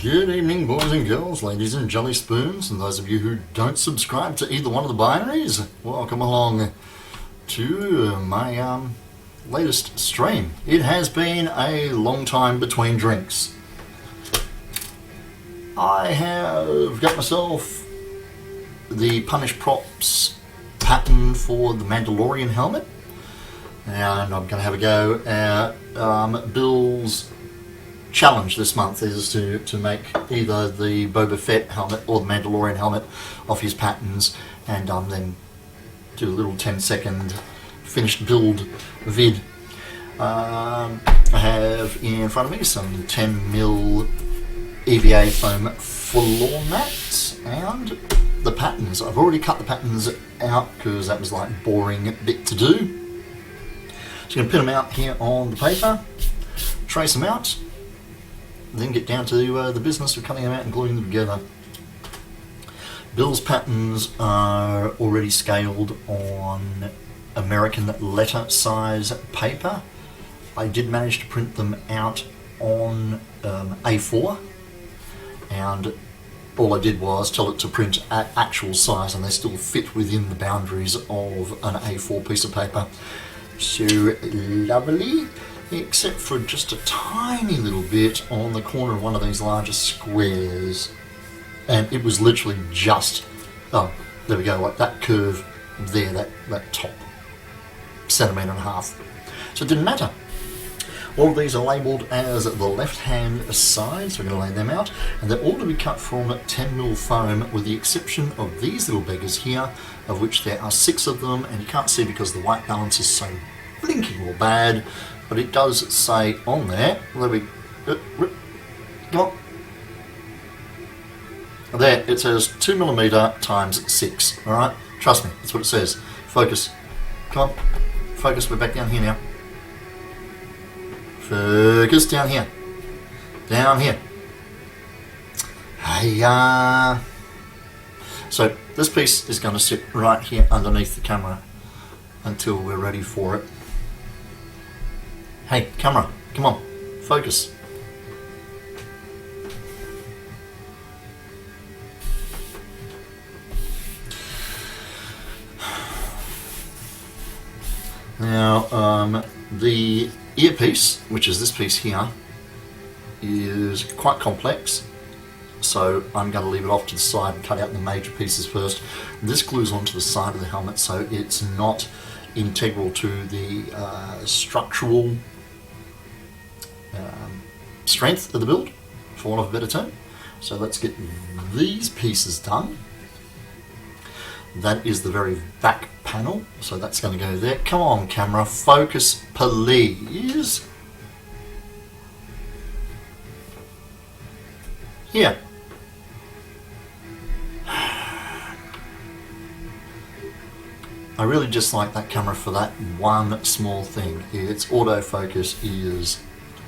Good evening, boys and girls, ladies and jelly spoons, and those of you who don't subscribe to either one of the binaries, welcome along to my latest stream. It has been a long time between drinks. I have got myself the Punish Props pattern for the Mandalorian Helmet, and I'm going to have a go at Bill's challenge this month is to make either the Boba Fett helmet or the Mandalorian helmet off his patterns, and then do a little 10-second finished build vid. I have in front of me some 10mm EVA foam floor mats and the patterns. I've already cut the patterns out because that was like a boring bit to do. So I'm going to pin them out here on the paper, trace them out, then get down to the business of cutting them out and gluing them together. Bill's patterns are already scaled on American letter size paper. I did manage to print them out on A4, and all I did was tell it to print at actual size, and they still fit within the boundaries of an A4 piece of paper. So lovely. Except for just a tiny little bit on the corner of one of these larger squares, and it was literally just, oh, there we go, like that curve there, that top centimetre and a half. So it didn't matter. All of these are labelled as the left hand side, so we're going to lay them out, and they're all to be cut from 10mm foam, with the exception of these little beggars here, of which there are 6 of them, and you can't see because the white balance is so blinking or bad. But it does say on there, come on. There, it says 2mm times 6, alright? Trust me, that's what it says. Focus. Come on, focus, we're back down here now. Focus down here. Down here. Hey, so this piece is going to sit right here underneath the camera until we're ready for it. Hey, camera, come on, focus. Now, the earpiece, which is this piece here, is quite complex, so I'm going to leave it off to the side and cut out the major pieces first. This glues onto the side of the helmet, so it's not integral to the structural strength of the build, for want of a better term. So let's get these pieces done. That is the very back panel, so that's going to go there. Come on, camera, focus, please. Here. I really just like that camera for that one small thing. Its autofocus is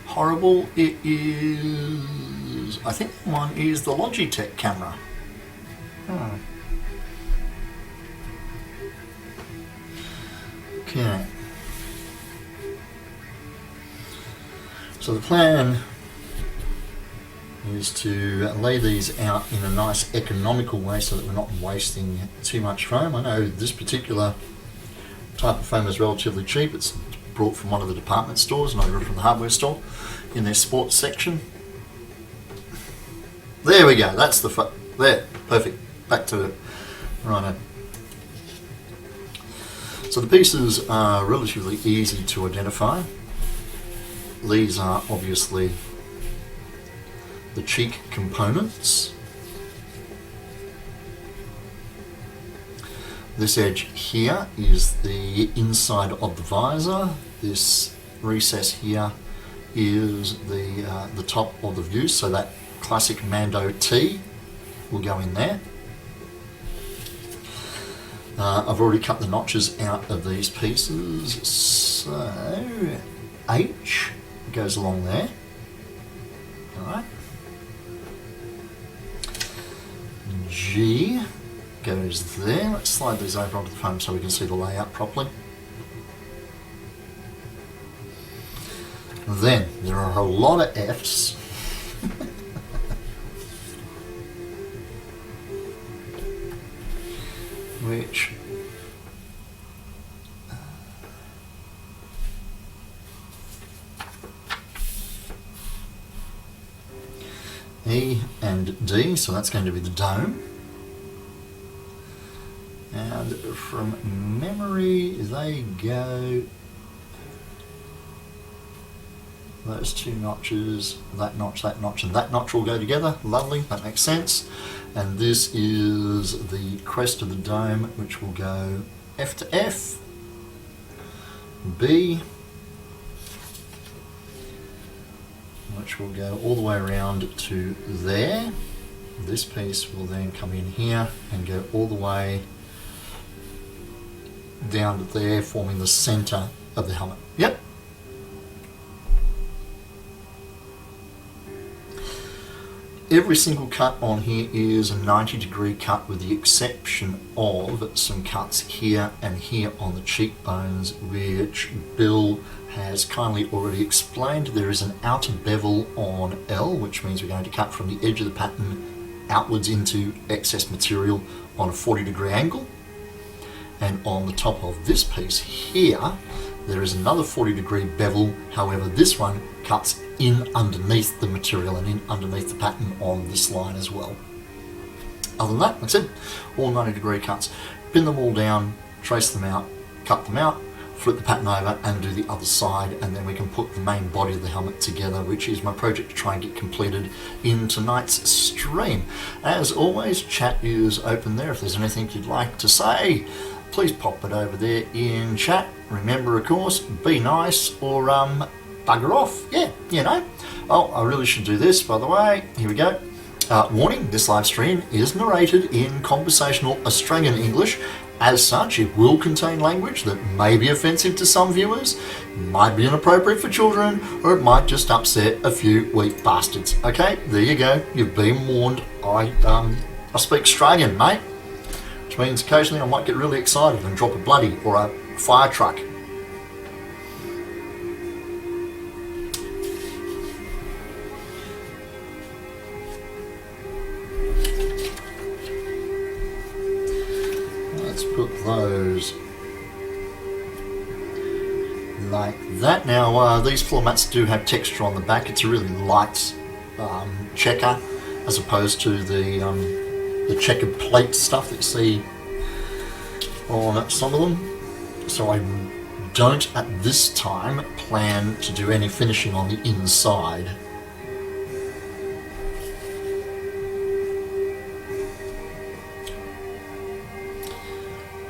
horrible. It is, I think one is the Logitech camera. Okay. So the plan is to lay these out in a nice economical way so that we're not wasting too much foam. I know this particular type of foam is relatively cheap. It's brought from one of the department stores, and I got it from the hardware store in their sports section. There we go, that's the there, perfect, back to it. Righto. So the pieces are relatively easy to identify. These are obviously the cheek components. This edge here is the inside of the visor. This recess here is the top of the view, so that classic Mando T will go in there. I've already cut the notches out of these pieces, so H goes along there. Alright. G goes there. Let's slide these over onto the foam so we can see the layout properly. Then there are a lot of F's which E and D, so that's going to be the dome. And from memory, they go, those two notches, that notch, and that notch will go together. Lovely, that makes sense. And this is the crest of the dome, which will go F to F, B, which will go all the way around to there. This piece will then come in here and go all the way down to there, forming the center of the helmet. Yep. Every single cut on here is a 90-degree cut, with the exception of some cuts here and here on the cheekbones, which Bill has kindly already explained. There is an outer bevel on L, which means we're going to cut from the edge of the pattern outwards into excess material on a 40-degree angle. And on the top of this piece here, there is another 40-degree bevel. However, this one cuts in underneath the material and in underneath the pattern on this line as well. Other than that, like I said, all 90-degree cuts. Pin them all down, trace them out, cut them out, flip the pattern over and do the other side, and then we can put the main body of the helmet together, which is my project to try and get completed in tonight's stream. As always, chat is open there. If there's anything you'd like to say, please pop it over there in chat. Remember, of course, be nice or bugger off. Yeah, you know. Oh, I really should do this, by the way. Here we go. Warning, this live stream is narrated in conversational Australian English. As such, it will contain language that may be offensive to some viewers, might be inappropriate for children, or it might just upset a few weak bastards. Okay, there you go. You've been warned. I speak Australian, mate. Which means occasionally I might get really excited and drop a bloody or a fire truck. Let's put those like that. Now these floor mats do have texture on the back. It's a really light checker as opposed to the checkered plate stuff that you see on some of them. So I don't at this time plan to do any finishing on the inside.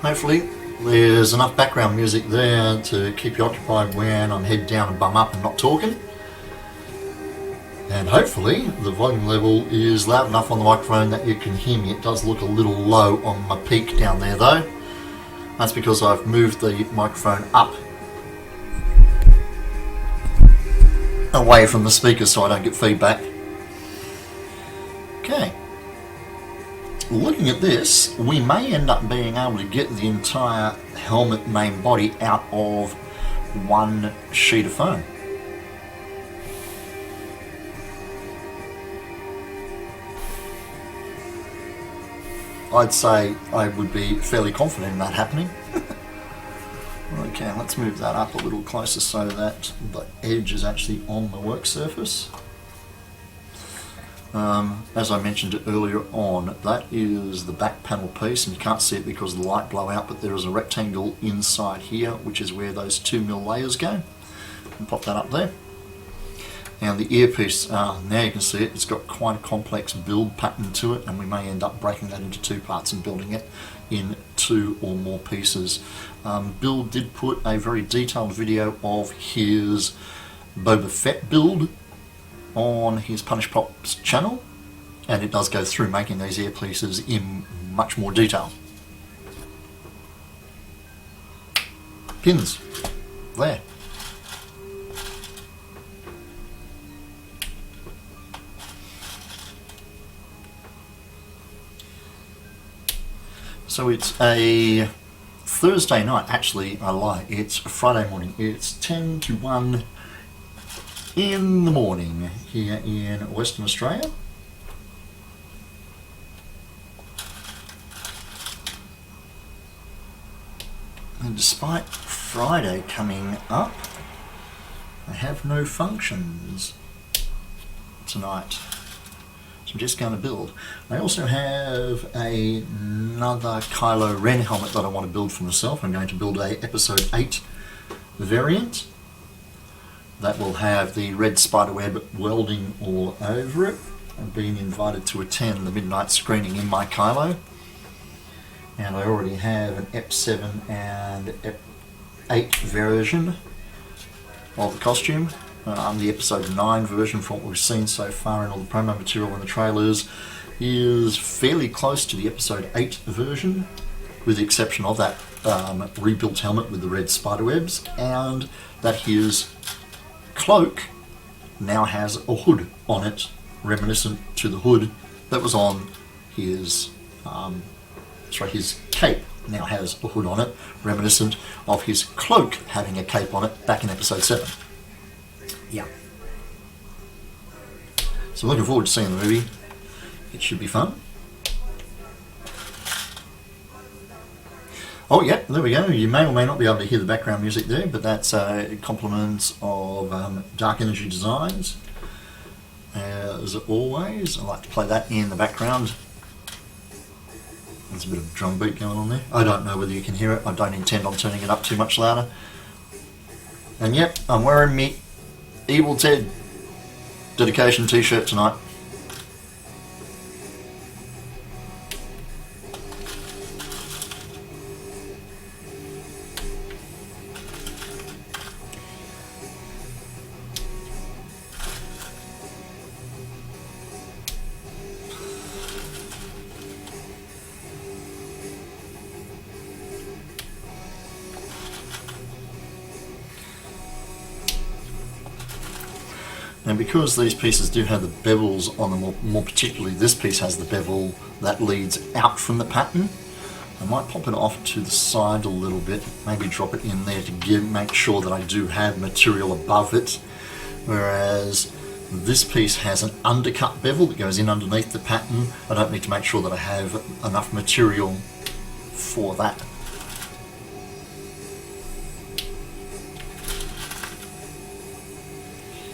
Hopefully there's enough background music there to keep you occupied when I'm head down and bum up and not talking. And hopefully the volume level is loud enough on the microphone that you can hear me. It does look a little low on my peak down there though. That's because I've moved the microphone up away from the speakers so I don't get feedback. Okay. Looking at this, we may end up being able to get the entire helmet main body out of one sheet of foam. I'd say I would be fairly confident in that happening. Okay, let's move that up a little closer so that the edge is actually on the work surface. As I mentioned earlier on, that is the back panel piece, and you can't see it because of the light blowout, but there is a rectangle inside here, which is where those 2mm layers go. And pop that up there. And the earpiece, now you can see it, it's got quite a complex build pattern to it, and we may end up breaking that into two parts and building it in 2 or more pieces. Bill did put a very detailed video of his Boba Fett build on his Punish Props channel, and it does go through making these earpieces in much more detail. Pins, there. So it's a Thursday night, actually I lie, it's Friday morning. It's 10 to 1 in the morning here in Western Australia. And despite Friday coming up, I have no functions tonight. So I'm just going to build. I also have another Kylo Ren helmet that I want to build for myself. I'm going to build a Episode 8 variant that will have the red spiderweb welding all over it. I've been invited to attend the midnight screening in my Kylo, and I already have an Ep7 and Ep8 version of the costume. The Episode 9 version, from what we've seen so far in all the promo material and the trailers, is fairly close to the Episode 8 version, with the exception of that rebuilt helmet with the red spiderwebs, and that his cloak now has a hood on it, reminiscent to the hood that was on his his cape now has a hood on it, reminiscent of his cloak having a cape on it back in Episode 7. Yeah. So I'm looking forward to seeing the movie. It should be fun. Oh yeah, there we go. You may or may not be able to hear the background music there, but that's compliments of Dark Energy Designs. As always, I like to play that in the background. There's a bit of a drum beat going on there. I don't know whether you can hear it. I don't intend on turning it up too much louder. And yep, I'm wearing me Evil Ted dedication t-shirt tonight. And because these pieces do have the bevels on them, or more particularly this piece has the bevel that leads out from the pattern, I might pop it off to the side a little bit, maybe drop it in there to make sure that I do have material above it, whereas this piece has an undercut bevel that goes in underneath the pattern. I don't need to make sure that I have enough material for that.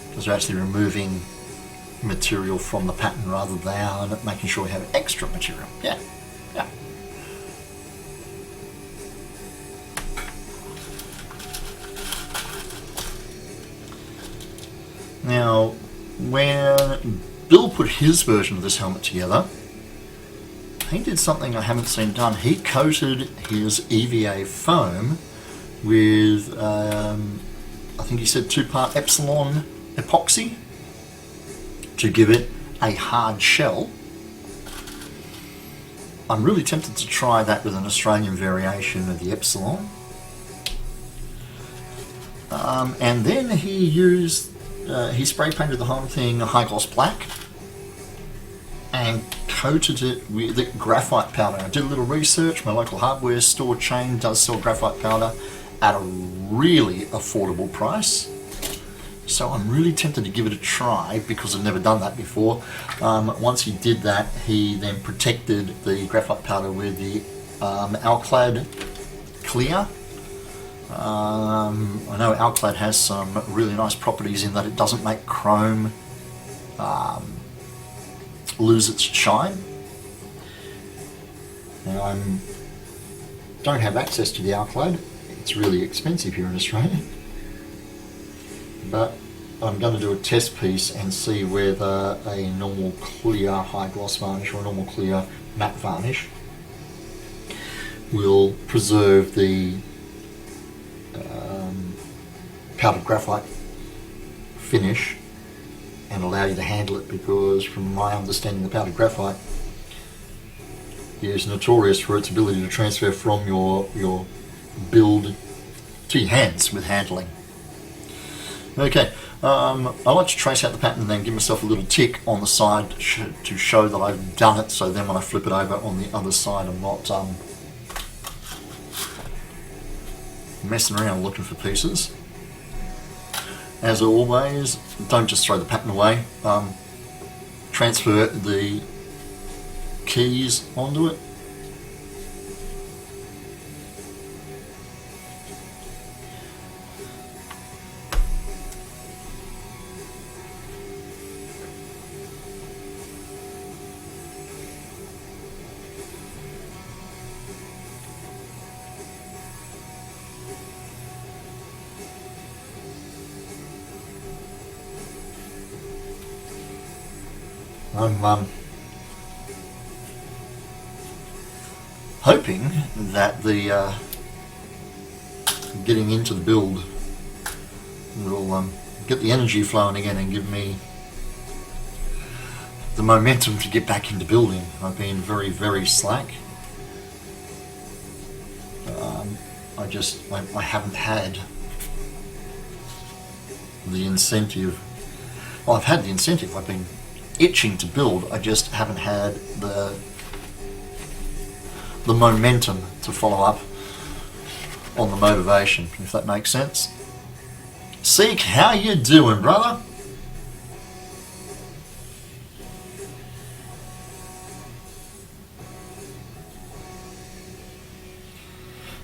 Because we're actually removing material from the pattern rather than making sure we have extra material. Yeah, yeah. Now, when Bill put his version of this helmet together, he did something I haven't seen done. He coated his EVA foam with, I think he said 2-part Epsilon epoxy to give it a hard shell. I'm really tempted to try that with an Australian variation of the Epsilon. And then he used, he spray painted the whole thing high gloss black and coated it with graphite powder. I did a little research. My local hardware store chain does sell graphite powder at a really affordable price. So I'm really tempted to give it a try because I've never done that before. Once he did that, he then protected the graphite powder with the Alclad Clear. I know Alclad has some really nice properties in that it doesn't make chrome lose its shine. Now I don't have access to the Alclad. It's really expensive here in Australia. But I'm going to do a test piece and see whether a normal clear high gloss varnish or a normal clear matte varnish will preserve the powdered graphite finish and allow you to handle it, because from my understanding the powdered graphite is notorious for its ability to transfer from your build to your hands with handling. Okay, I like to trace out the pattern and then give myself a little tick on the side to show that I've done it, so then when I flip it over on the other side I'm not messing around looking for pieces. As always, don't just throw the pattern away. Transfer the keys onto it. I'm hoping that the getting into the build will get the energy flowing again and give me the momentum to get back into building. I've been very, very slack. I haven't had the incentive. Well, I've had the incentive. I've been itching to build. I just haven't had the momentum to follow up on the motivation, if that makes sense. Seek, how you doing, brother?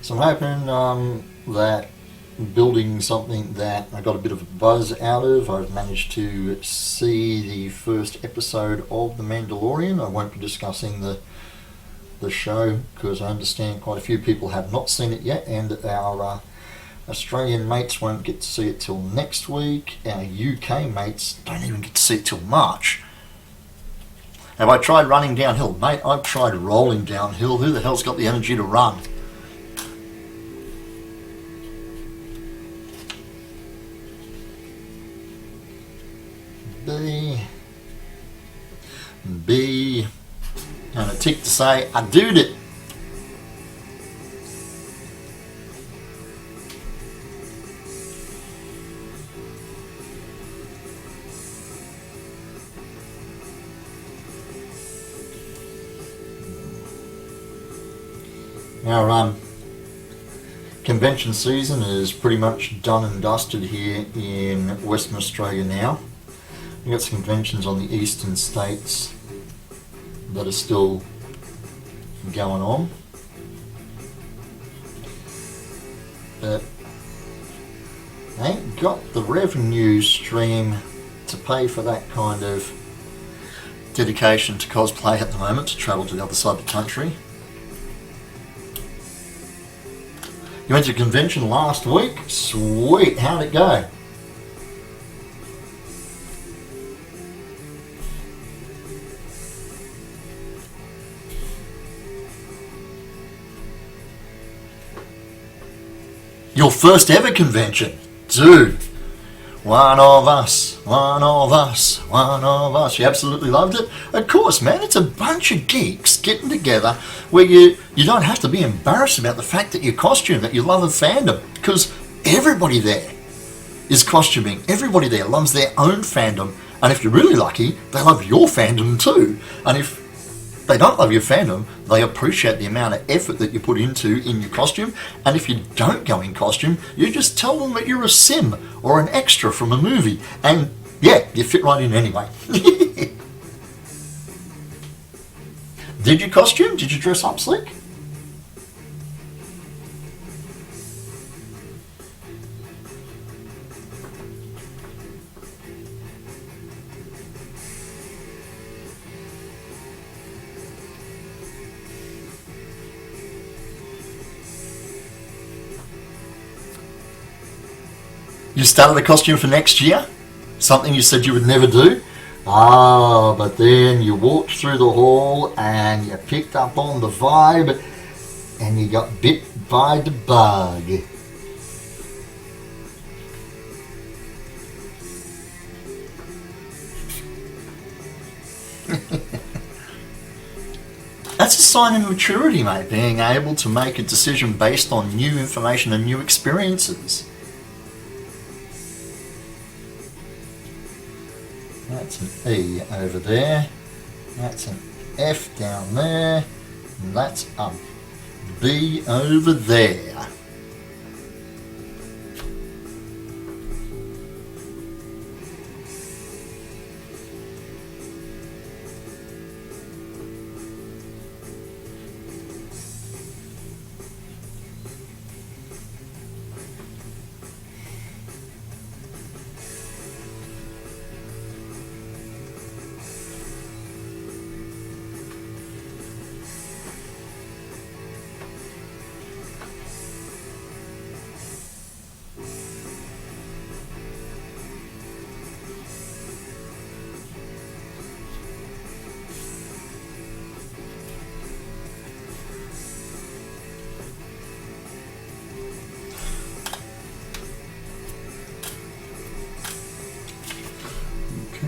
So I'm hoping that building something that I got a bit of a buzz out of. I've managed to see the first episode of The Mandalorian. I won't be discussing the show because I understand quite a few people have not seen it yet, and our Australian mates won't get to see it till next week. Our UK mates don't even get to see it till March. Have I tried running downhill? Mate, I've tried rolling downhill. Who the hell's got the energy to run? B, and a tick to say I doed it. Our convention season is pretty much done and dusted here in Western Australia now. We've got some conventions on the eastern states that are still going on. But I ain't got the revenue stream to pay for that kind of dedication to cosplay at the moment, to travel to the other side of the country. You went to a convention last week? Sweet, how'd it go? Your first ever convention? Dude, one of us, one of us, one of us. You absolutely loved it? Of course, man, it's a bunch of geeks getting together where you don't have to be embarrassed about the fact that you're costumed, that you love a fandom, because everybody there is costuming. Everybody there loves their own fandom, and if you're really lucky, they love your fandom too. And if they don't love your fandom, they appreciate the amount of effort that you put into in your costume. And if you don't go in costume, you just tell them that you're a sim or an extra from a movie. And yeah, you fit right in anyway. Did you costume? Did you dress up slick? You started a costume for next year? Something you said you would never do? Ah, but then you walked through the hall and you picked up on the vibe and you got bit by the bug. That's a sign of maturity, mate, being able to make a decision based on new information and new experiences. That's an E over there, that's an F down there, and that's a B over there.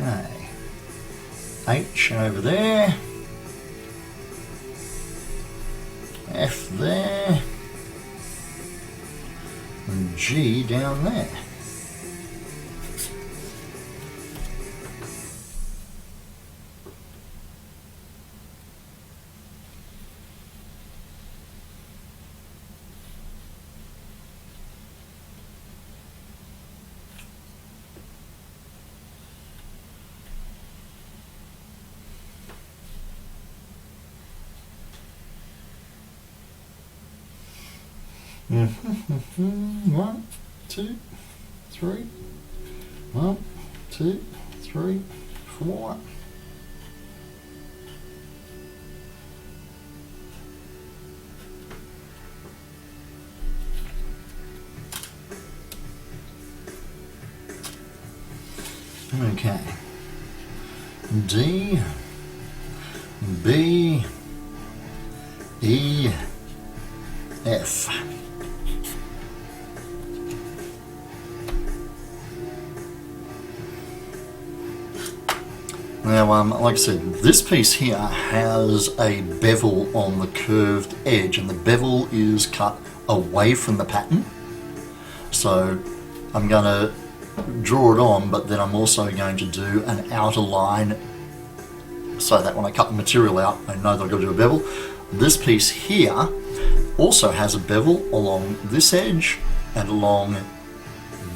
Okay. H over there. F there. And G down there. One, two, three. 1, 2, 3, 4. Okay. D, B, E, F. Now, like I said, this piece here has a bevel on the curved edge, and the bevel is cut away from the pattern. So I'm going to draw it on, but then I'm also going to do an outer line so that when I cut the material out, I know that I've got to do a bevel. This piece here also has a bevel along this edge and along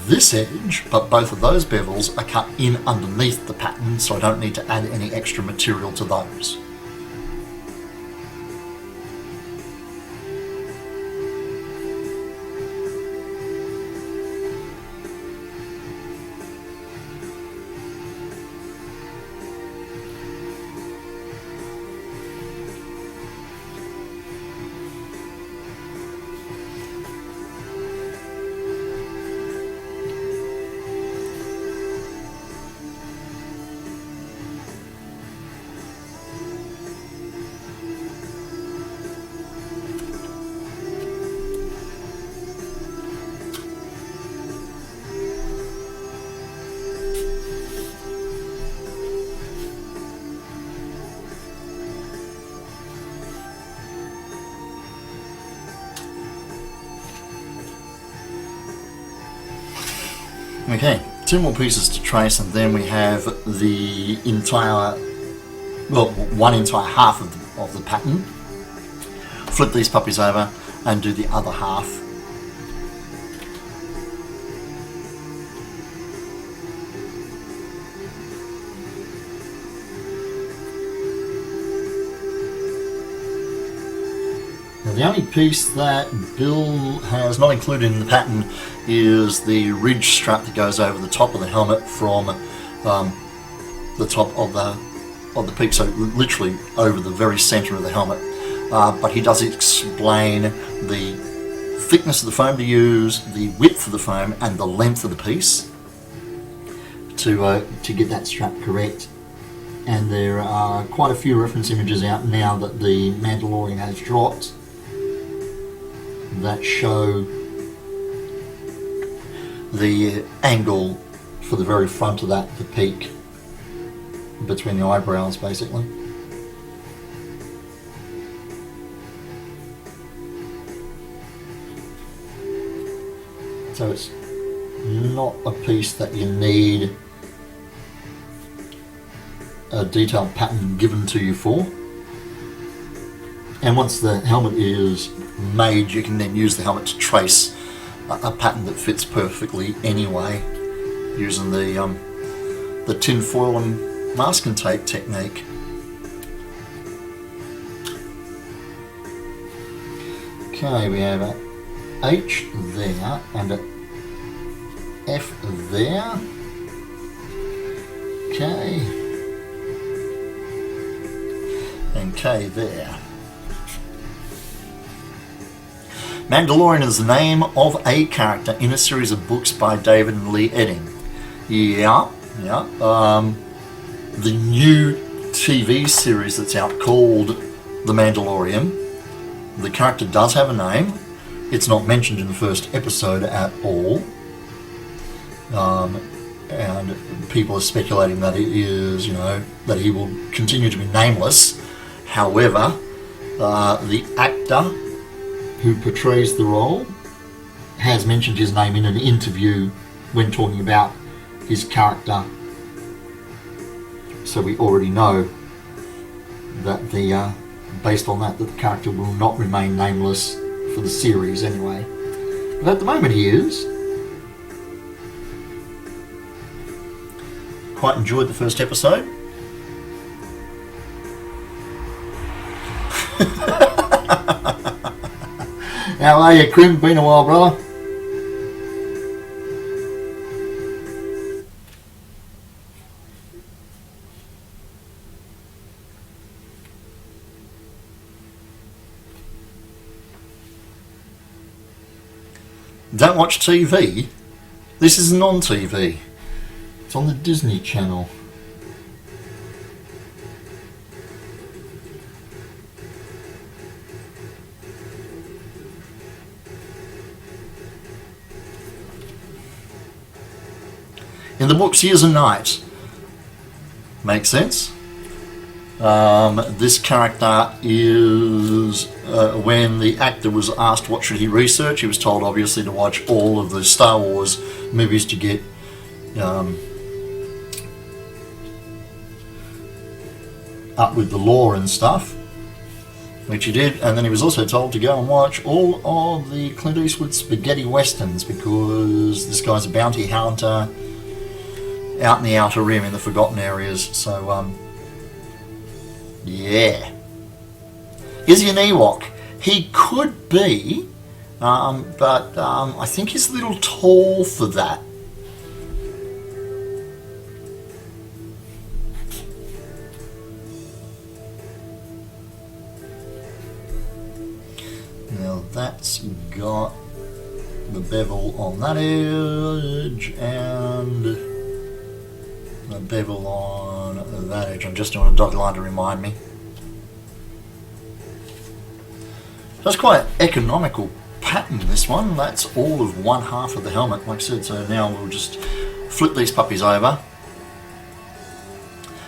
this edge, but both of those bevels are cut in underneath the pattern, so I don't need to add any extra material to those. Okay, 2 more pieces to trace, and then we have the entire, well, one entire half of the pattern. Flip these puppies over and do the other half. Now, the only piece that Bill has not included in the pattern is the ridge strap that goes over the top of the helmet from the top of the peak, so literally over the very center of the helmet. But he does explain the thickness of the foam to use, the width of the foam, and the length of the piece to get that strap correct. And there are quite a few reference images out now that the Mandalorian has dropped that show the angle for the very front of that, the peak between the eyebrows basically. So it's not a piece that you need a detailed pattern given to you for. And once the helmet is made, you can then use the helmet to trace a pattern that fits perfectly anyway, using the tin foil and masking tape technique. Okay, we have a H there and a F there. Okay, and K there. Mandalorian is the name of a character in a series of books by David and Lee Edding. Yeah. The new TV series that's out called The Mandalorian, the character does have a name. It's not mentioned in the first episode at all. And and people are speculating that it is, that he will continue to be nameless. However, the actor who portrays the role has mentioned his name in an interview when talking about his character. So we already know that based on that the character will not remain nameless for the series anyway. But at the moment he is. Quite enjoyed the first episode. How are you, Crim? Been a while, brother. Don't watch TV? This isn't on TV. It's on the Disney Channel. In the books, he is a knight. Makes sense. This character is, when the actor was asked what should he research, he was told obviously to watch all of the Star Wars movies to get up with the lore and stuff, which he did. And then he was also told to go and watch all of the Clint Eastwood spaghetti westerns, because this guy's a bounty hunter out in the Outer Rim, in the Forgotten Areas. So yeah. Is he an Ewok? He could be, but I think he's a little tall for that. Now that's got the bevel on that edge and the bevel on that edge. I'm just doing a dotted line to remind me. That's quite an economical pattern, this one. That's all of one half of the helmet, like I said. So now we'll just flip these puppies over.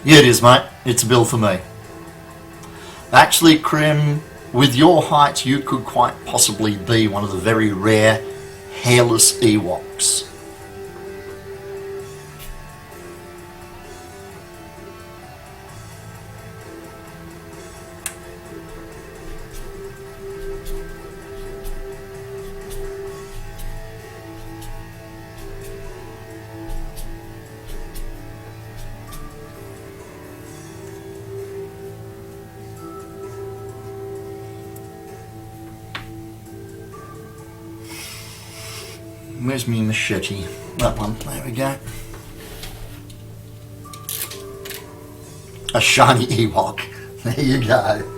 Yeah, it is, mate. It's a bill for me. Actually, Krim, with your height, you could quite possibly be one of the very rare hairless Ewoks. Where's me machete? That one. There we go. A shiny Ewok. There you go.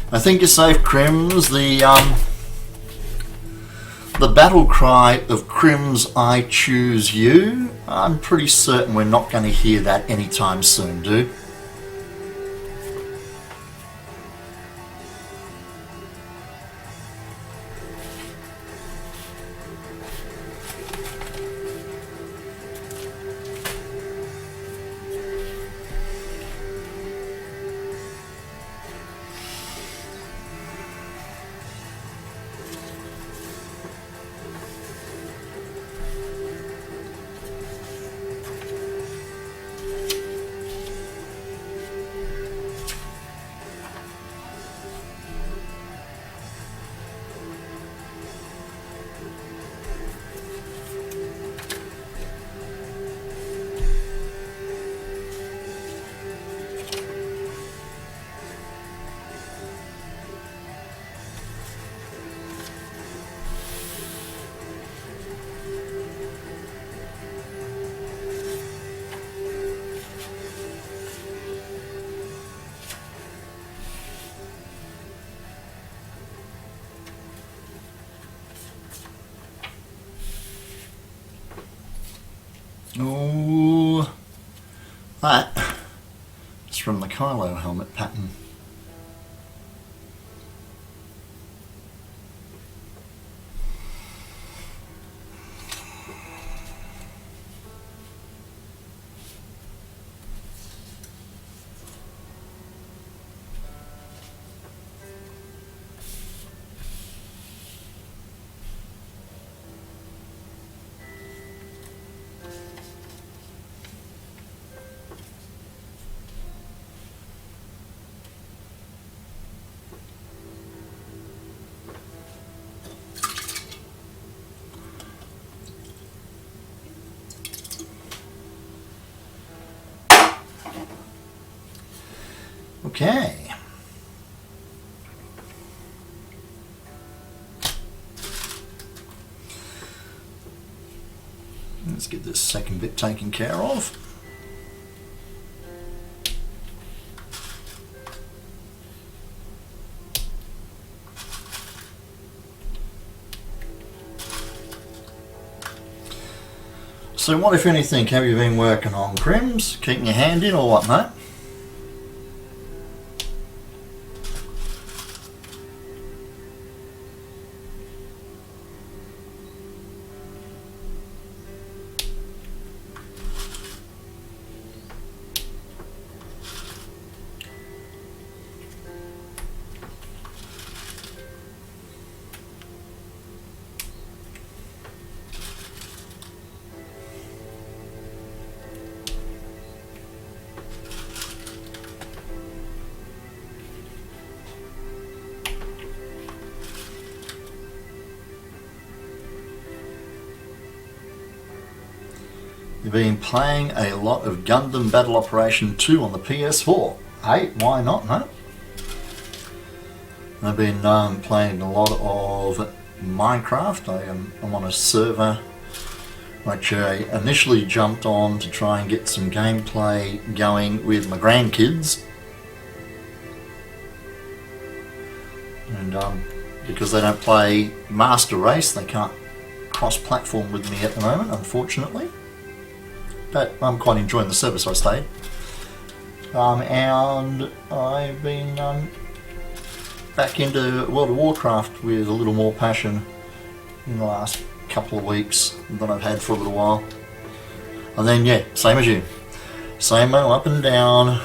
I think you're safe, Crims. The battle cry of Crims, I choose you. I'm pretty certain we're not going to hear that anytime soon, dude. That is from the Kylo helmet pattern. Okay. Let's get this second bit taken care of. So what, if anything, have you been working on, Crims? Keeping your hand in or what, mate? You've been playing a lot of Gundam Battle Operation 2 on the PS4. Hey, why not, mate? I've been playing a lot of Minecraft. I'm on a server which I initially jumped on to try and get some gameplay going with my grandkids. And because they don't play Master Race, they can't cross-platform with me at the moment, unfortunately. But I'm quite enjoying the service, so I stayed. And I've been back into World of Warcraft with a little more passion in the last couple of weeks than I've had for a little while. And then, yeah, same as you. Same up and down.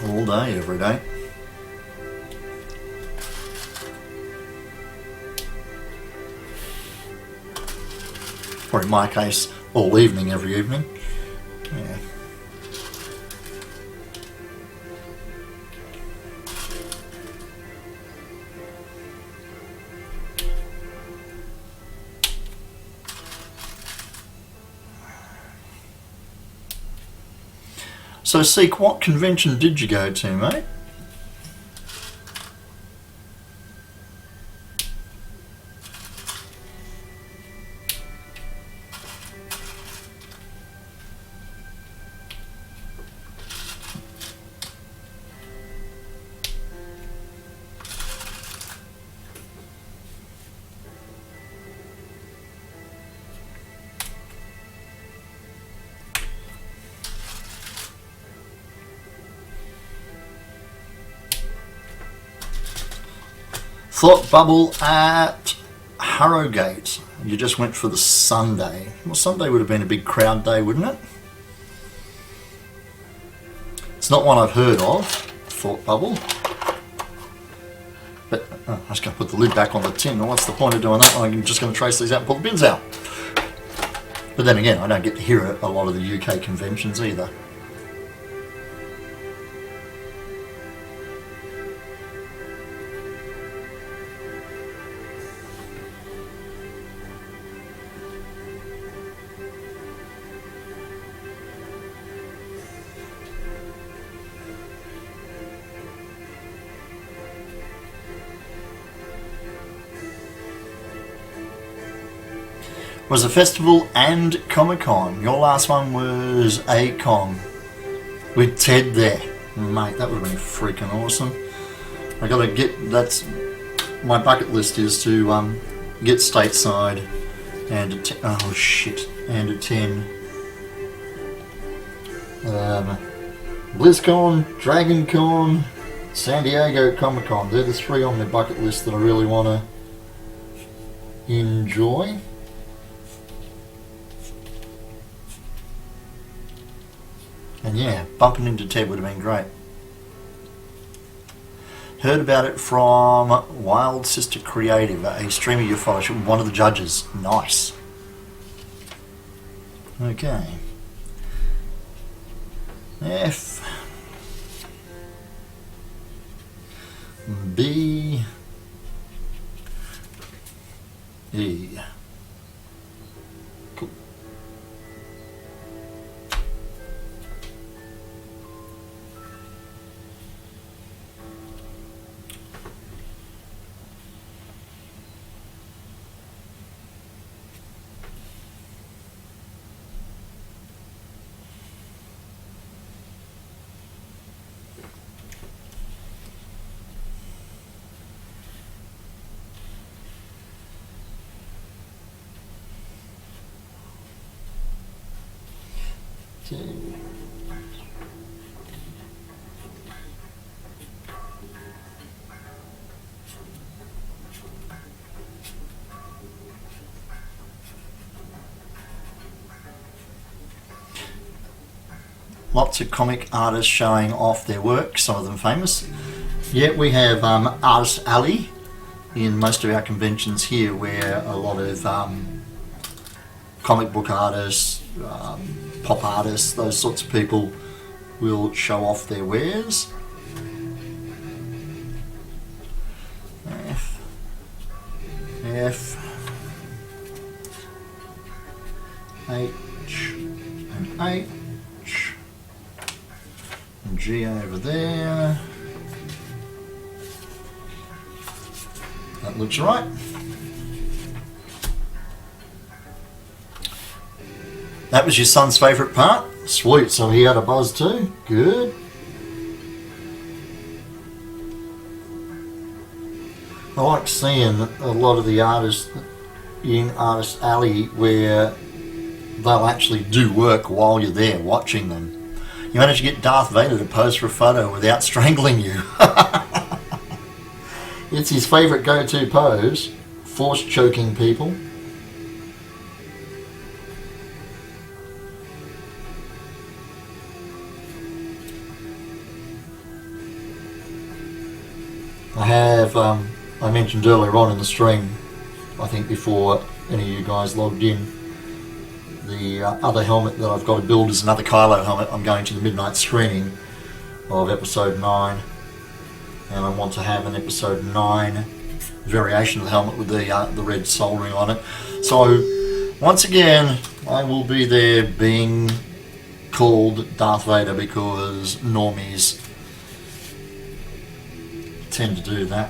All day, every day. Or in my case, all evening, every evening. Yeah. So, Seek, what convention did you go to, mate? Thought Bubble at Harrogate. You just went for the Sunday. Well, Sunday would have been a big crowd day, wouldn't it? It's not one I've heard of, Thought Bubble. But I just got to put the lid back on the tin. Well, what's the point of doing that? I'm just going to trace these out and pull the bins out. But then again, I don't get to hear a lot of the UK conventions either. Was a festival and Comic-Con. Your last one was A-Con with Ted there. Mate, that would have been freaking awesome. I gotta get, that's, my bucket list is to get stateside and, and attend BlizzCon, DragonCon, San Diego Comic-Con. They're the three on my bucket list that I really want to enjoy. And yeah, bumping into Ted would have been great. Heard about it from Wild Sister Creative, a streamer you follow, one of the judges. Nice. Okay. F. B. E. Cool. Okay. Lots of comic artists showing off their work, some of them famous. Yet we have Artist Alley in most of our conventions here, where a lot of comic book artists, pop artists, those sorts of people will show off their wares. F, H, and H, and G over there. That looks right. That was your son's favourite part? Sweet, so he had a buzz too? Good. I like seeing a lot of the artists in Artist Alley where they'll actually do work while you're there watching them. You manage to get Darth Vader to pose for a photo without strangling you. It's his favourite go-to pose, force choking people. I have, I mentioned earlier on in the stream, I think before any of you guys logged in, the other helmet that I've got to build is another Kylo helmet. I'm going to the midnight screening of episode 9, and I want to have an episode 9 variation of the helmet with the red soldering on it. So once again, I will be there being called Darth Vader because normies tend to do that.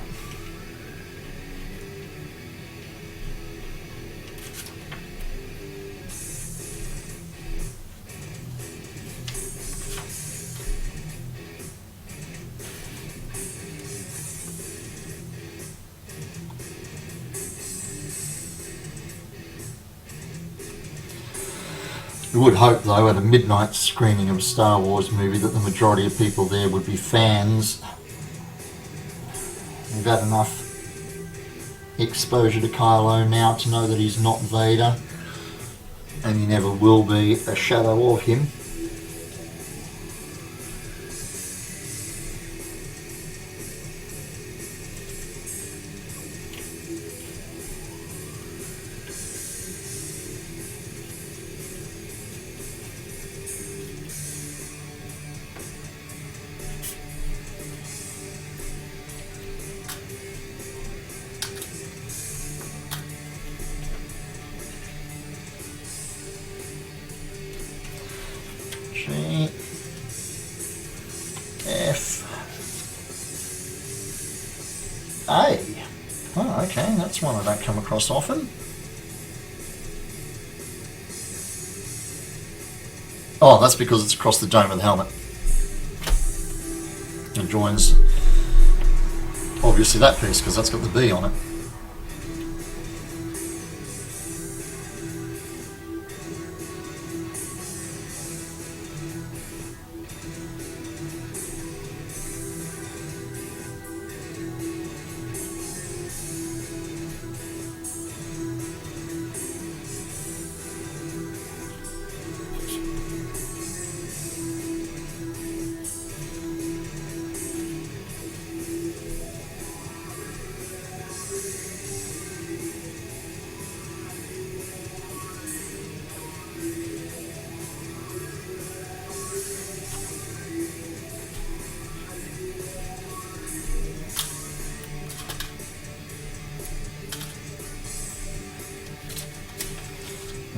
I would hope though at a midnight screening of a Star Wars movie that the majority of people there would be fans. We've had enough exposure to Kylo now to know that he's not Vader, and he never will be a shadow of him. A. Oh, okay, that's one I don't come across often. Oh, that's because it's across the dome of the helmet. It joins, obviously, that piece, because that's got the B on it.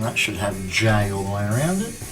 that should have J all the way around it.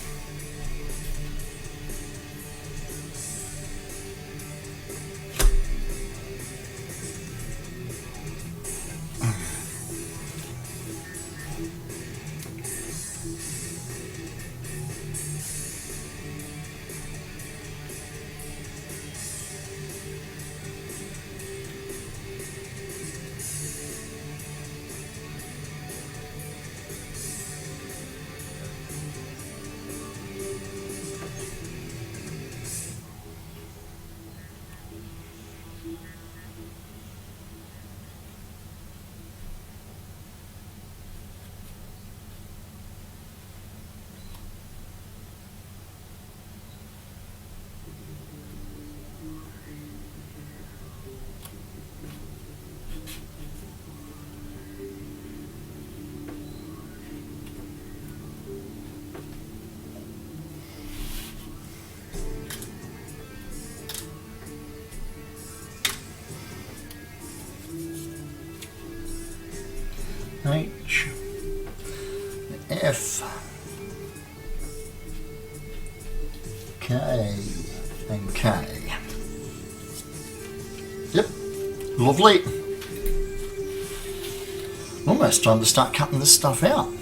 H, F, K, and K. Yep, lovely. Almost time to start cutting this stuff out.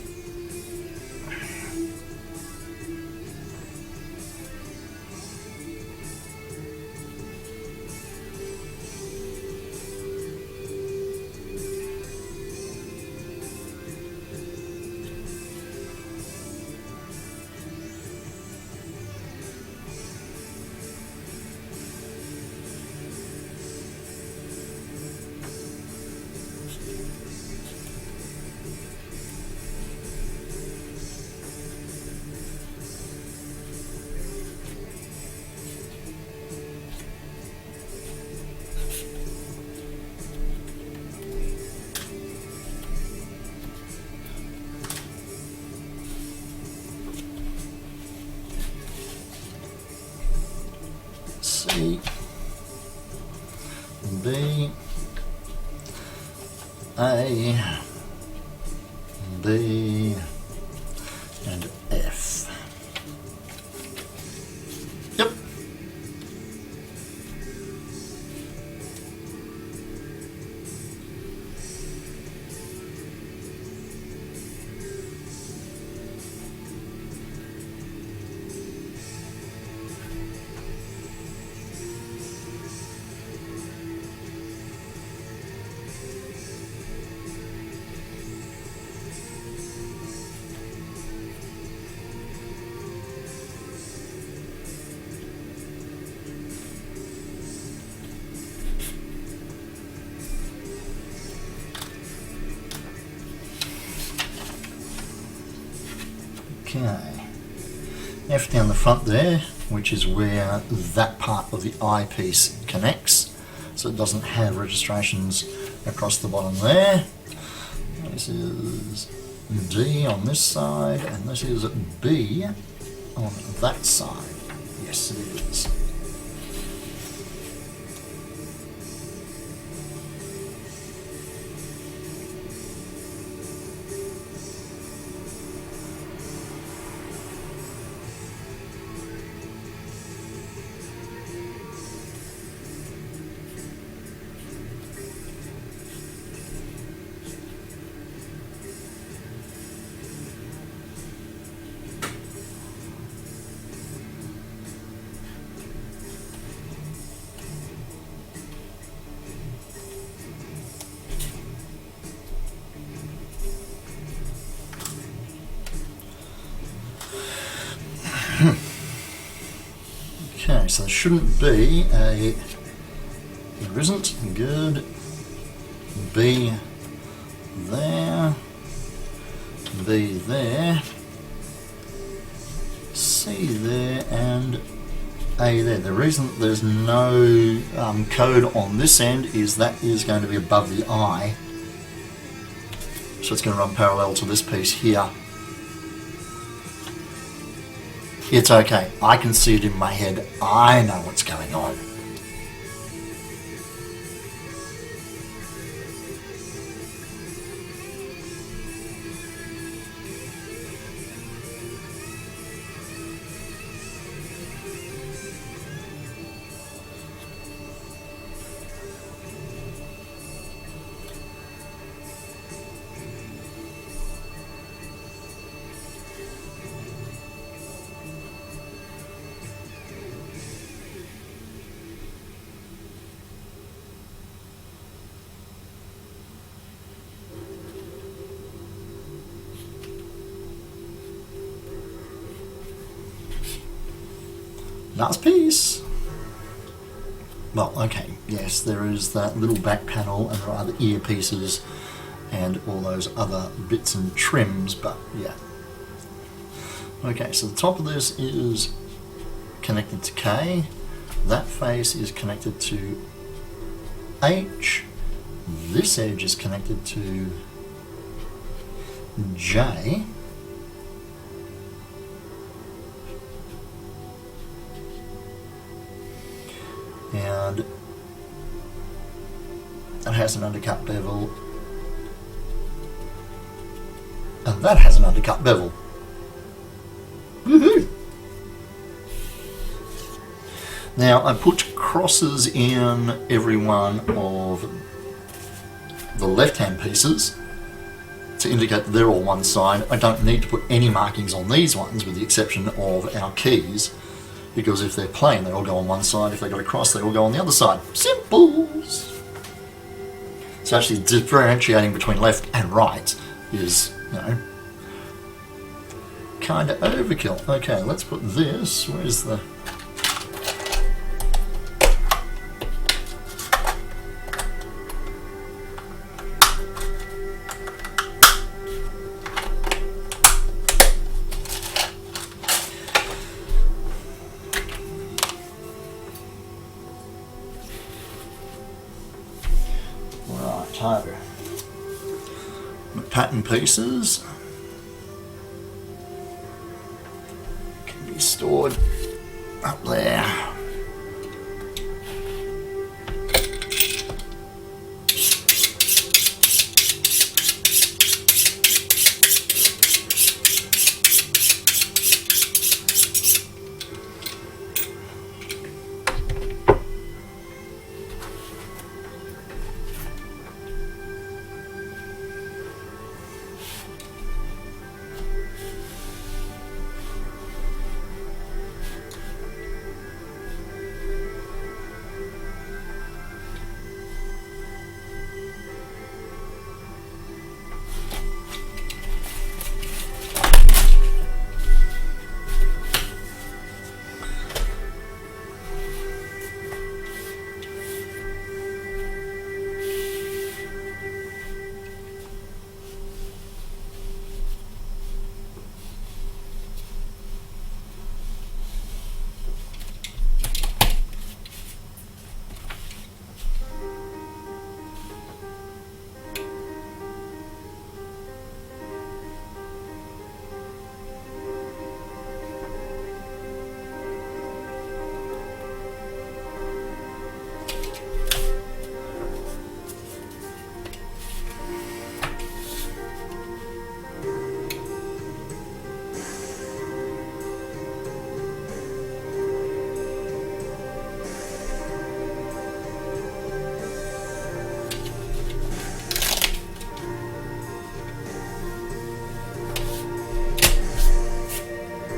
C, B, A, D, and F. Yep. Okay, F down the front there, which is where that part of the eyepiece connects, so it doesn't have registrations across the bottom there. This is D on this side, and this is B on that side. Yes, it is. Okay, so there shouldn't be a, there isn't, good, B there, B there, C there, and A there. The reason that there's no code on this end is that is going to be above the eye, so it's going to run parallel to this piece here. It's okay, I can see it in my head, I know what's going on. Nice piece. Well, okay, yes, there is that little back panel and there are the earpieces and all those other bits and trims, but yeah. Okay, so the top of this is connected to K. That face is connected to H. This edge is connected to J. And it has an undercut bevel. And that has an undercut bevel. Woohoo! Now I put crosses in every one of the left-hand pieces to indicate that they're all one side. I don't need to put any markings on these ones with the exception of our keys, because if they're plain they all go on one side, if they got a cross they all go on the other side. Simples! So actually differentiating between left and right is, you know, kind of overkill. Okay, let's put this, where's the... My pattern pieces can be stored up there.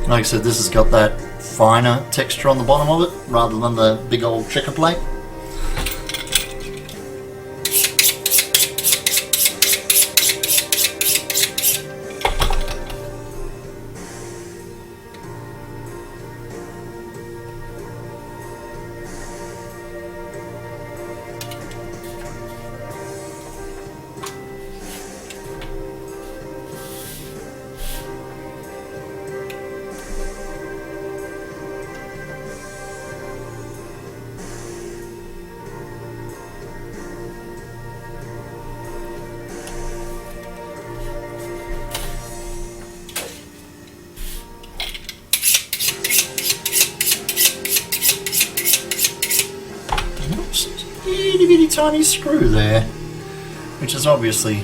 Like I said, this has got that finer texture on the bottom of it rather than the big old checker plate. Itty bitty tiny screw there, which is obviously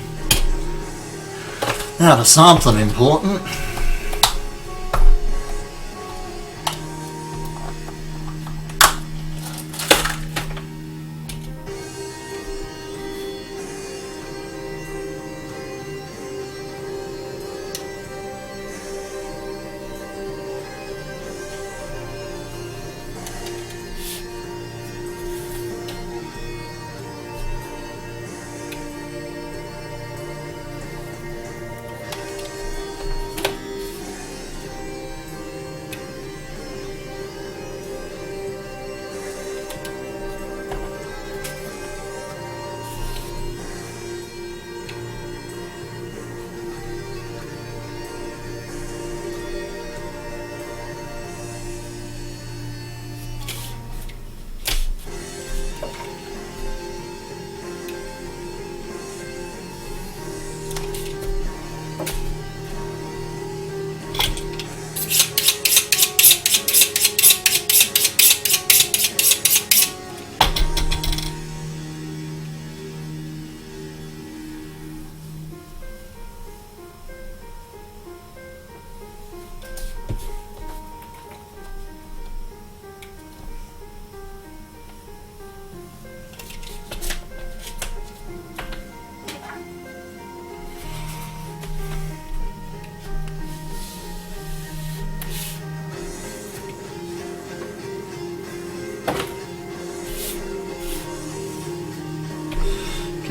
out of something important.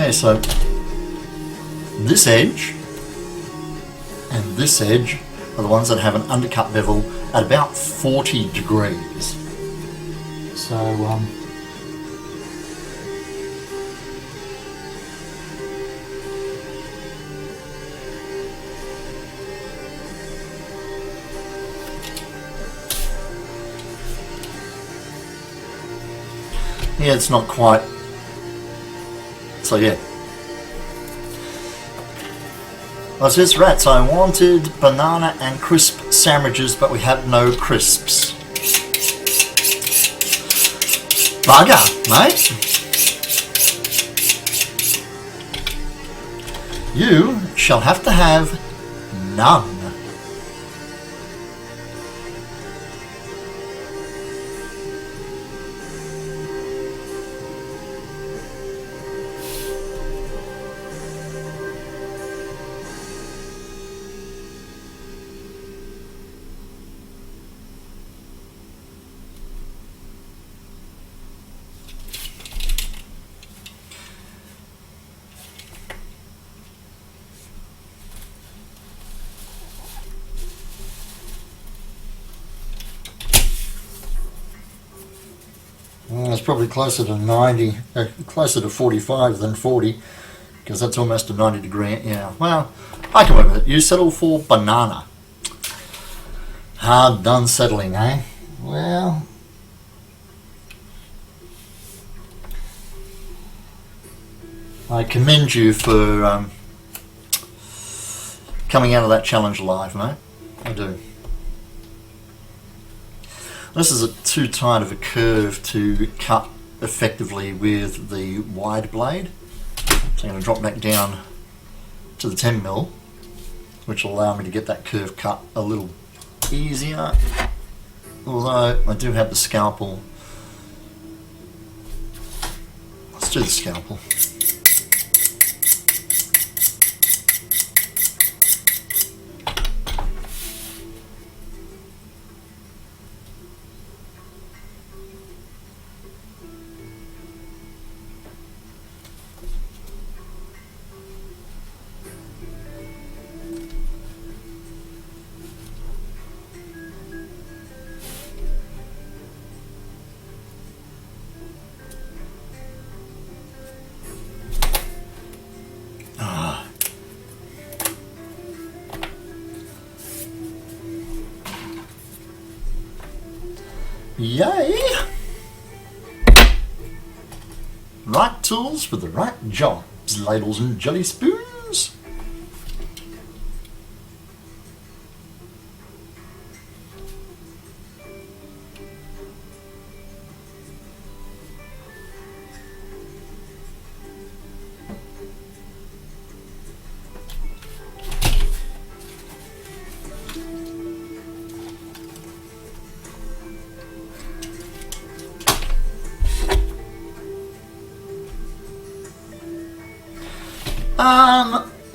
Okay, so this edge and this edge are the ones that have an undercut bevel at about 40 degrees. So, yeah, it's not quite. So yeah. What's this, rats? I wanted banana and crisp sandwiches, but we have no crisps. Bugger, mate. You shall have to have none. It's probably closer to 90, closer to 45 than 40, because that's almost a 90 degree. Yeah, well, I can work with it. You settle for banana. Hard done settling, eh? Well, I commend you for coming out of that challenge alive, mate. I do. This is too tight of a curve to cut effectively with the wide blade. So I'm going to drop back down to the 10mm, which will allow me to get that curve cut a little easier. Although I do have the scalpel. Let's do the scalpel. Yay! Right tools for the right jobs, ladles and jelly spoons.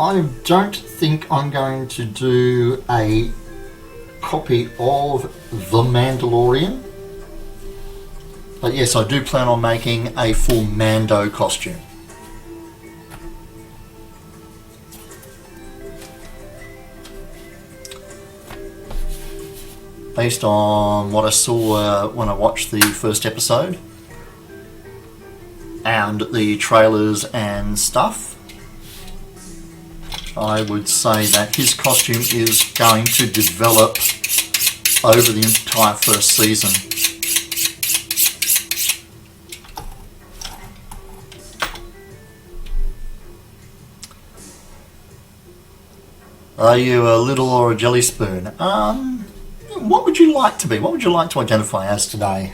I don't think I'm going to do a copy of The Mandalorian, but yes, I do plan on making a full Mando costume. Based on what I saw when I watched the first episode and the trailers and stuff, I would say that his costume is going to develop over the entire first season. Are you a little or a jelly spoon? What would you like to be? What would you like to identify as today?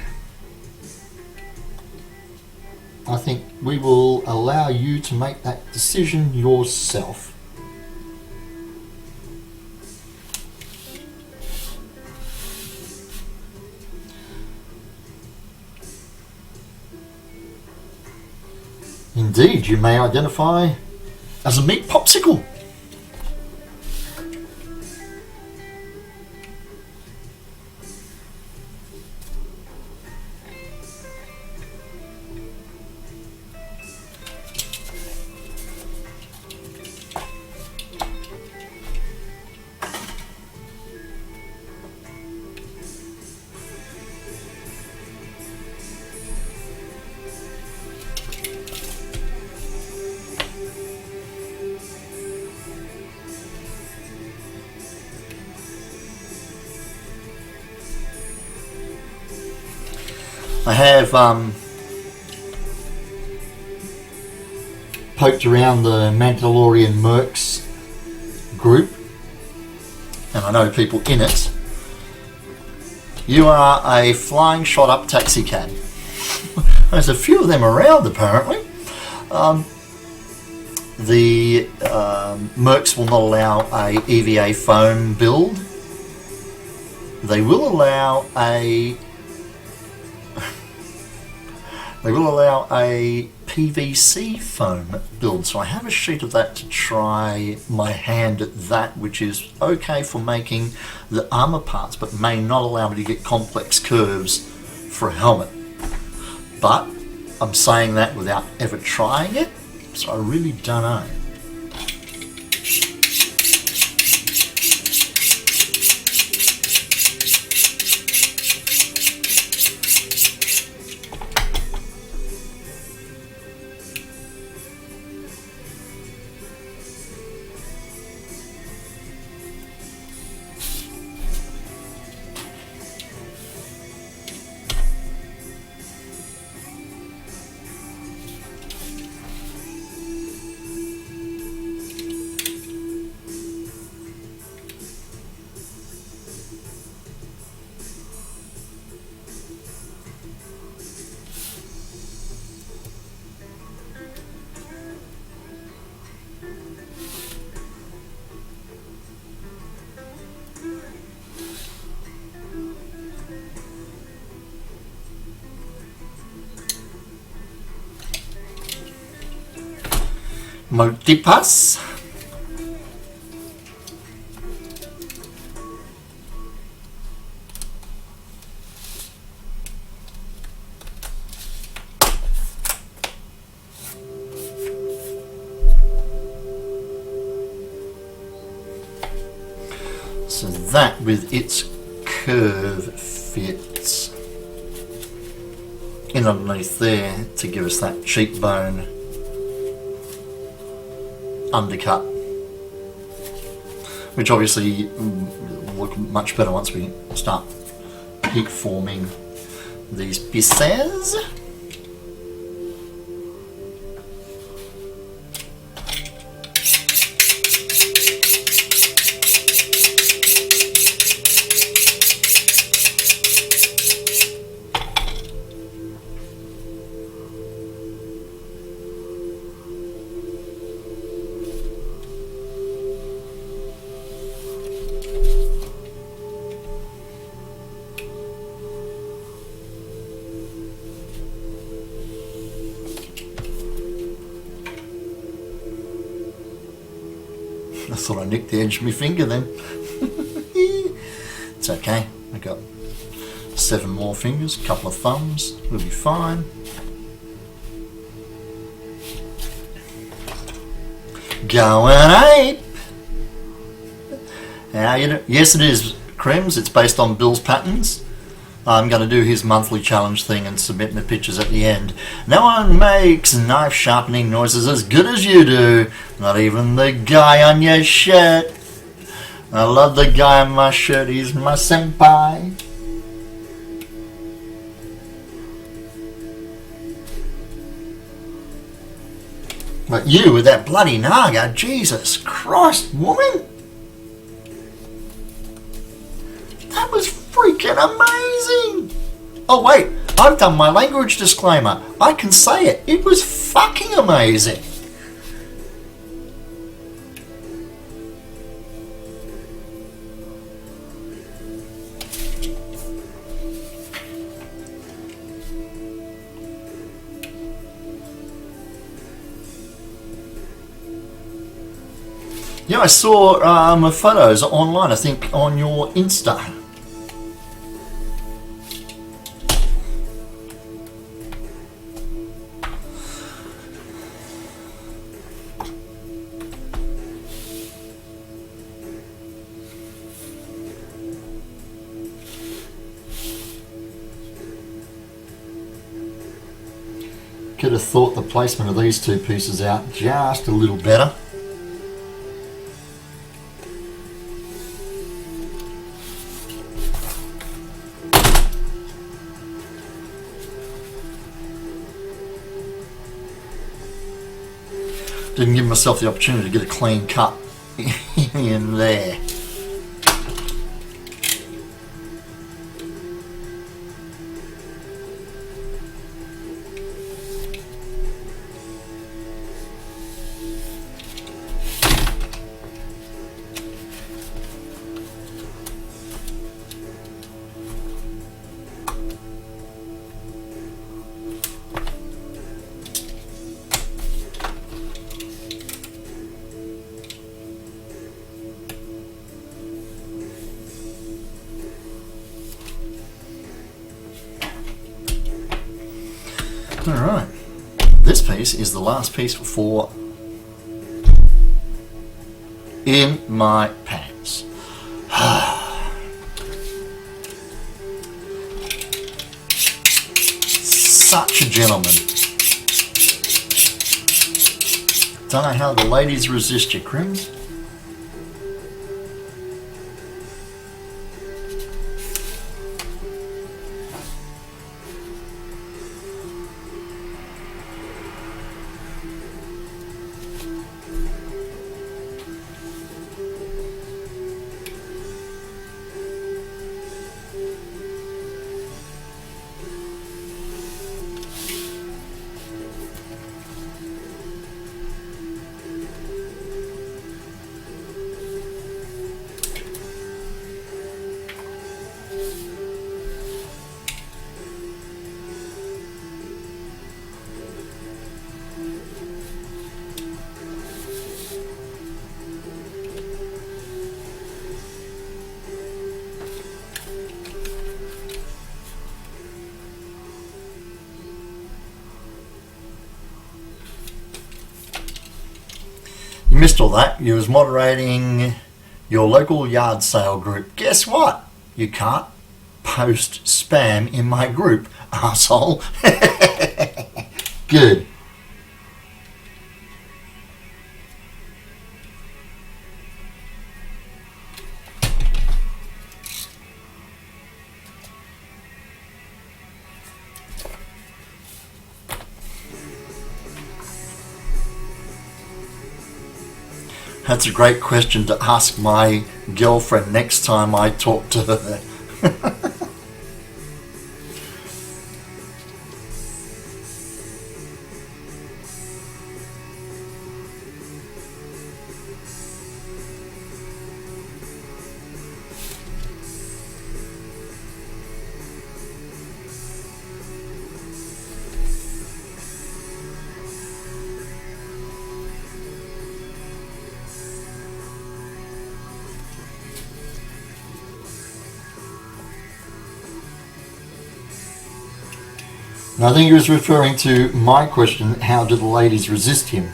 I think we will allow you to make that decision yourself. Indeed, you may identify as a meat popsicle. I have poked around the Mandalorian Mercs group, and I know people in it. You are a flying shot up taxi cab. There's a few of them around apparently. The Mercs will not allow a EVA foam build. They will allow a PVC foam build, so I have a sheet of that to try my hand at that, which is okay for making the armor parts, but may not allow me to get complex curves for a helmet. But I'm saying that without ever trying it, so I really don't know. Multipass. So that with its curve fits in underneath there to give us that cheekbone undercut, which obviously will look much better once we start peak forming these pieces. I thought I nicked the edge of my finger then. It's okay, I got 7 more fingers, a couple of thumbs, we'll be fine. Going ape! How you doing? Yes, it is, Crims, it's based on Bill's patterns. I'm going to do his monthly challenge thing and submit my pictures at the end. No one makes knife sharpening noises as good as you do. Not even the guy on your shirt. I love the guy on my shirt. He's my senpai. But you with that bloody naga, Jesus Christ, woman. That was freaking amazing! Oh wait, I've done my language disclaimer. I can say it. It was fucking amazing. Yeah, I saw photos online, I think on your Insta. Could have thought the placement of these two pieces out just a little better. Didn't give myself the opportunity to get a clean cut in there. Alright, this piece is the last piece for in my pants. Such a gentleman. Don't know how the ladies resist you, Crims. You missed all that. You was moderating your local yard sale group. Guess what? You can't post spam in my group, arsehole. Good. That's a great question to ask my girlfriend next time I talk to her. I think he was referring to my question, how do the ladies resist him?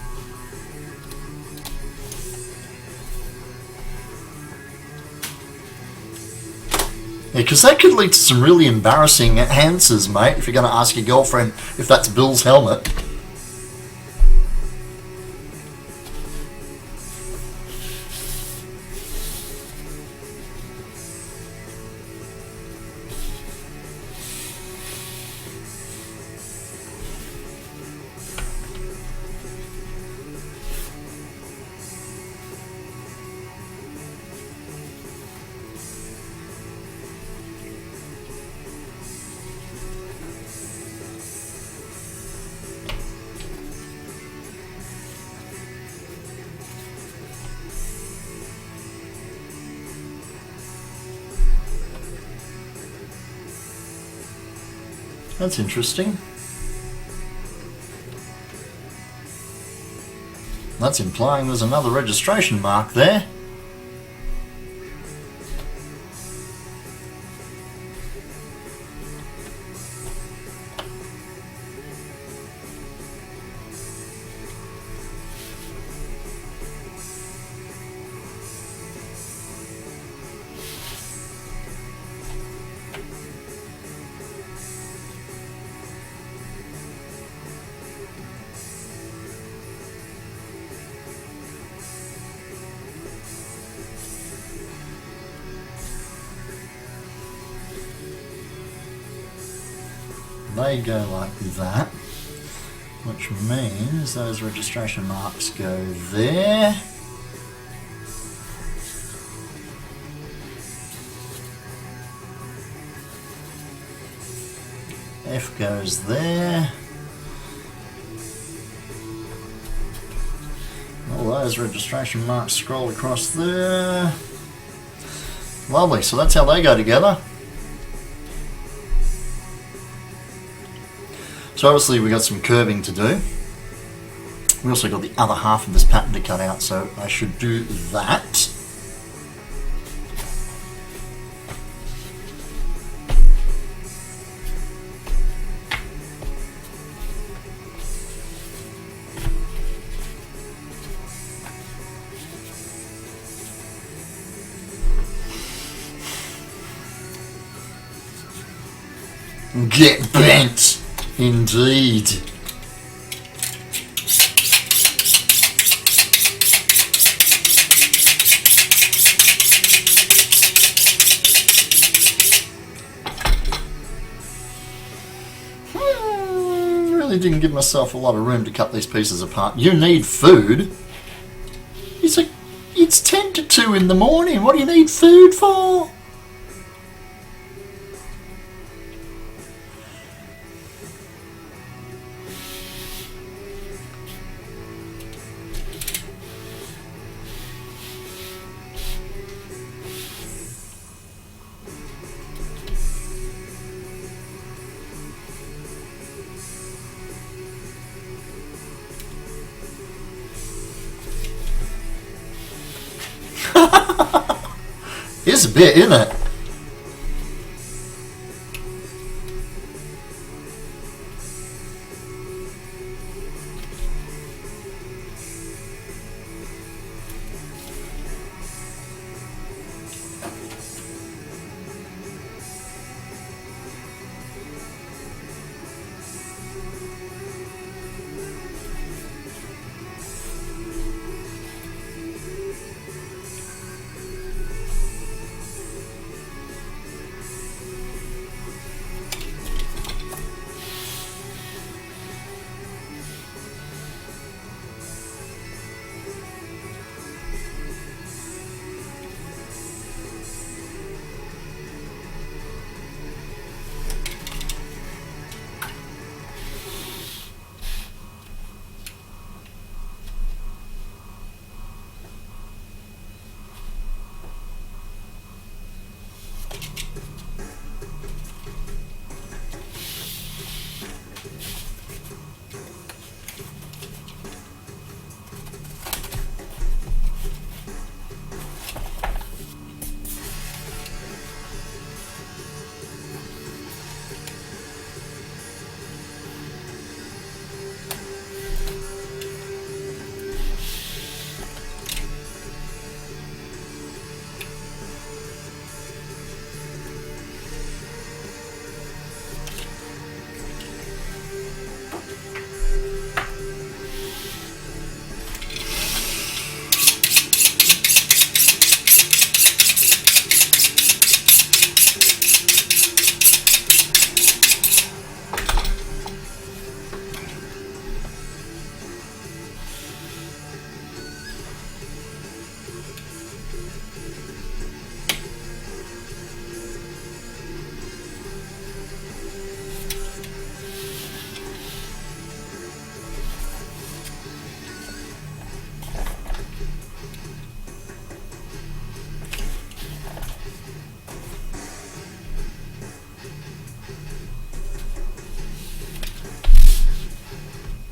Yeah, because that could lead to some really embarrassing answers, mate, if you're going to ask your girlfriend if that's Bill's helmet. That's interesting. That's implying there's another registration mark there. They go like that. which means those registration marks go there. F goes there. All those registration marks scroll across there. Lovely, so that's how they go together. So obviously we've got some curving to do. We also got the other half of this pattern to cut out, so I should do that. Get bent, indeed. Really didn't give myself a lot of room to cut these pieces apart. You need food. It's 10 to 2 in the morning. What do you need food for? It's a bit, isn't it?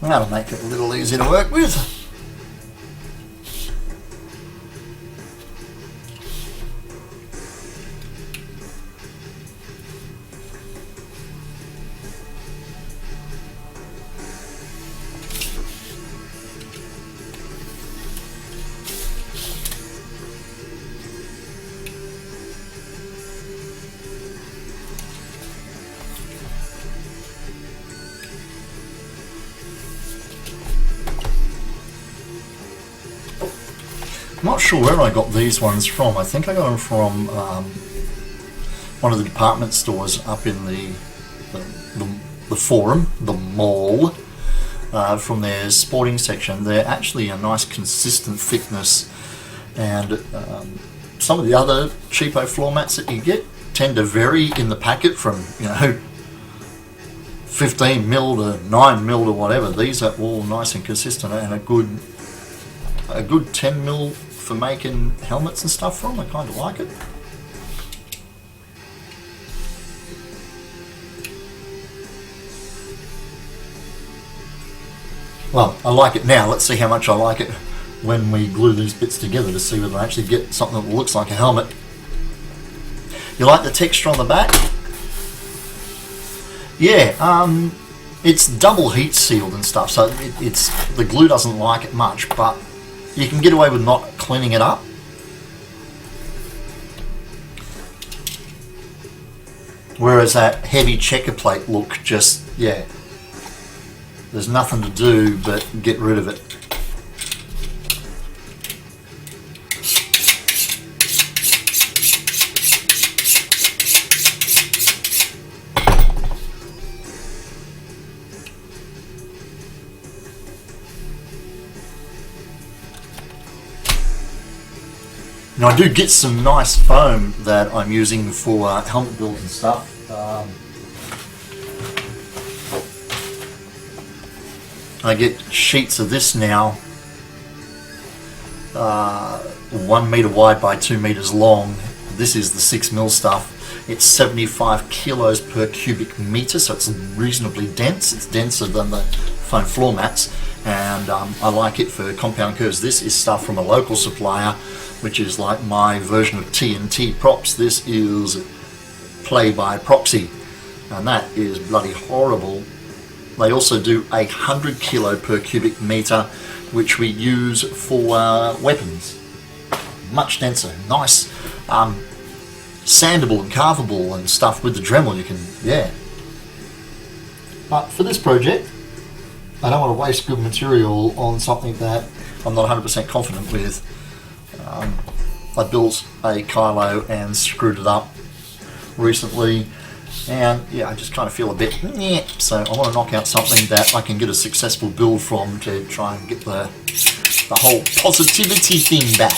That'll make it a little easier to work with. I'm not sure where I got these ones from. I think I got them from one of the department stores up in the forum, the mall. from their sporting section. They're actually a nice consistent thickness, and some of the other cheapo floor mats that you get tend to vary in the packet from 15 mil to 9 mil to whatever. These are all nice and consistent, and a good 10 mil for making helmets and stuff from. I kind of like it. Well, I like it now. Let's see how much I like it when we glue these bits together to see whether I actually get something that looks like a helmet. You like the texture on the back? Yeah, it's double heat sealed and stuff, so it's the glue doesn't like it much, but you can get away with not cleaning it up. Whereas that heavy checker plate look, just, yeah, there's nothing to do but get rid of it. Now I do get some nice foam that I'm using for helmet builds and stuff. I get sheets of this now, 1 meter wide by 2 meters long. This is the 6 mil stuff. It's 75 kilos per cubic meter, so it's reasonably dense. It's denser than the foam floor mats, and I like it for compound curves. This is stuff from a local supplier, which is like my version of TNT props. This is play by proxy, and that is bloody horrible. They also do 100 kilo per cubic meter, which we use for weapons. Much denser, nice, sandable and carvable and stuff with the Dremel. You can, yeah. But for this project, I don't want to waste good material on something that I'm not 100% confident with. I built a Kylo and screwed it up recently, and yeah, I just kind of feel a bit meh. So I want to knock out something that I can get a successful build from to try and get the whole positivity thing back.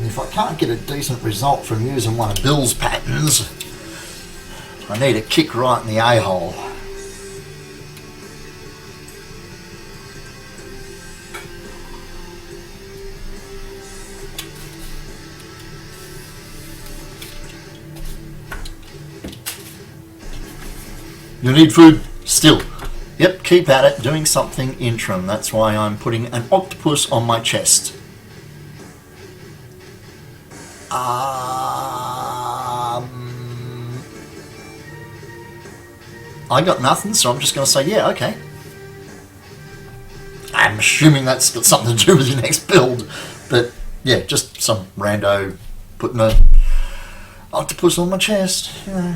If I can't get a decent result from using one of Bill's patterns, I need a kick right in the a-hole. You need food? Still. Yep, keep at it, doing something interim. That's why I'm putting an octopus on my chest. I got nothing, so I'm just going to say, yeah, okay. I'm assuming that's got something to do with your next build. But, yeah, just some rando putting an octopus on my chest. Yeah.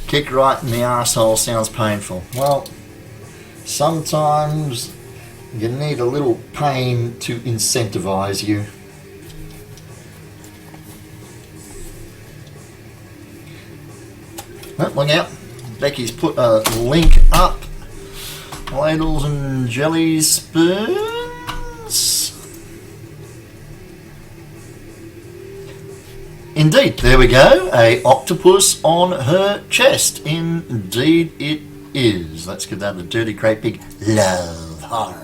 Kick right in the arsehole sounds painful. Well, sometimes you need a little pain to incentivize you. Oh, look out. Becky's put a link up. Ladles and jelly spoons. Indeed, there we go, a octopus on her chest. Indeed it is. Let's give that a dirty, great big love heart.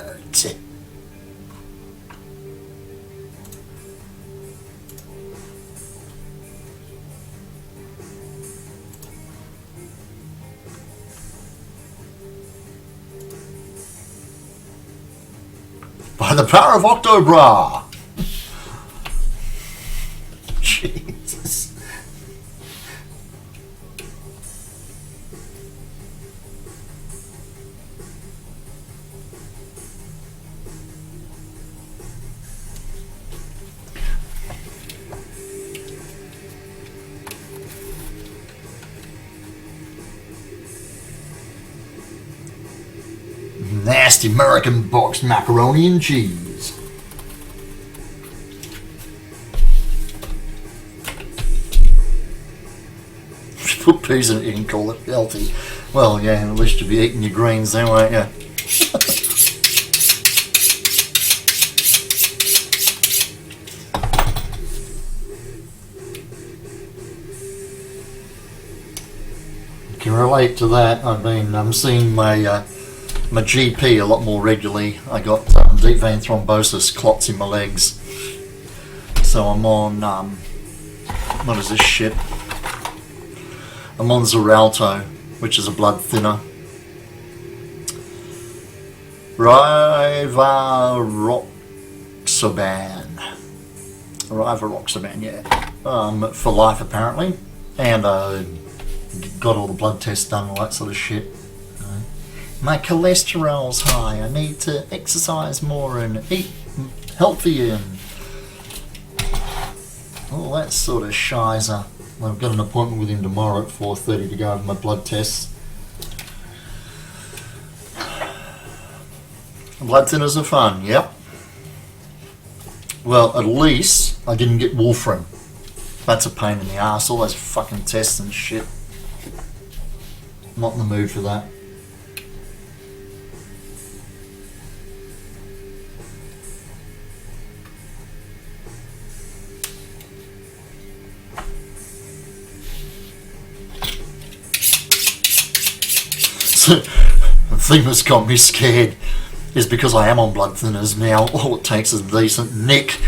By the power of Octobra. It's American boxed macaroni and cheese. If you put peas in it, you can call it healthy. Well, yeah, at least you'll be eating your greens then, won't you? Can relate to that. I've been seeing my my GP a lot more regularly. I got deep vein thrombosis, clots in my legs, so I'm on what is this shit? I'm on Xarelto, which is a blood thinner. Rivaroxaban, yeah, for life apparently, and got all the blood tests done, all that sort of shit. My cholesterol's high, I need to exercise more and eat healthy and all that sort of shizer. I've got an appointment with him tomorrow at 4:30 to go over my blood tests. Blood thinners are fun, yep. Well, at least I didn't get warfarin. That's a pain in the ass, all those fucking tests and shit. Not in the mood for that. So, the thing that's got me scared is because I am on blood thinners now, all it takes is a decent nick,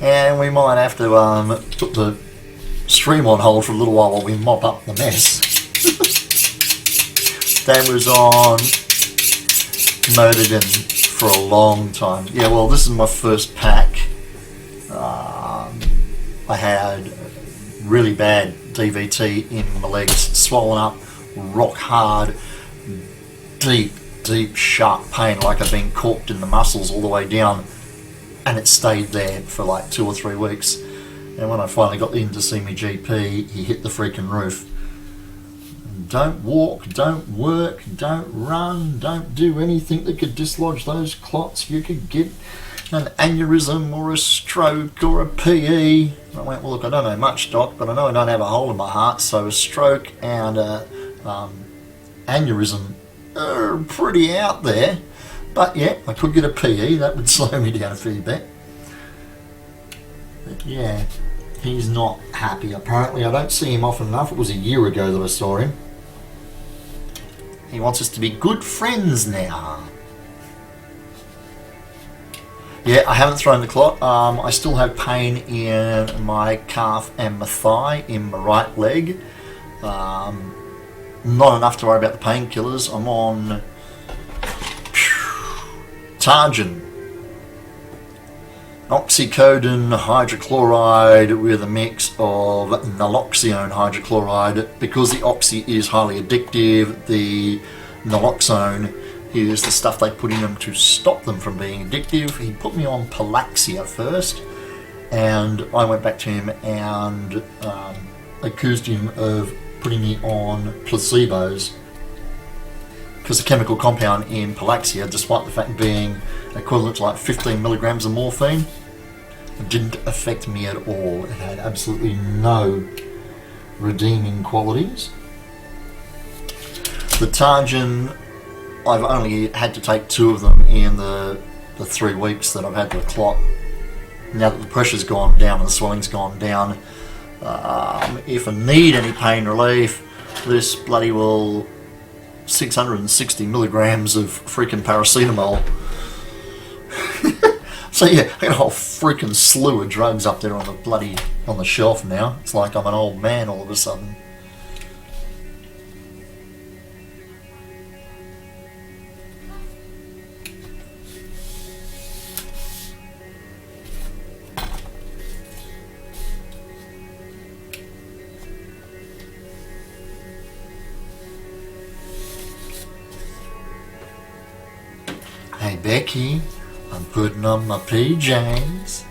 and we might have to put the stream on hold for a little while we mop up the mess. Dad was on Modidin for a long time. Yeah, well, this is my first pack. I had really bad DVT in my legs, swollen up, rock hard, deep sharp pain, like I've been corked in the muscles all the way down, and it stayed there for like 2 or 3 weeks. And when I finally got in to see my GP, he hit the freaking roof. Don't walk, don't work, don't run, don't do anything that could dislodge those clots. You could get an aneurysm or a stroke or a PE. I went, well, look, I don't know much, doc, but I know I don't have a hole in my heart, so a stroke and a aneurysm are pretty out there. But yeah, I could get a PE, that would slow me down a fair bit. But yeah, he's not happy. Apparently, I don't see him often enough. It was a year ago that I saw him. He wants us to be good friends now. Yeah, I haven't thrown the clot. I still have pain in my calf and my thigh in my right leg. Not enough to worry about the painkillers. I'm on Targin, oxycodone hydrochloride with a mix of naloxone hydrochloride. Because the oxy is highly addictive, the naloxone is the stuff they put in them to stop them from being addictive. He put me on Palaxia first, and I went back to him and accused him of putting me on placebos, because the chemical compound in Palaxia, despite the fact being equivalent to like 15 milligrams of morphine, didn't affect me at all. It had absolutely no redeeming qualities. The Targin, I've only had to take 2 of them in the 3 weeks that I've had the clot. Now that the pressure's gone down and the swelling's gone down, if I need any pain relief, this bloody well 660 milligrams of freaking paracetamol. So yeah, I got a whole freaking slew of drugs up there on the shelf now. It's like I'm an old man all of a sudden. Hey Becky, I'm putting on my PJs.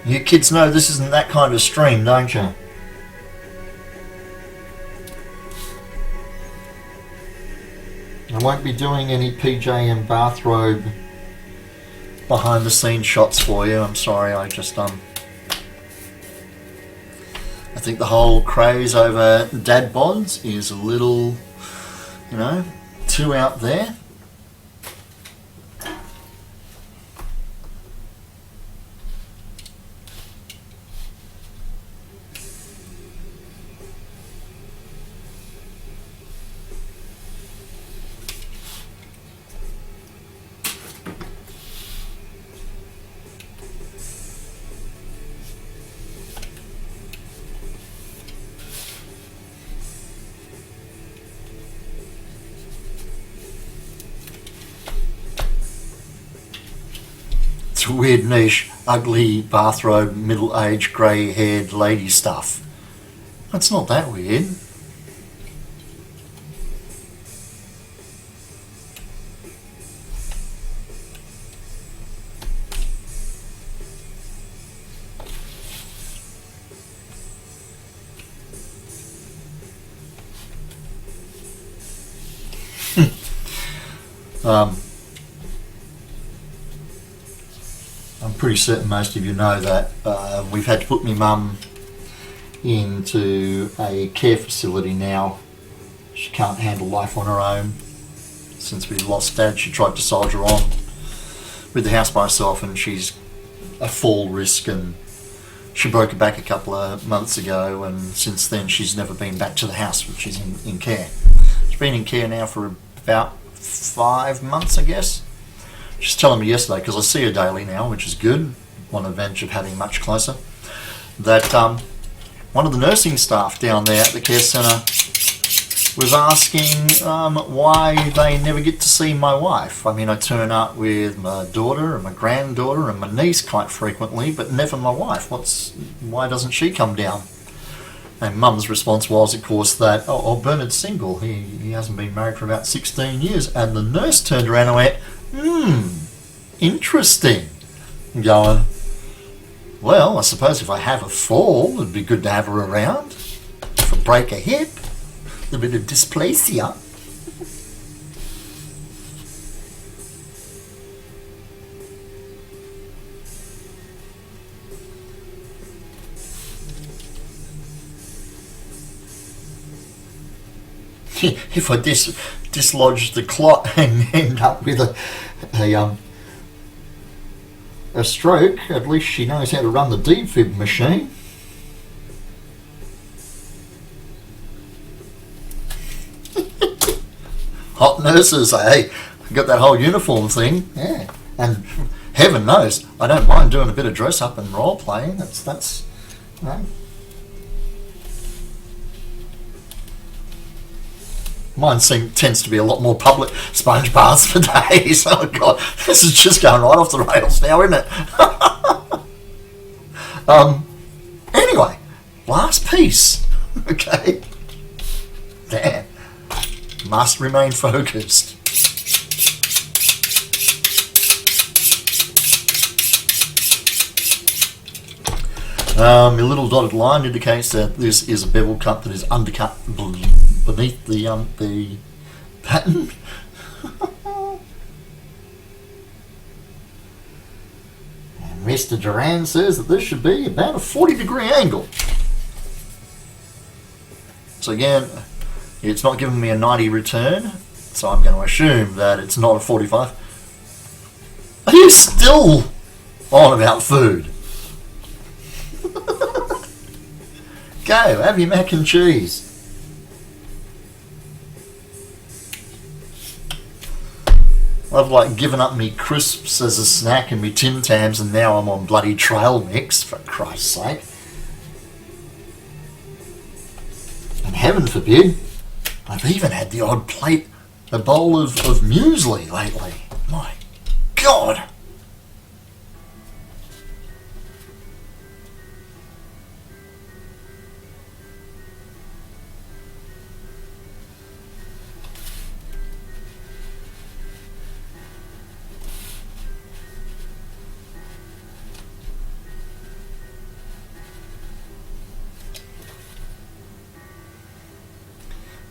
You kids know this isn't that kind of stream, don't you? I won't be doing any PJ and bathrobe behind the scenes shots for you. I'm sorry, I think the whole craze over dad bods is a little, too out there. It's a weird niche, ugly bathrobe, middle-aged, grey-haired lady stuff. It's not that weird. I'm pretty certain most of you know that we've had to put my mum into a care facility now. She can't handle life on her own. Since we lost Dad, she tried to soldier on with the house by herself, and she's a fall risk, and she broke her back a couple of months ago, and since then she's never been back to the house, which is in care. She's been in care now for about 5 months, I guess. She's telling me yesterday, because I see her daily now, which is good, on the advantage of having much closer, that one of the nursing staff down there at the care centre was asking why they never get to see my wife. I mean, I turn up with my daughter and my granddaughter and my niece quite frequently, but never my wife. Why doesn't she come down? And Mum's response was, of course, that, Bernard's single. He hasn't been married for about 16 years. And the nurse turned around and went, interesting. Going, well, I suppose if I have a fall, it'd be good to have her around. If I break a hip, a bit of dysplasia. If I dislodge the clot and end up with a stroke, at least she knows how to run the defib machine. Hot nurses say, hey, I got that whole uniform thing, yeah. And heaven knows, I don't mind doing a bit of dress up and role playing. That's you know. Mine tends to be a lot more public. Sponge baths for days. Oh God, this is just going right off the rails now, isn't it? Anyway, last piece. Okay. Damn. Must remain focused. A little dotted line indicates that this is a bevel cut that is undercut beneath the pattern. And Mr. Duran says that this should be about a 40-degree angle. So again, it's not giving me a 90 return, so I'm going to assume that it's not a 45. Are you still on about food? Go, have your mac and cheese. I've like given up me crisps as a snack and me Tim Tams, and now I'm on bloody trail mix, for Christ's sake. And heaven forbid, I've even had the odd plate, a bowl of muesli lately. My God.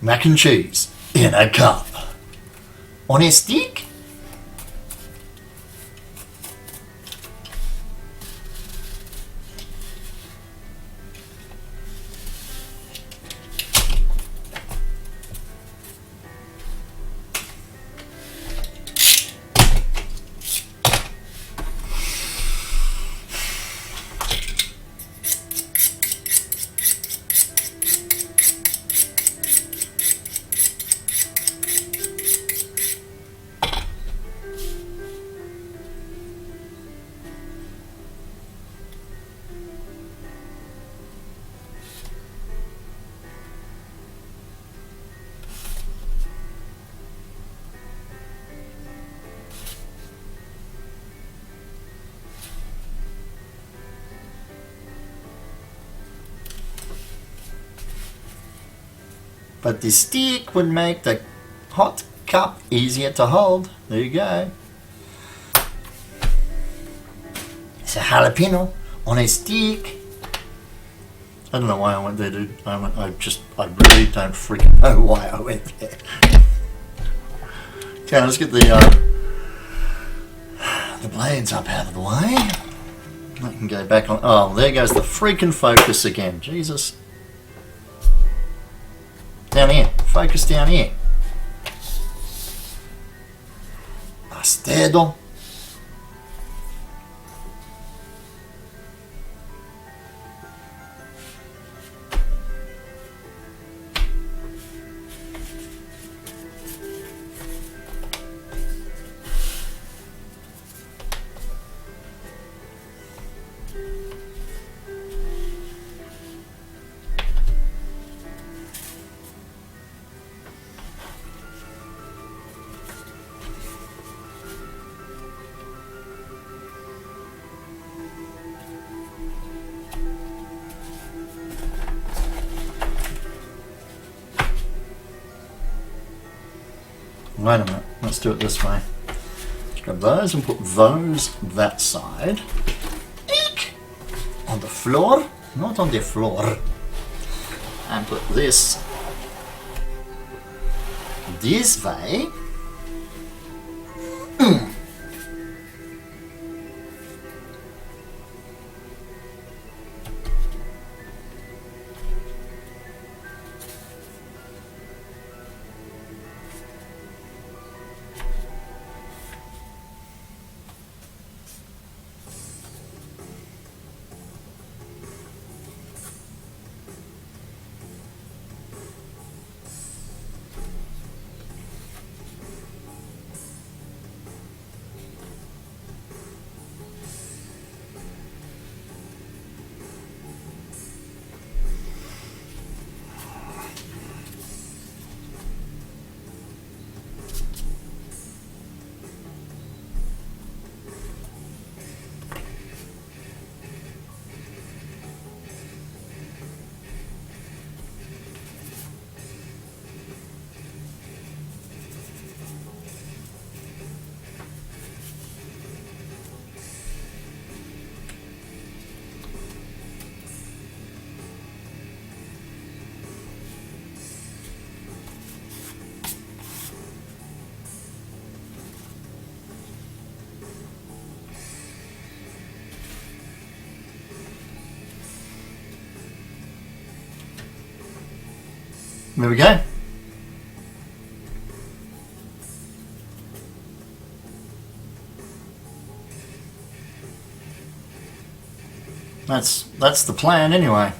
mac and cheese in a cup. On a stick? But the stick would make the hot cup easier to hold. There you go. It's a jalapeno on a stick. I don't know why I went there, dude. I really don't freaking know why I went there. Okay, let's get the blades up out of the way. I can go back on. Oh, there goes the freaking focus again. Jesus. Down here. Focus down here. Bastardo. Wait a minute, let's do it this way. Grab those and put those that side. Eek! On the floor, not on the floor. And put this way. There we go. That's the plan anyway.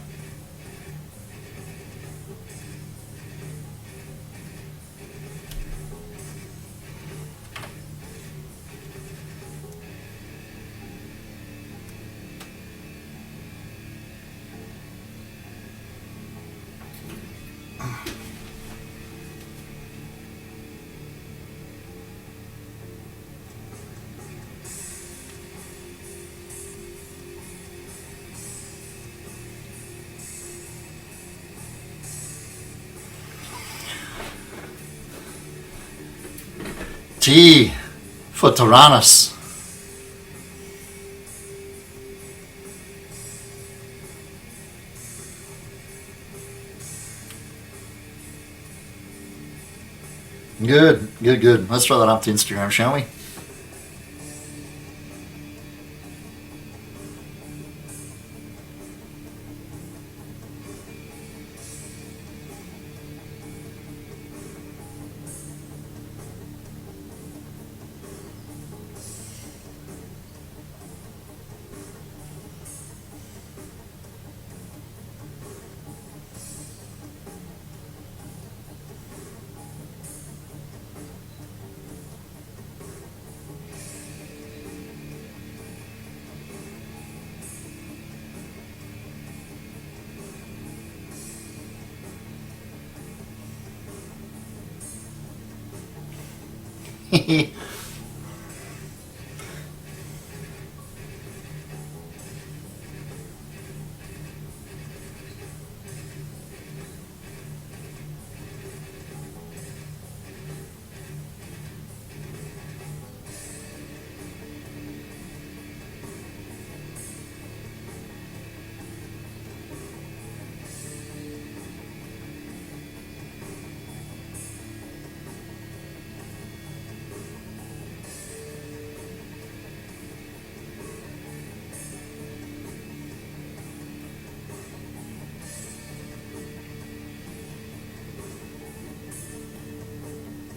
T for Terranous. Good, good, good. Let's throw that up to Instagram, shall we?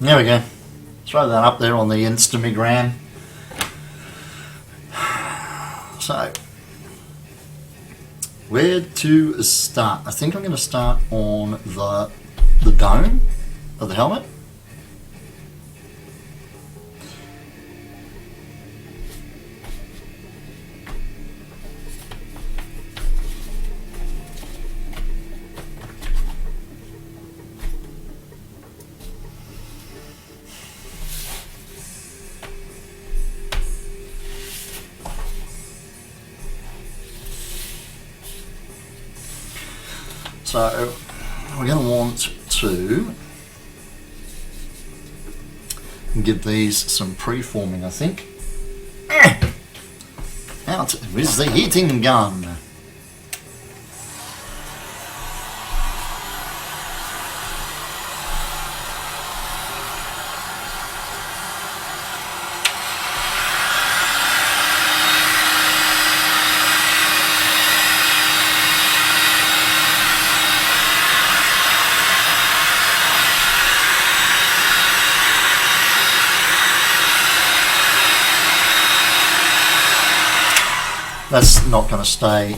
There we go. Throw that up there on the Instagram. So, where to start? I think I'm going to start on the dome of the helmet. So we're going to want to give these some preforming, I think. Out with the heating gun. That's not going to stay.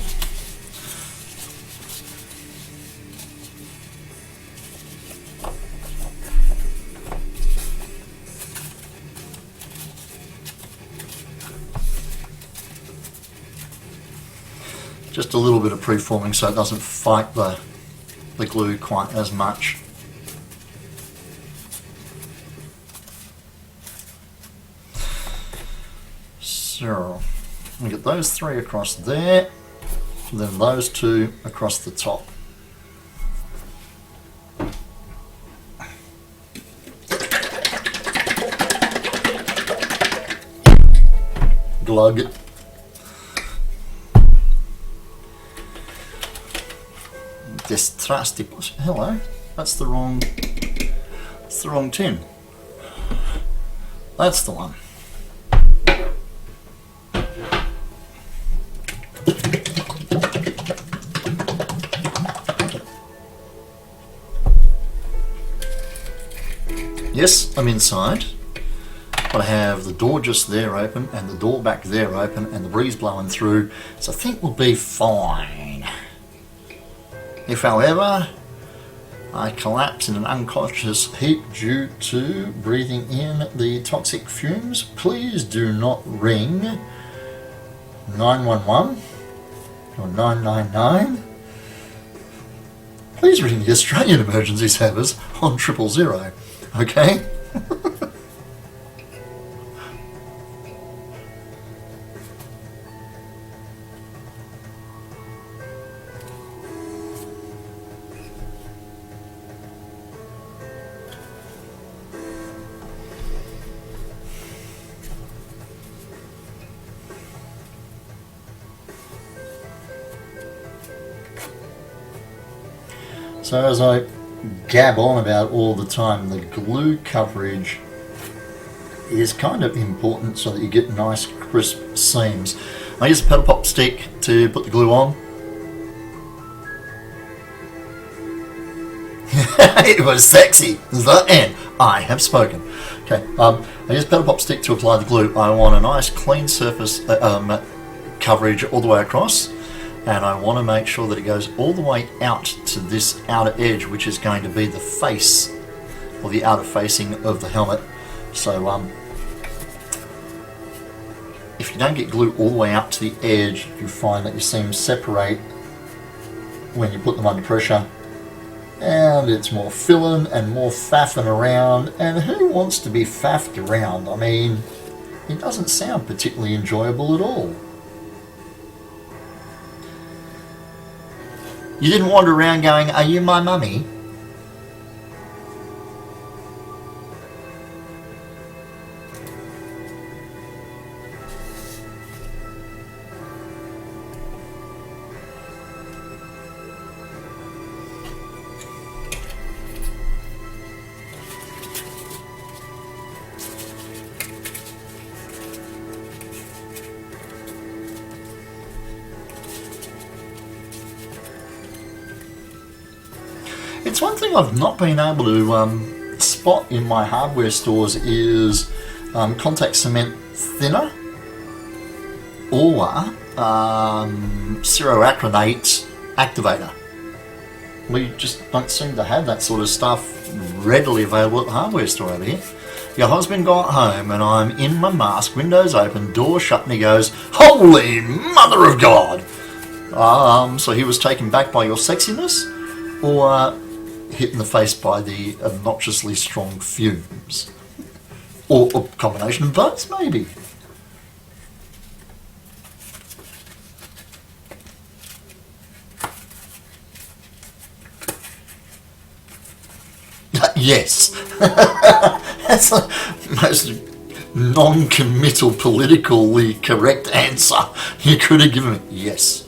Just a little bit of preforming so it doesn't fight the glue quite as much. So we get those three across there, and then those two across the top. Glug. Distrustable. Hello, that's the wrong tin. That's the one. Yes, I'm inside, but I have the door just there open and the door back there open and the breeze blowing through, so I think we'll be fine. If, however, I collapse in an unconscious heap due to breathing in the toxic fumes, please do not ring 911 or 999. Please ring the Australian Emergency Service on 000. Okay? So as I gab on about all the time, the glue coverage is kind of important so that you get nice crisp seams. I use a pedal pop stick to put the glue on. It was sexy, and I have spoken. Okay, I use a pedal pop stick to apply the glue. I want a nice clean surface coverage all the way across, and I want to make sure that it goes all the way out to this outer edge, which is going to be the face, or the outer facing of the helmet. So if you don't get glue all the way out to the edge, you find that your seams separate when you put them under pressure, and it's more filling and more faffing around. And who wants to be faffed around? I mean, it doesn't sound particularly enjoyable at all. You didn't wander around going, "Are you my mummy?" It's one thing I've not been able to spot in my hardware stores is contact cement thinner or ceroacrylate activator. We just don't seem to have that sort of stuff readily available at the hardware store over here. Your husband got home and I'm in my mask, windows open, door shut, and he goes, "Holy Mother of God!" So he was taken back by your sexiness, or hit in the face by the obnoxiously strong fumes, or a combination of both, maybe. Yes. That's the most non-committal, politically correct answer you could have given me. Yes.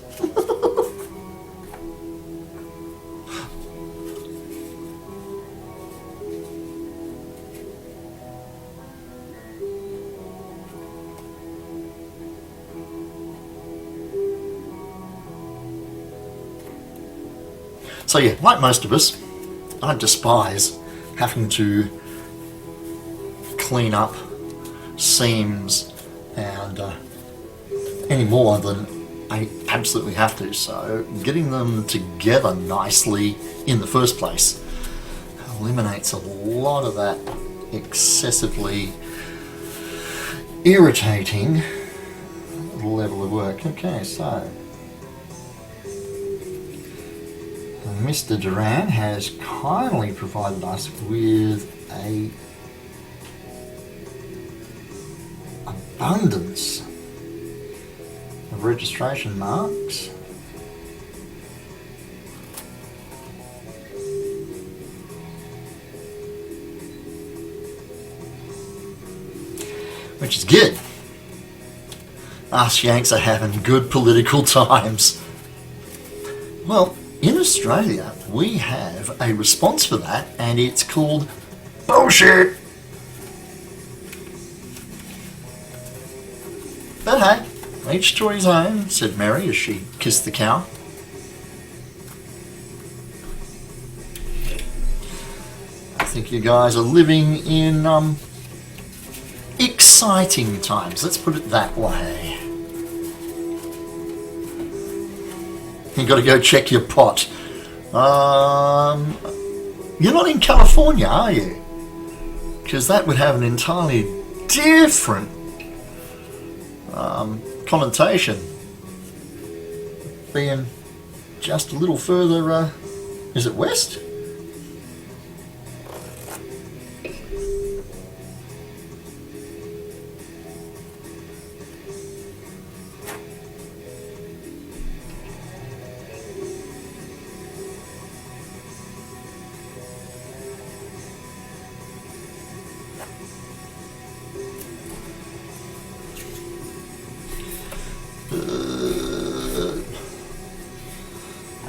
So yeah, like most of us, I despise having to clean up seams and any more than I absolutely have to. So getting them together nicely in the first place eliminates a lot of that excessively irritating level of work. Okay, so Mr. Duran has kindly provided us with a abundance of registration marks. Which is good. Us Yanks are having good political times. Well, in Australia, we have a response for that, and it's called bullshit. But hey, each to his own, said Mary as she kissed the cow. I think you guys are living in exciting times, let's put it that way. You got to go check your pot. You're not in California, are you? Because that would have an entirely different connotation. Being just a little further, is it west?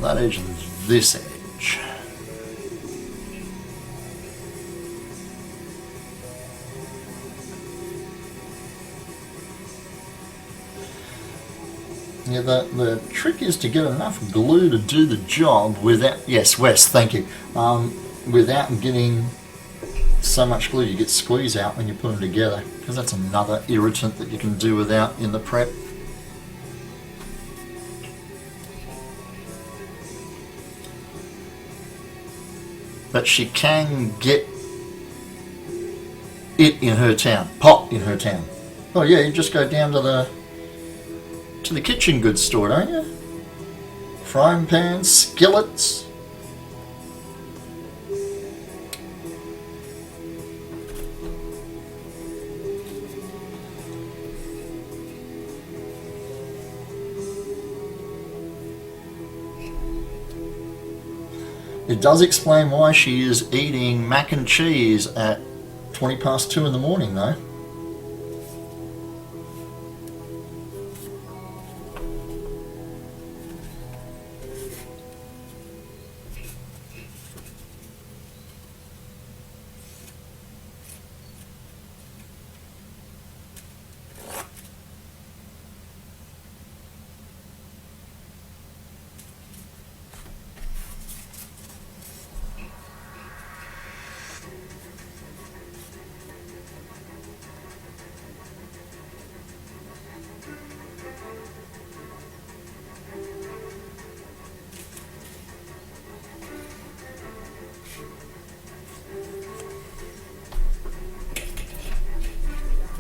That edge and this edge. Yeah, the trick is to get enough glue to do the job without, yes, Wes, thank you, without getting so much glue you get squeeze out when you put them together, because that's another irritant that you can do without in the prep. But she can get it in her town, pot in her town. Oh yeah, you just go down to the kitchen goods store, don't you? Frying pans, skillets. It does explain why she is eating mac and cheese at 20 past 2 in the morning, though.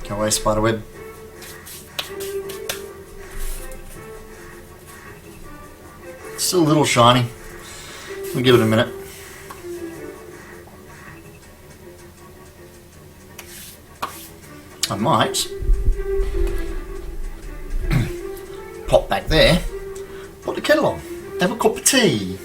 Go away, spiderweb. Still a little shiny. We'll give it a minute. I might pop back there, put the kettle on, have a cup of tea.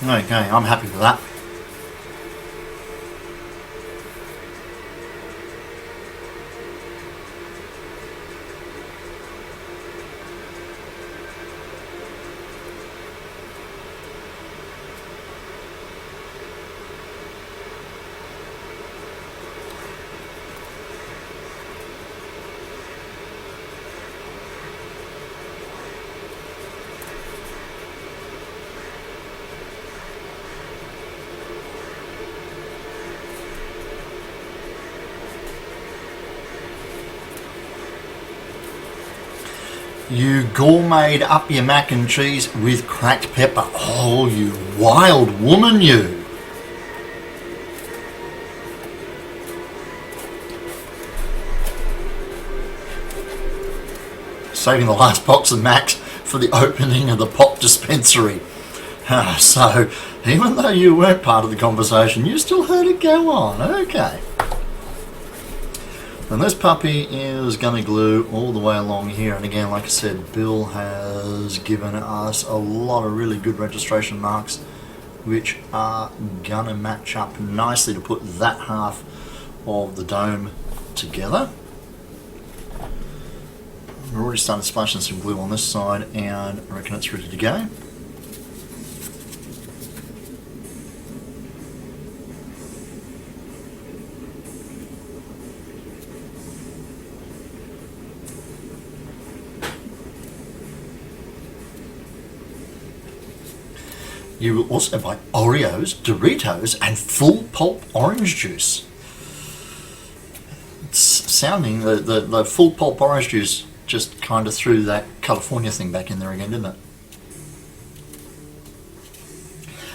Okay, I'm happy with that. You gourmeted up your mac and cheese with cracked pepper. Oh, you wild woman, you. Saving the last box of Macs for the opening of the pop dispensary. So, even though you weren't part of the conversation, you still heard it go on. Okay. And this puppy is going to glue all the way along here. And again, like I said, Bill has given us a lot of really good registration marks, which are going to match up nicely to put that half of the dome together. We're already started splashing some glue on this side, and I reckon it's ready to go. You will also buy Oreos, Doritos, and full pulp orange juice. It's sounding, the full pulp orange juice just kind of threw that California thing back in there again, didn't it?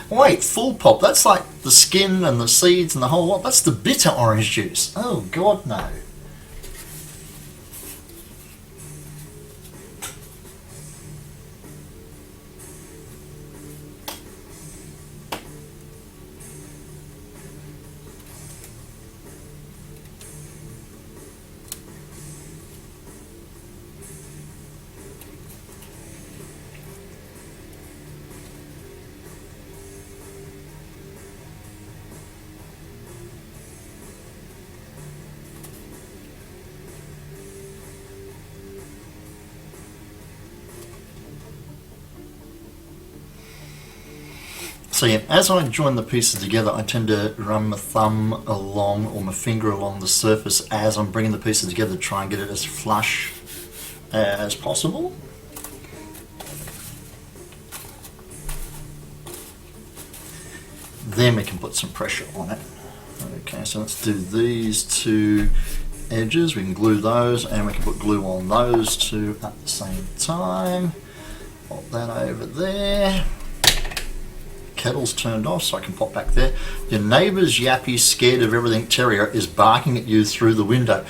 Wait, full pulp, that's like the skin and the seeds and the whole lot. That's the bitter orange juice. Oh, God, no. So yeah, as I join the pieces together, I tend to run my thumb along or my finger along the surface as I'm bringing the pieces together to try and get it as flush as possible. Then we can put some pressure on it. Okay, so let's do these two edges. We can glue those and we can put glue on those two at the same time. Pop that over there. Kettle's turned off, so I can pop back there. Your neighbour's yappy, scared of everything terrier is barking at you through the window.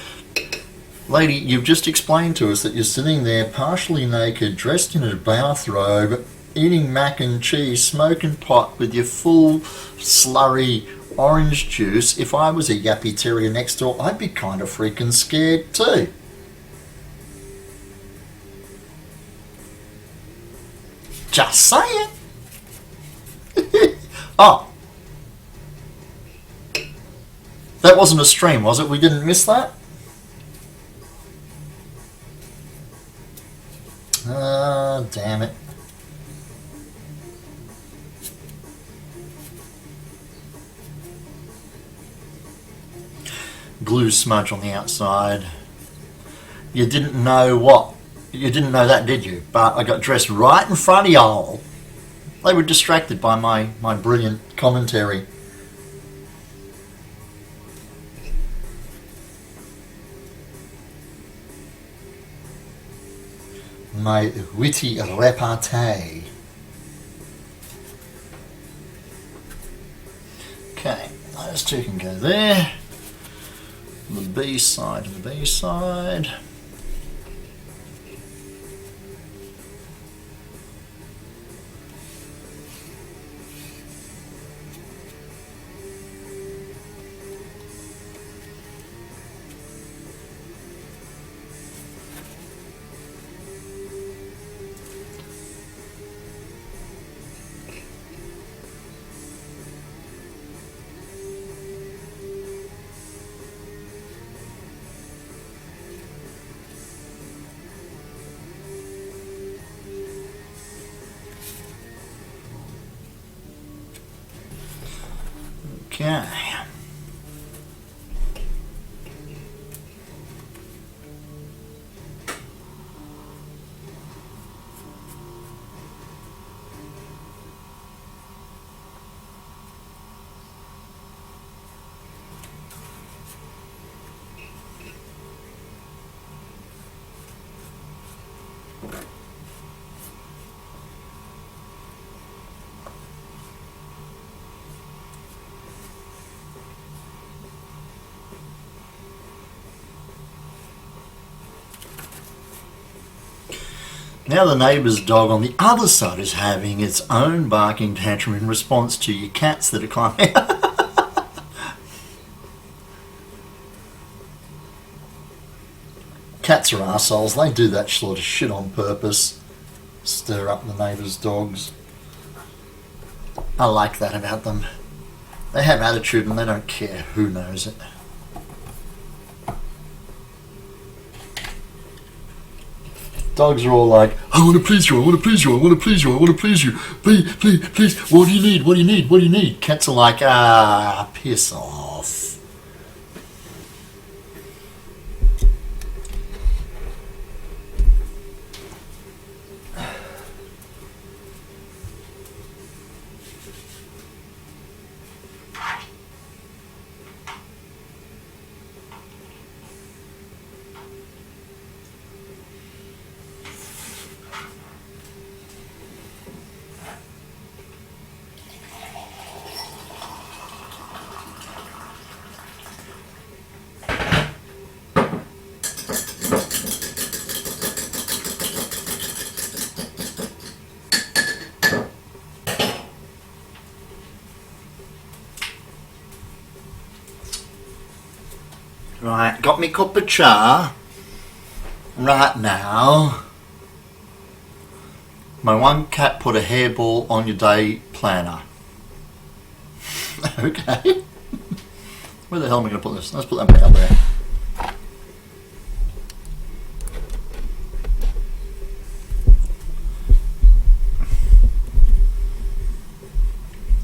Lady, you've just explained to us that you're sitting there partially naked, dressed in a bathrobe, eating mac and cheese, smoking pot with your full slurry orange juice. If I was a yappy terrier next door, I'd be kind of freaking scared too. Just saying. Oh, that wasn't a stream, was it? We didn't miss that? Ah, damn it. Glue smudge on the outside. You didn't know what? You didn't know that, did you? But I got dressed right in front of y'all. They were distracted by my brilliant commentary. My witty repartee. Okay, those two can go there. The B side and the B side. Okay. Now the neighbour's dog on the other side is having its own barking tantrum in response to your cats that are climbing. Cats are arseholes. They do that sort of shit on purpose. Stir up the neighbour's dogs. I like that about them. They have attitude and they don't care who knows it. Dogs are all like, I want to please you, I want to please you, I want to please you, I want to please you. Please, please, please, what do you need, what do you need, what do you need? Cats are like, piss off. Right, got me cup of cha. Right now, my one cat put a hairball on your day planner. Okay. Where the hell am I going to put this? Let's put that out there.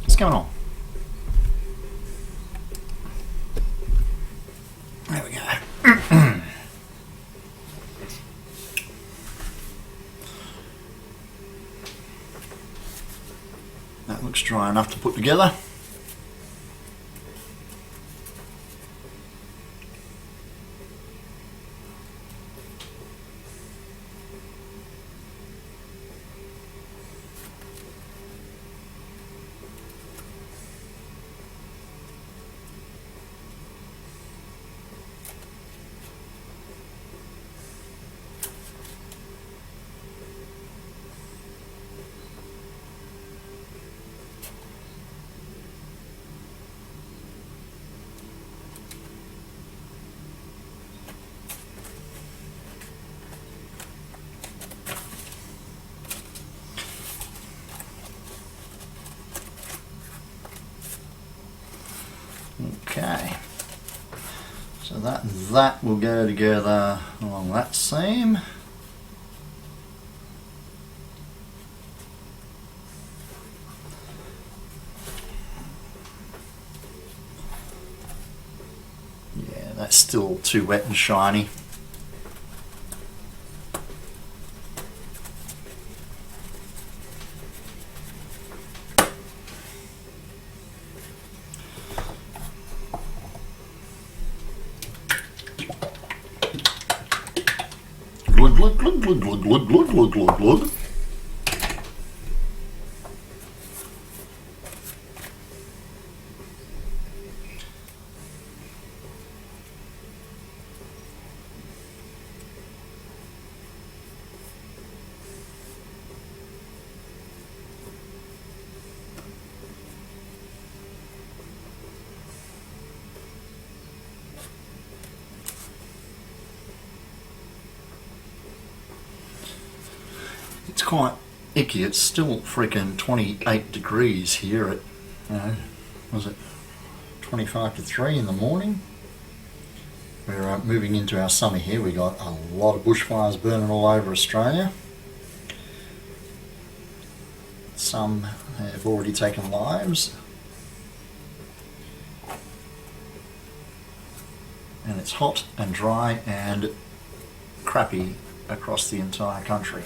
What's going on? There we go. That looks dry enough to put together. Okay, so that and that will go together along that seam. Yeah, that's still too wet and shiny. Glug, glug, glug, glug, glug, glug, glug, glug, glug, glug. It's quite icky. It's still freaking 28 degrees here at, was it 25 to 3 in the morning? We're moving into our summer here. We got a lot of bushfires burning all over Australia. Some have already taken lives. And it's hot and dry and crappy across the entire country.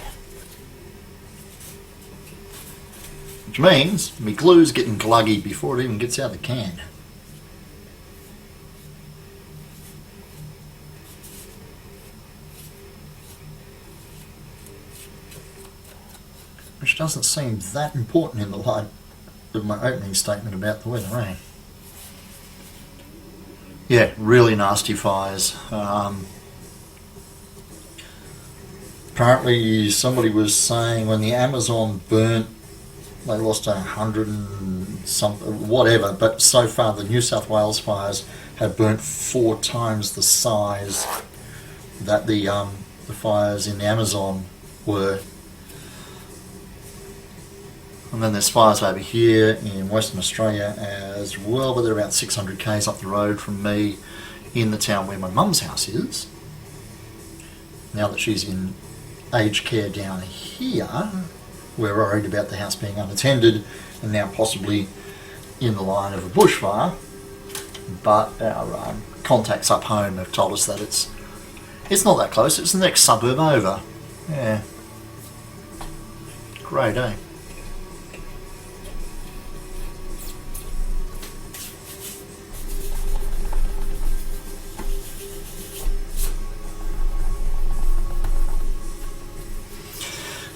Which means my glue's getting gluggy before it even gets out of the can. Which doesn't seem that important in the light of my opening statement about the weather, eh? Yeah, really nasty fires. Apparently somebody was saying when the Amazon burnt, they lost 100 and something, whatever, but so far the New South Wales fires have burnt 4 times the size that the fires in the Amazon were. And then there's fires over here in Western Australia as well, but they're about 600 k's up the road from me in the town where my mum's house is. Now that she's in aged care down here, we're worried about the house being unattended and now possibly in the line of a bushfire. But our contacts up home have told us that it's not that close, it's the next suburb over. Yeah. Great, eh?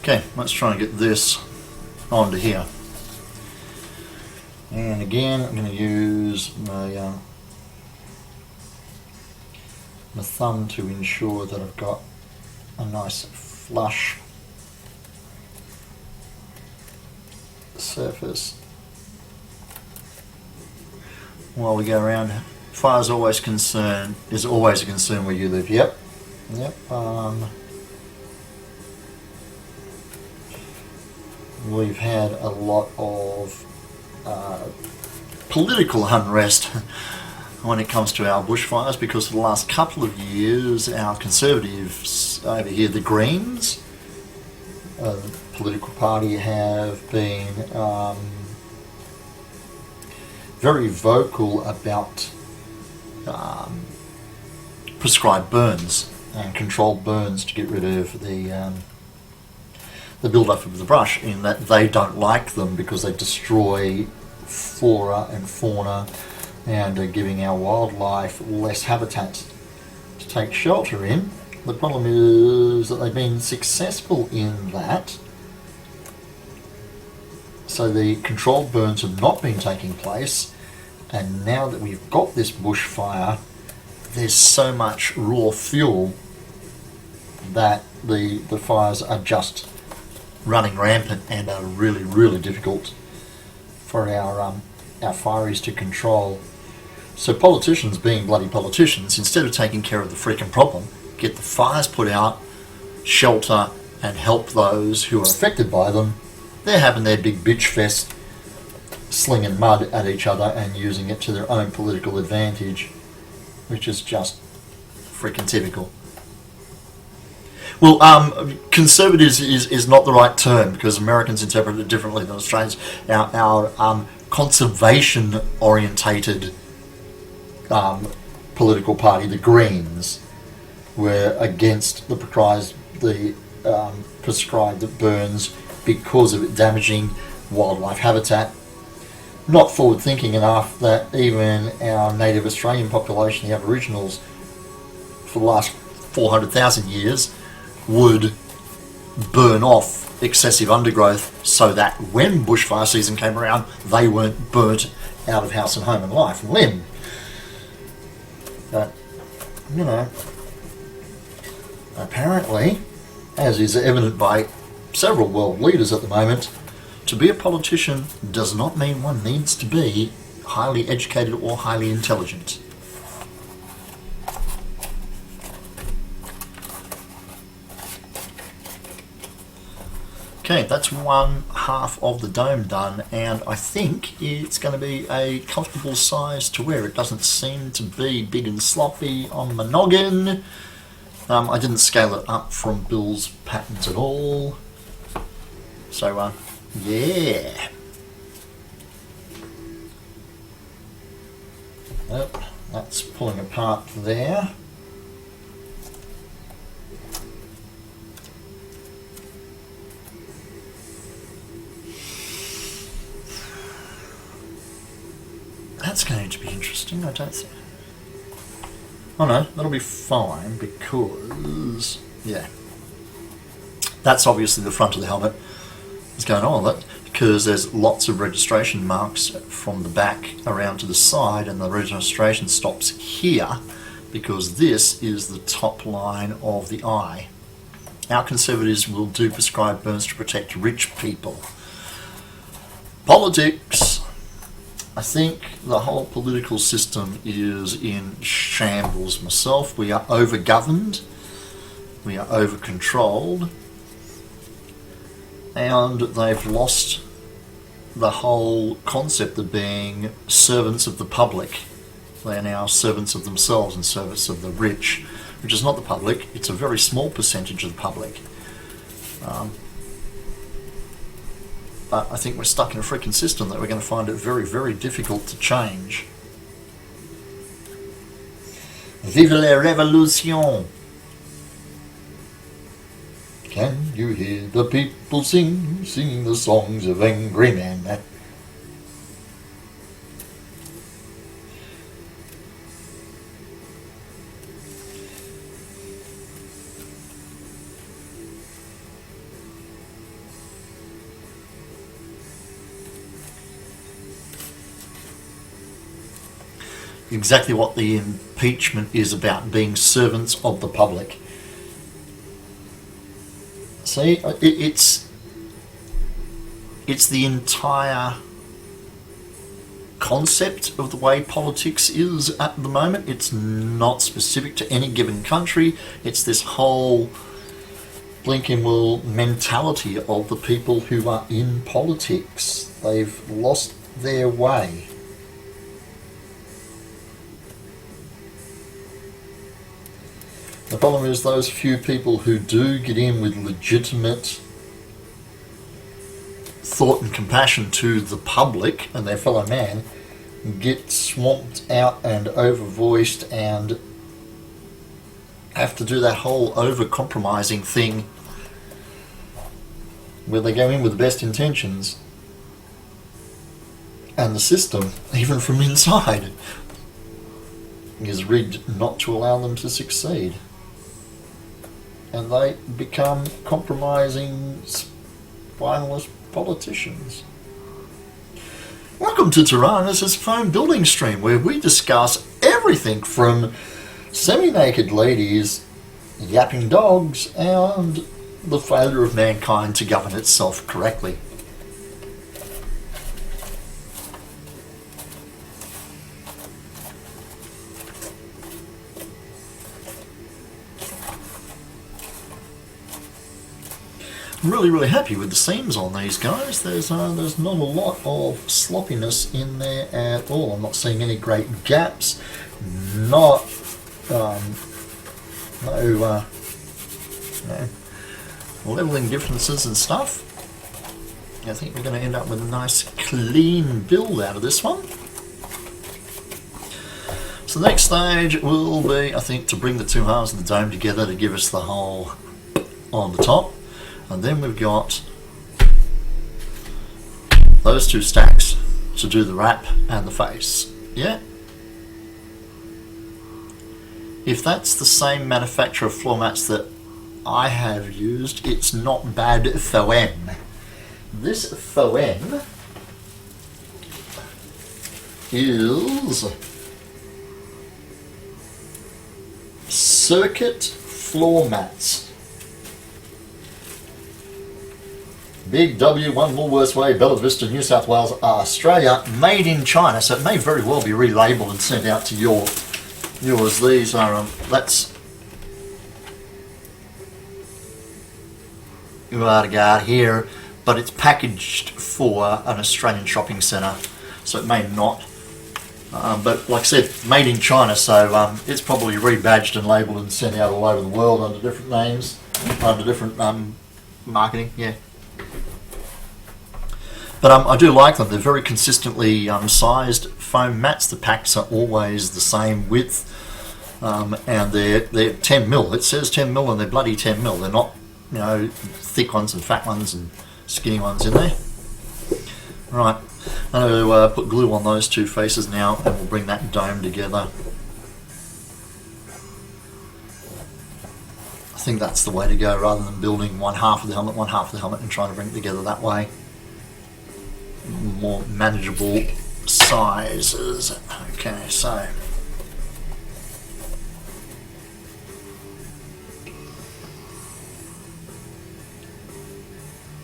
Okay, let's try and get this onto here. And again, I'm going to use my thumb to ensure that I've got a nice flush surface while we go around Fire is always a concern where you live. Yep. Yep. We've had a lot of political unrest when it comes to our bushfires, because for the last couple of years our Conservatives over here, the Greens, the political party, have been very vocal about prescribed burns and controlled burns to get rid of the build-up of the brush, in that they don't like them because they destroy flora and fauna and are giving our wildlife less habitat to take shelter in. The problem is that they've been successful in that, so the controlled burns have not been taking place, and now that we've got this bushfire, there's so much raw fuel that the fires are just running rampant and are really, really difficult for our fireys to control. So politicians, being bloody politicians, instead of taking care of the freaking problem, get the fires put out, shelter and help those who are affected by them, they're having their big bitch fest, slinging mud at each other and using it to their own political advantage, which is just freaking typical. Well, conservatives is not the right term, because Americans interpret it differently than Australians. Our conservation-orientated political party, the Greens, were against the prescribed burns because of it damaging wildlife habitat. Not forward-thinking enough that even our native Australian population, the Aboriginals, for the last 400,000 years, would burn off excessive undergrowth so that when bushfire season came around, they weren't burnt out of house and home and life and limb. But, you know, apparently, as is evident by several world leaders at the moment, to be a politician does not mean one needs to be highly educated or highly intelligent. Okay, that's one half of the dome done, and I think it's going to be a comfortable size to wear. It doesn't seem to be big and sloppy on my noggin. I didn't scale it up from Bill's patterns at all. So, yeah. Yep, that's pulling apart there. That's going to be interesting, I don't think. Oh no, that'll be fine, because, yeah. That's obviously the front of the helmet. What's going on with it? Because there's lots of registration marks from the back around to the side, and the registration stops here, because this is the top line of the eye. Our conservatives will do prescribed burns to protect rich people. Politics. I think the whole political system is in shambles myself. We are over-governed, we are over-controlled, and they've lost the whole concept of being servants of the public. They are now servants of themselves and servants of the rich, which is not the public. It's a very small percentage of the public. But I think we're stuck in a freaking system that we're going to find it very, very difficult to change. Vive la révolution! Can you hear the people singing the songs of angry men? Exactly what the impeachment is about, being servants of the public. See, it's the entire concept of the way politics is at the moment. It's not specific to any given country. It's this whole blinking will mentality of the people who are in politics. They've lost their way. The problem is those few people who do get in with legitimate thought and compassion to the public and their fellow man get swamped out and over-voiced and have to do that whole over-compromising thing where they go in with the best intentions and the system, even from inside, is rigged not to allow them to succeed. And they become compromising, spineless politicians. Welcome to Terranous' phone building stream, where we discuss everything from semi-naked ladies, yapping dogs, and the failure of mankind to govern itself correctly. I'm really happy with the seams on these guys. There's not a lot of sloppiness in there at all. I'm not seeing any great gaps. No leveling differences and stuff. I think we're going to end up with a nice clean build out of this one. So the next stage will be, I think, to bring the two halves of the dome together to give us the hole on the top. And then we've got those two stacks to do the wrap and the face. Yeah? If that's the same manufacturer of floor mats that I have used, it's not bad foam. This foam is Circuit Floor Mats. Big W, 1 Woolworths Way, Bella Vista, New South Wales, Australia, made in China, so it may very well be relabeled and sent out to yours. These are, that's Uarga here, but it's packaged for an Australian shopping centre, so it may not. But like I said, made in China, so it's probably rebadged and labelled and sent out all over the world under different names, under different marketing, yeah. But I do like them. They're very consistently sized foam mats. The packs are always the same width, and they're 10 mil. It says 10 mil, and they're bloody 10 mil. They're not, you know, thick ones and fat ones and skinny ones in there. Right, I'm going to put glue on those two faces now, and we'll bring that dome together. I think that's the way to go, rather than building one half of the helmet, and trying to bring it together that way. More manageable sizes. Okay, so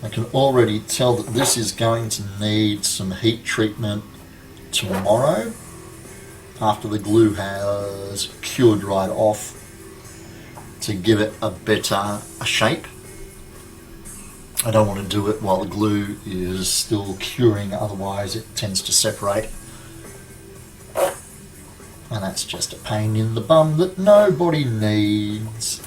I can already tell that this is going to need some heat treatment tomorrow after the glue has cured right off to give it a better shape. I don't want to do it while the glue is still curing, otherwise it tends to separate. And that's just a pain in the bum that nobody needs.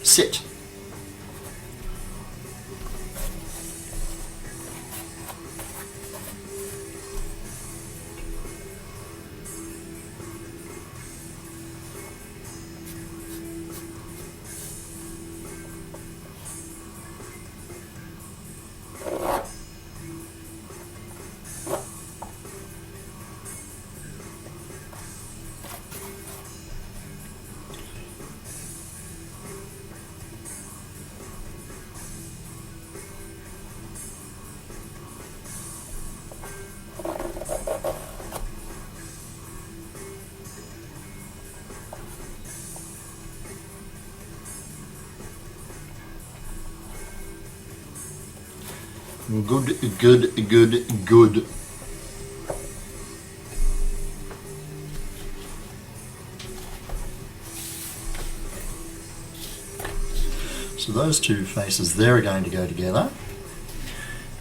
Sit. Good, good, good, good. So those two faces there are going to go together.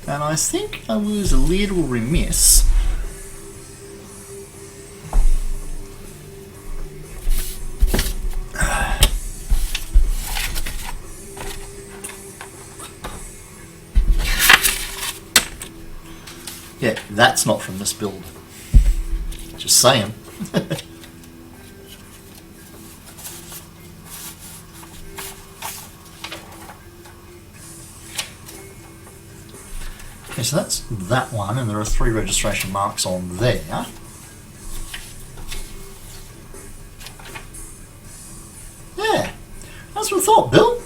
And I think I was a little remiss. Yeah, that's not from this build. Just saying. Okay, so that's that one, and there are 3 registration marks on there. Yeah, that's what I thought, Bill.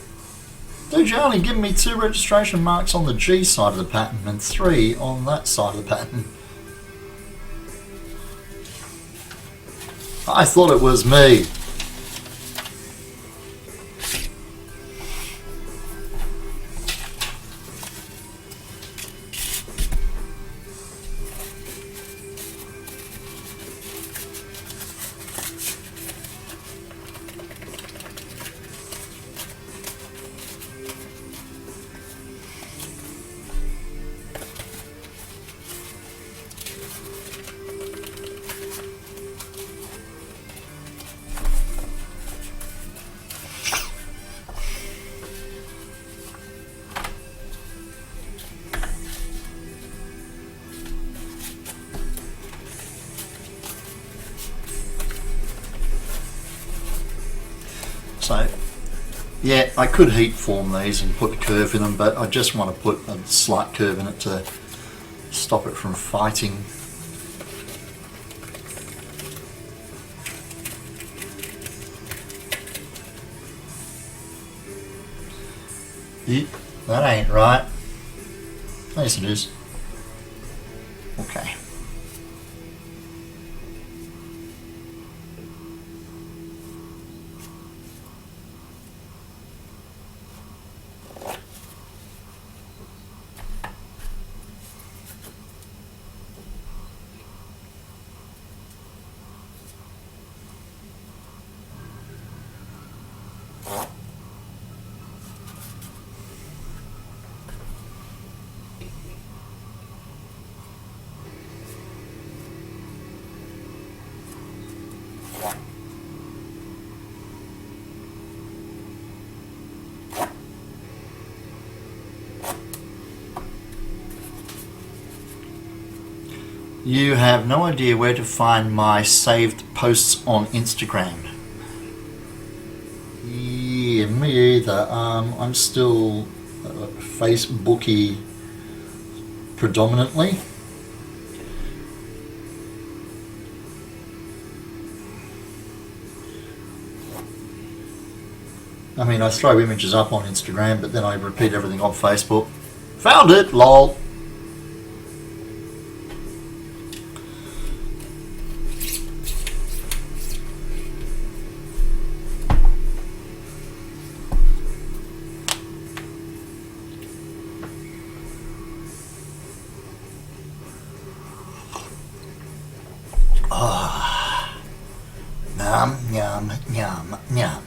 Dude, you only give me 2 registration marks on the G side of the pattern and 3 on that side of the pattern. I thought it was me. So, yeah, I could heat form these and put a curve in them, but I just want to put a slight curve in it to stop it from fighting. That ain't right. Yes, it is. Okay. You have no idea where to find my saved posts on Instagram. Yeah, me either. I'm still Facebooky predominantly. I mean, I throw images up on Instagram, but then I repeat everything on Facebook. Found it, lol. Yum, yum, yum, yum.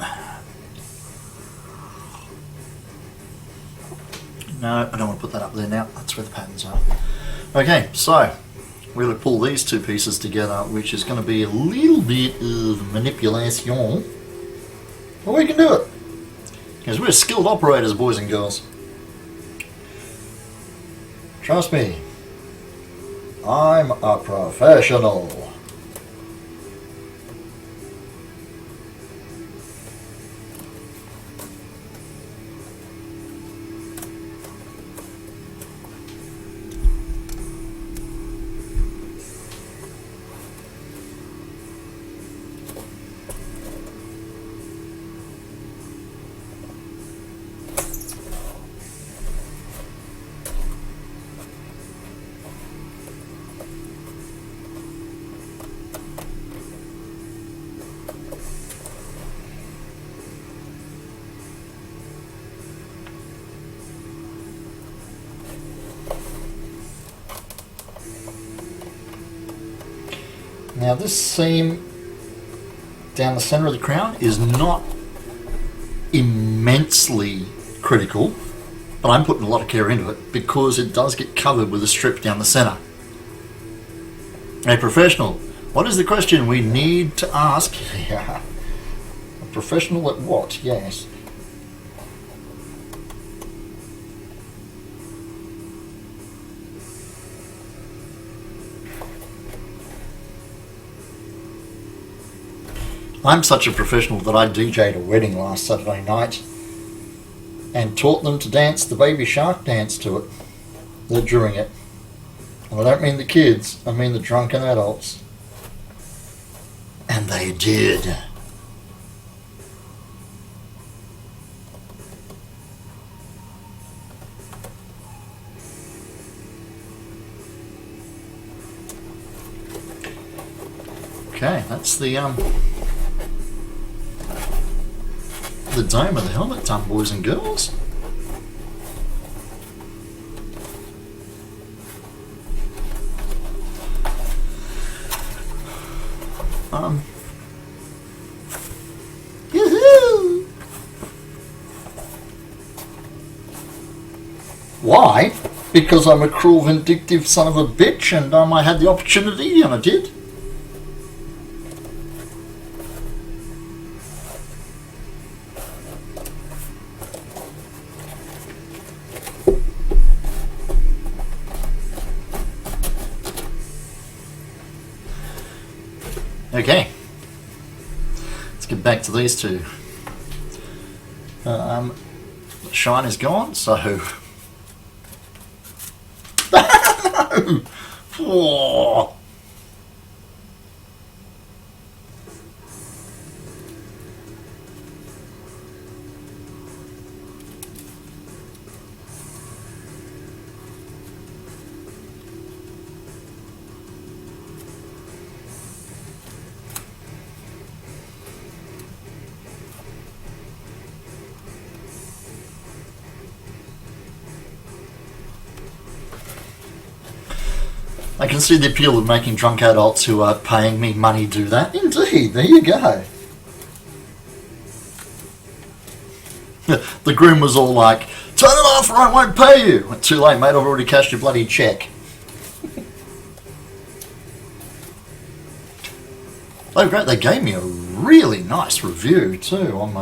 No, I don't want to put that up there now. That's where the patterns are. Okay, so we're going to pull these 2 pieces together, which is going to be a little bit of manipulation. But we can do it. Because we're skilled operators, boys and girls. Trust me. I'm a professional. Now this seam down the centre of the crown is not immensely critical, but I'm putting a lot of care into it because it does get covered with a strip down the centre. A professional, what is the question we need to ask? A professional at what? Yes. I'm such a professional that I DJ'd a wedding last Saturday night and taught them to dance the baby shark dance to it during it. And I don't mean the kids, I mean the drunken adults. And they did. Okay, that's the dome of the helmet done, boys and girls. Yoo-hoo! Why? Because I'm a cruel, vindictive son of a bitch, and I had the opportunity, and I did. Okay, let's get back to these two. The shine is gone, so no! Oh. I can see the appeal of making drunk adults who are paying me money do that. Indeed, there you go. The groom was all like, turn it off or I won't pay you. Too late, mate, I've already cashed your bloody cheque. Oh great, they gave me a really nice review too on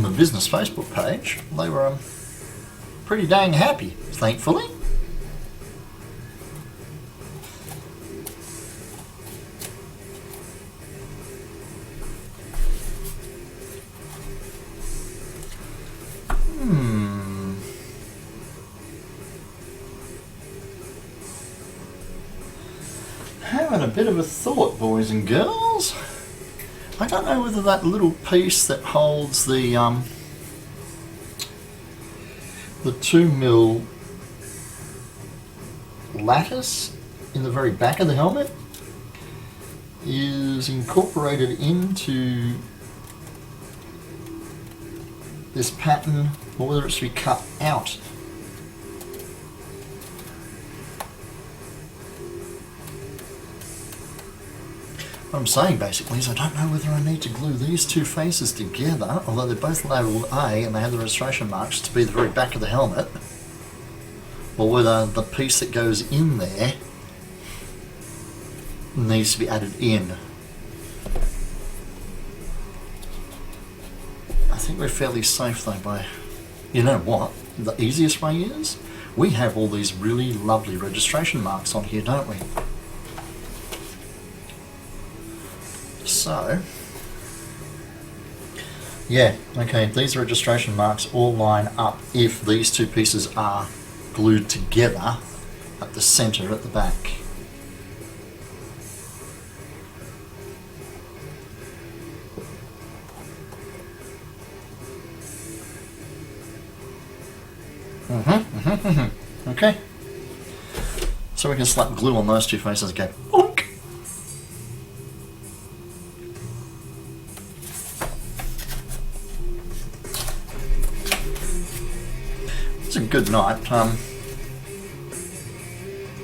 the business Facebook page. They were pretty dang happy, thankfully. Having a bit of a thought, boys and girls. I don't know whether that little piece that holds the 2mm lattice in the very back of the helmet is incorporated into this pattern, or whether it should be cut out. What I'm saying basically is I don't know whether I need to glue these two faces together, although they're both labelled A and they have the registration marks to be the very back of the helmet, or whether the piece that goes in there needs to be added in. I think we're fairly safe though by, you know what, the easiest way is, we have all these really lovely registration marks on here, don't we? So, yeah, okay, these registration marks all line up if these two pieces are glued together at the centre at the back. Okay. So we can slap glue on those two faces again. Bonk. It's a good night.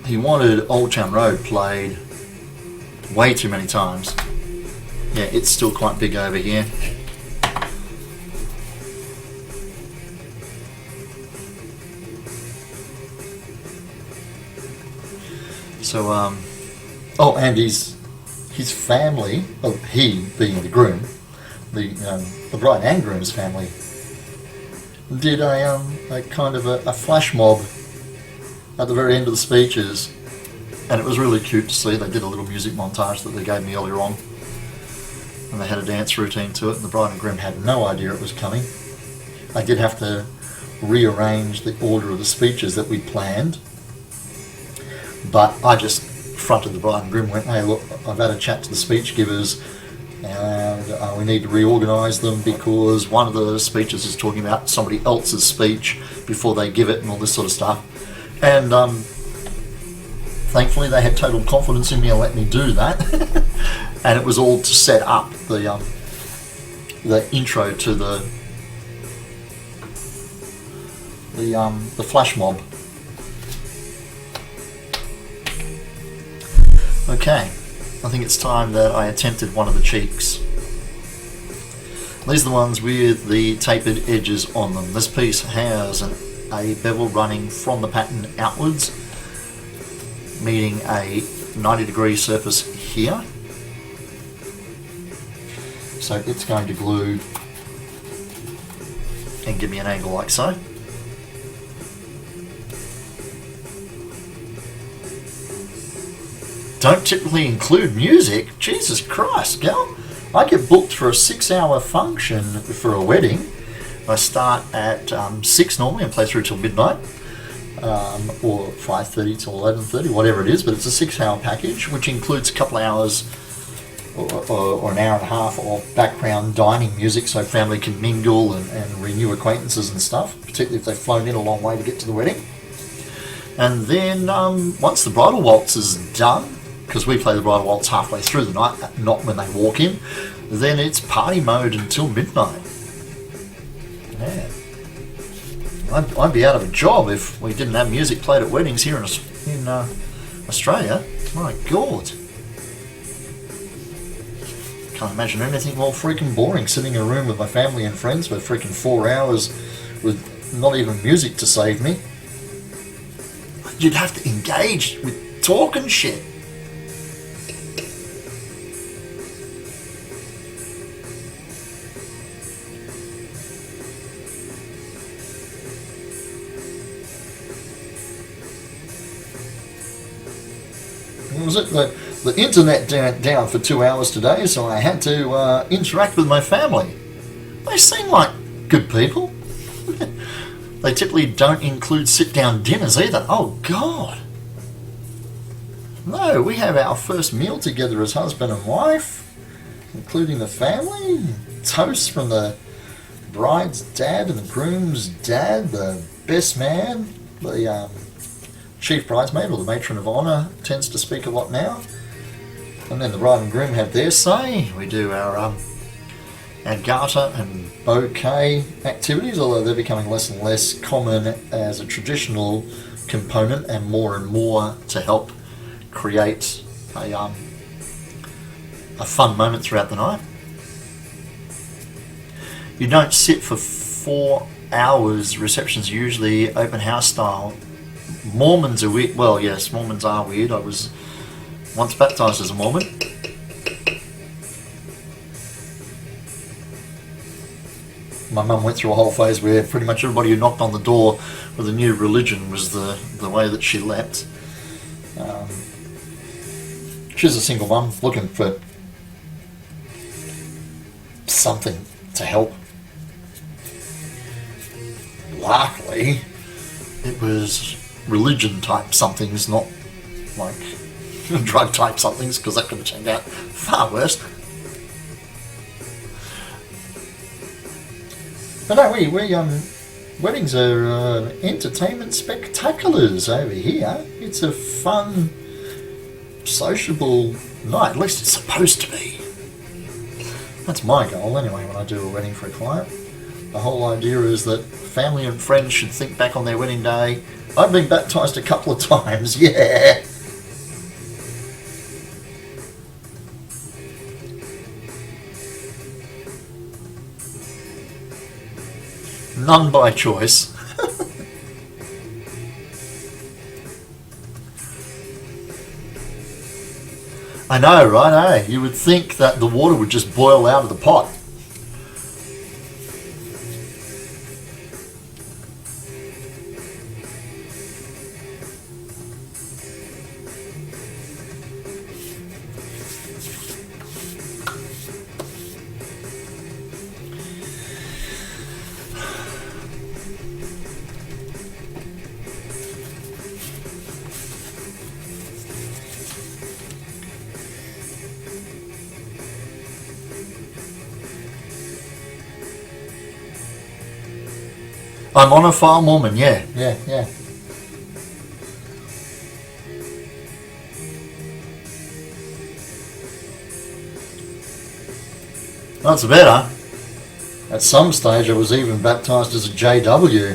He wanted Old Town Road played way too many times. Yeah, it's still quite big over here. So, oh, and his family, well, he being the groom, the bride and groom's family, did a kind of a flash mob at the very end of the speeches, and it was really cute to see. They did a little music montage that they gave me earlier on, and they had a dance routine to it, and the bride and groom had no idea it was coming. I did have to rearrange the order of the speeches that we planned, but I just fronted the bride and groom and went, hey look, I've had a chat to the speech givers, and we need to reorganise them because one of the speeches is talking about somebody else's speech before they give it and all this sort of stuff. And thankfully they had total confidence in me and let me do that. And it was all to set up the intro to the flash mob. Okay, I think it's time that I attempted one of the cheeks. These are the ones with the tapered edges on them. This piece has a bevel running from the pattern outwards, meeting a 90-degree surface here. So it's going to glue and give me an angle like so. Don't typically include music. Jesus Christ, gal. I get booked for a 6-hour function for a wedding. I start at 6 normally and play through till midnight, or 5:30 till 11:30, whatever it is, but it's a 6-hour package, which includes a couple of hours or an hour and a half of background dining music so family can mingle and renew acquaintances and stuff, particularly if they've flown in a long way to get to the wedding. And then once the bridal waltz is done, because we play the bridal waltz halfway through the night, not when they walk in, then it's party mode until midnight. Yeah. I'd be out of a job if we didn't have music played at weddings here in Australia. My God. Can't imagine anything more freaking boring, sitting in a room with my family and friends for freaking 4 hours with not even music to save me. You'd have to engage with talk and shit. Was it the internet down for 2 hours today, so I had to interact with my family. They seem like good people. They typically don't include sit-down dinners either. Oh God. No, we have our first meal together as husband and wife, including the family. Toasts from the bride's dad and the groom's dad, the best man, the chief bridesmaid or the matron of honour tends to speak a lot now, and then the bride and groom have their say. We do our garter and bouquet activities, although they're becoming less and less common as a traditional component and more to help create a fun moment throughout the night. You don't sit for 4 hours. Receptions usually open house style. Mormons are weird. Well, yes, Mormons are weird. I was once baptised as a Mormon. My mum went through a whole phase where pretty much everybody who knocked on the door with a new religion was the way that she leapt. She's a single mum looking for something to help. Luckily, it was religion type somethings, not like drug type somethings, because that could have turned out far worse. But no, weddings are entertainment spectaculars over here. It's a fun, sociable night, at least it's supposed to be. That's my goal anyway when I do a wedding for a client. The whole idea is that family and friends should think back on their wedding day. I've been baptised a couple of times, yeah. None by choice. I know, right, eh? You would think that the water would just boil out of the pot. I'm on a farm woman, yeah. That's better. At some stage I was even baptised as a JW.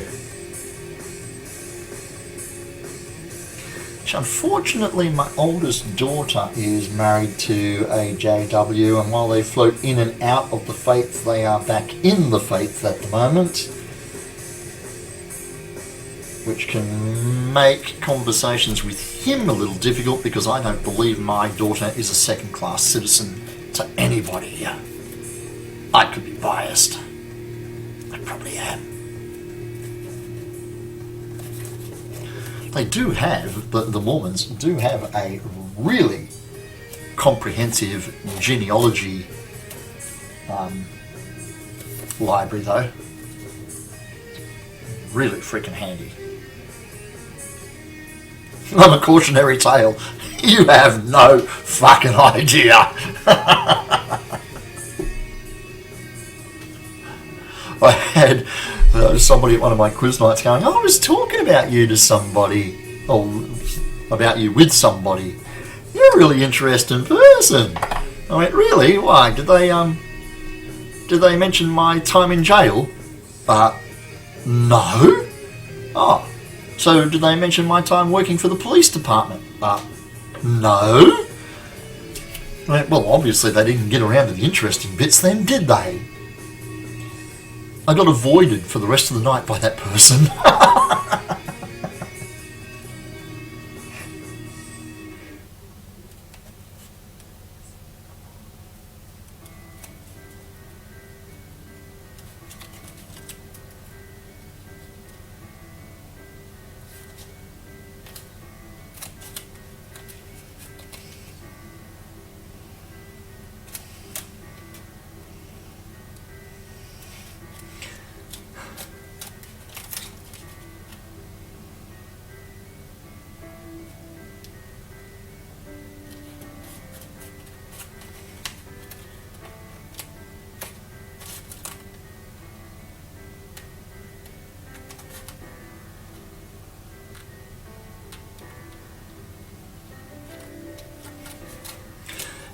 Which unfortunately my oldest daughter is married to a JW, and while they float in and out of the faith, they are back in the faith at the moment. Which can make conversations with him a little difficult, because I don't believe my daughter is a second-class citizen to anybody. I could be biased. I probably am. They do have, the Mormons do have a really comprehensive genealogy library though. Really freaking handy. I'm a cautionary tale. You have no fucking idea. I had somebody at one of my quiz nights going, "Oh, I was talking about you to somebody, or about you with somebody. You're a really interesting person." I went, "Really? Why? Did they mention my time in jail?" No. Oh. So did they mention my time working for the police department? No. I went, well, obviously they didn't get around to the interesting bits then, did they? I got avoided for the rest of the night by that person.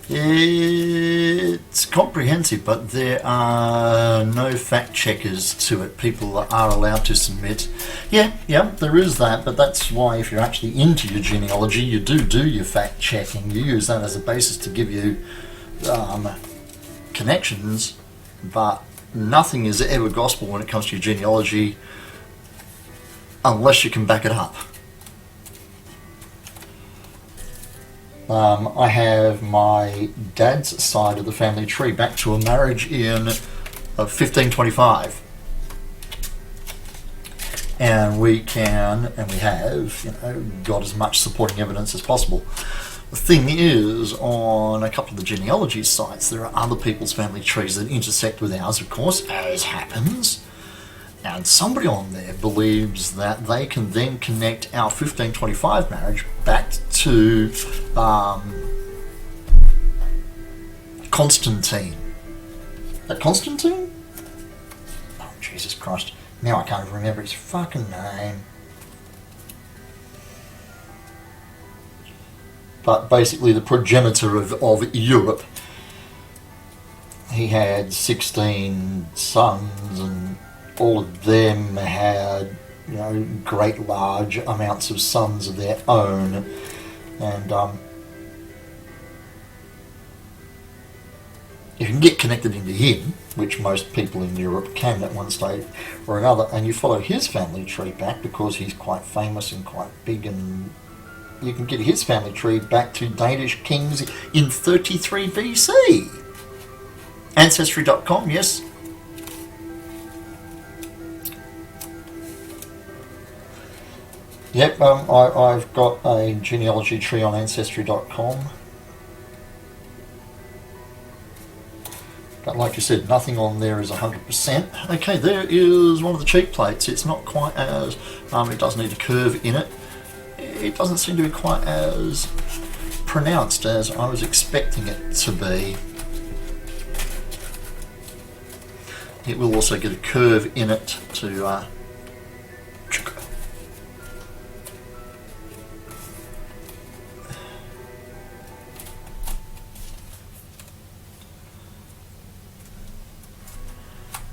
It's comprehensive, but there are no fact checkers to it. People are allowed to submit. Yeah, there is that, but that's why if you're actually into your genealogy, you do your fact checking. You use that as a basis to give you connections, but nothing is ever gospel when it comes to your genealogy unless you can back it up. I have my dad's side of the family tree back to a marriage in 1525. And we have, got as much supporting evidence as possible. The thing is, on a couple of the genealogy sites, there are other people's family trees that intersect with ours, of course, as happens. And somebody on there believes that they can then connect our 1525 marriage back to Constantine. Constantine? Oh, Jesus Christ. Now I can't even remember his fucking name. But basically the progenitor of Europe. He had 16 sons, and all of them had, great large amounts of sons of their own, and you can get connected into him, which most people in Europe can at one stage or another, and you follow his family tree back because he's quite famous and quite big, and you can get his family tree back to Danish kings in 33 BC. Ancestry.com, yes. Yep, I've got a genealogy tree on Ancestry.com. But like you said, nothing on there is 100%. Okay, there is one of the cheek plates. It's not quite as... it does need a curve in it. It doesn't seem to be quite as pronounced as I was expecting it to be. It will also get a curve in it to...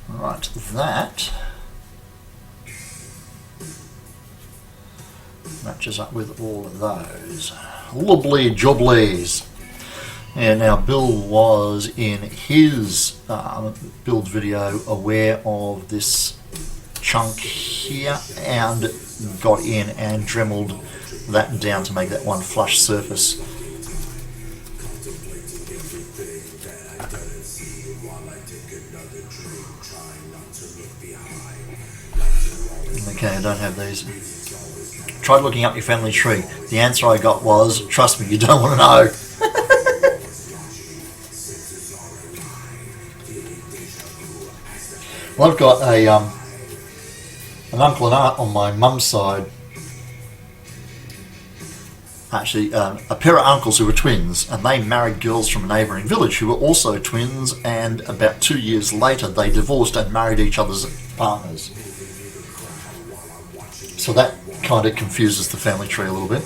Right, that matches up with all of those. Lovely jobblies. And now Bill was in his build video aware of this chunk here and got in and dremeled that down to make that one flush surface. Okay, I don't have these. Tried looking up your family tree. The answer I got was, trust me, you don't want to know. Well, I've got a an uncle and aunt on my mum's side. Actually, a pair of uncles who were twins, and they married girls from a neighbouring village who were also twins, and about 2 years later they divorced and married each other's partners. So that kind of confuses the family tree a little bit.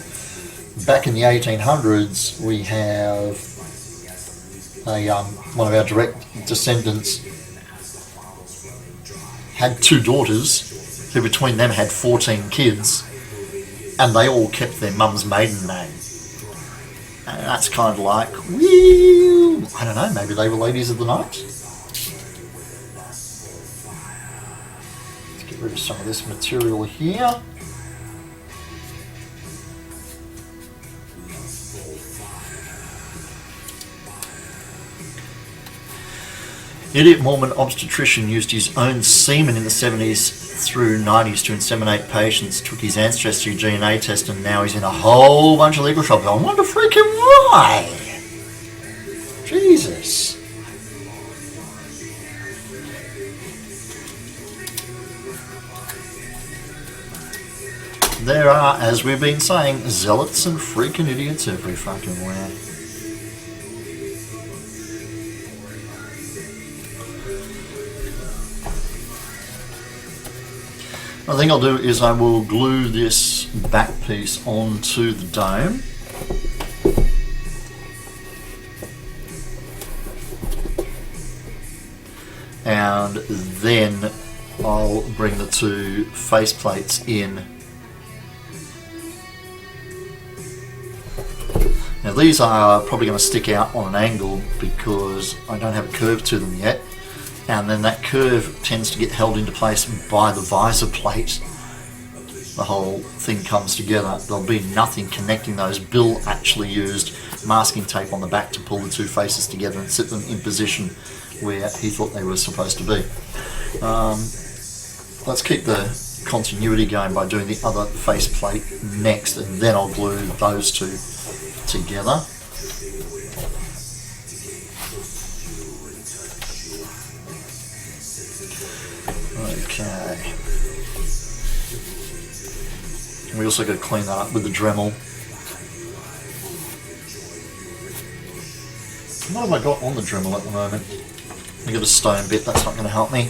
Back in the 1800s, we have one of our direct descendants had 2 daughters, who between them had 14 kids, and they all kept their mum's maiden name. And that's kind of like, whee, I don't know, maybe they were ladies of the night. Let's get rid of some of this material here. Idiot Mormon obstetrician used his own semen in the 70s through 90s to inseminate patients, took his ancestry DNA test, and now he's in a whole bunch of legal trouble. I wonder freaking why. Jesus. There are, as we've been saying, zealots and freaking idiots every fucking where. The thing I'll do is I will glue this back piece onto the dome. And then I'll bring the 2 face plates in. Now these are probably going to stick out on an angle because I don't have a curve to them yet. And then that curve tends to get held into place by the visor plate. The whole thing comes together. There'll be nothing connecting those. Bill actually used masking tape on the back to pull the 2 faces together and sit them in position where he thought they were supposed to be. Let's keep the continuity going by doing the other face plate next, and then I'll glue those 2 together. Okay. We also got to clean that up with the Dremel. What have I got on the Dremel at the moment? I got a stone bit, that's not going to help me.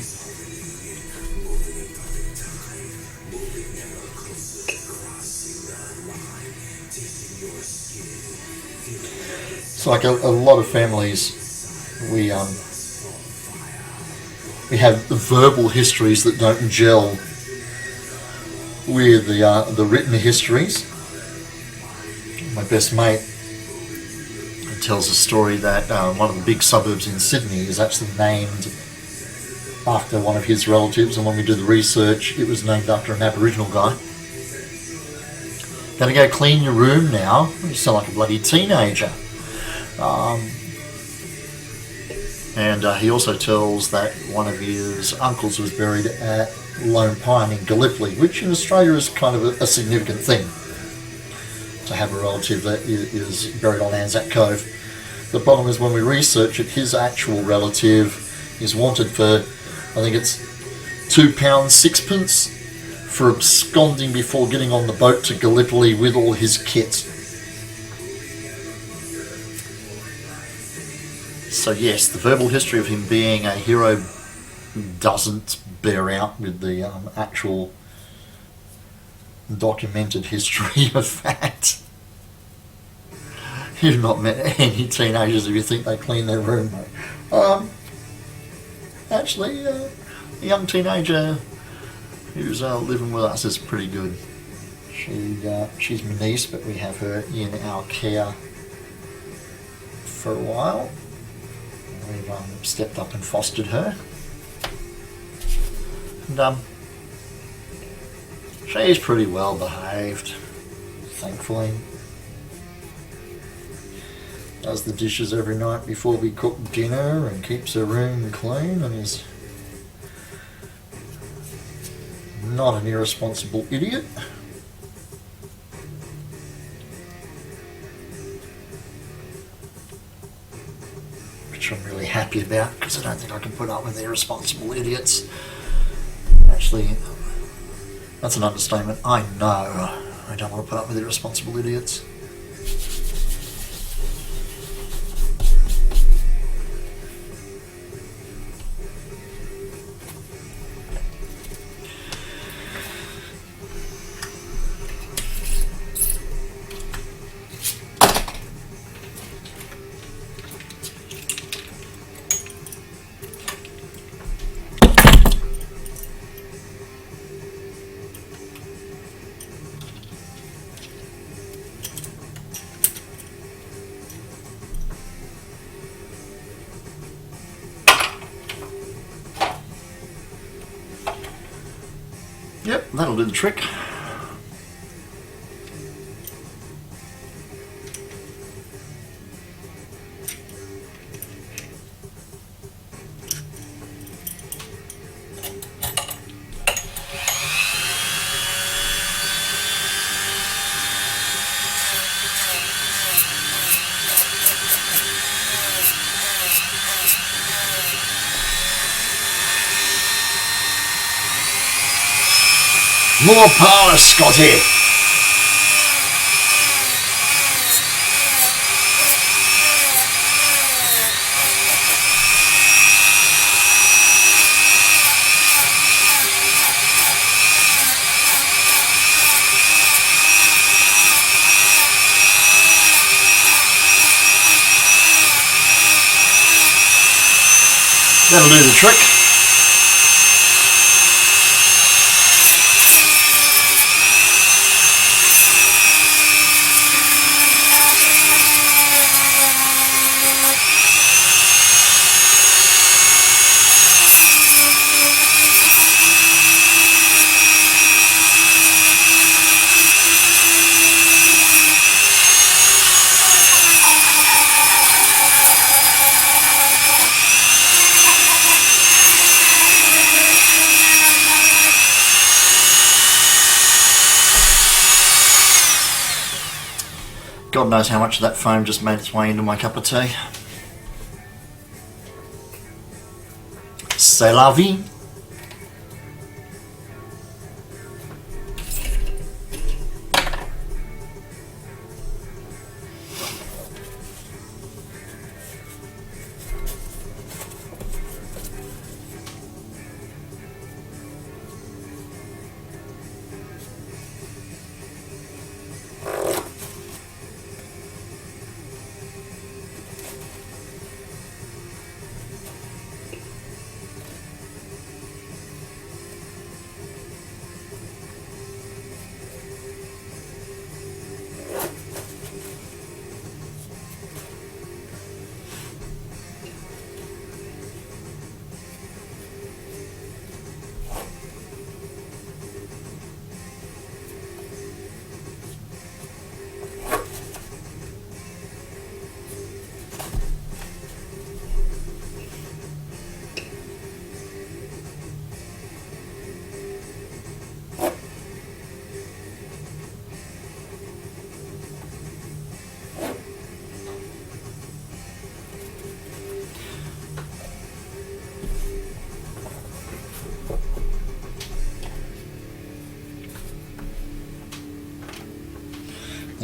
It's like a lot of families, we have verbal histories that don't gel with the written histories. My best mate tells a story that one of the big suburbs in Sydney is actually named after one of his relatives, and when we do the research, it was named after an Aboriginal guy. Gonna go clean your room now. You sound like a bloody teenager. And he also tells that one of his uncles was buried at Lone Pine in Gallipoli, which in Australia is kind of a significant thing, to have a relative that is buried on Anzac Cove. The problem is when we research it, his actual relative is wanted for, I think it's £2.6 for absconding before getting on the boat to Gallipoli with all his kit. So yes, the verbal history of him being a hero doesn't bear out with the actual documented history of that. You've not met any teenagers if you think they clean their room, mate. Actually, a young teenager who's living with us is pretty good. She's my niece, but we have her in our care for a while. We've stepped up and fostered her. And she's pretty well behaved, thankfully. Does the dishes every night before we cook dinner and keeps her room clean and is not an irresponsible idiot. Which I'm really happy about, because I don't think I can put up with irresponsible idiots. Actually, that's an understatement. I know I don't want to put up with irresponsible idiots. Yep, that'll do the trick. More power, Scotty! That'll do the trick. God knows how much of that foam just made its way into my cup of tea. C'est la vie.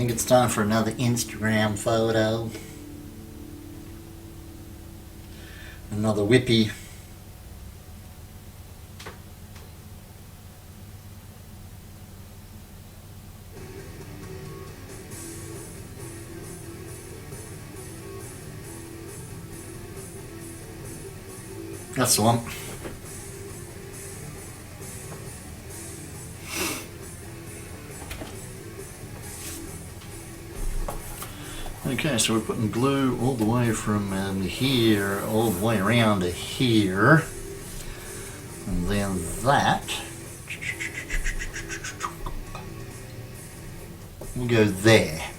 think it's time for another Instagram photo. Another whippy. That's the one. Okay, so we're putting glue all the way from here, all the way around to here. And then that will go there.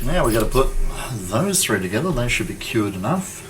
Now we've got to put those three together. They should be cured enough.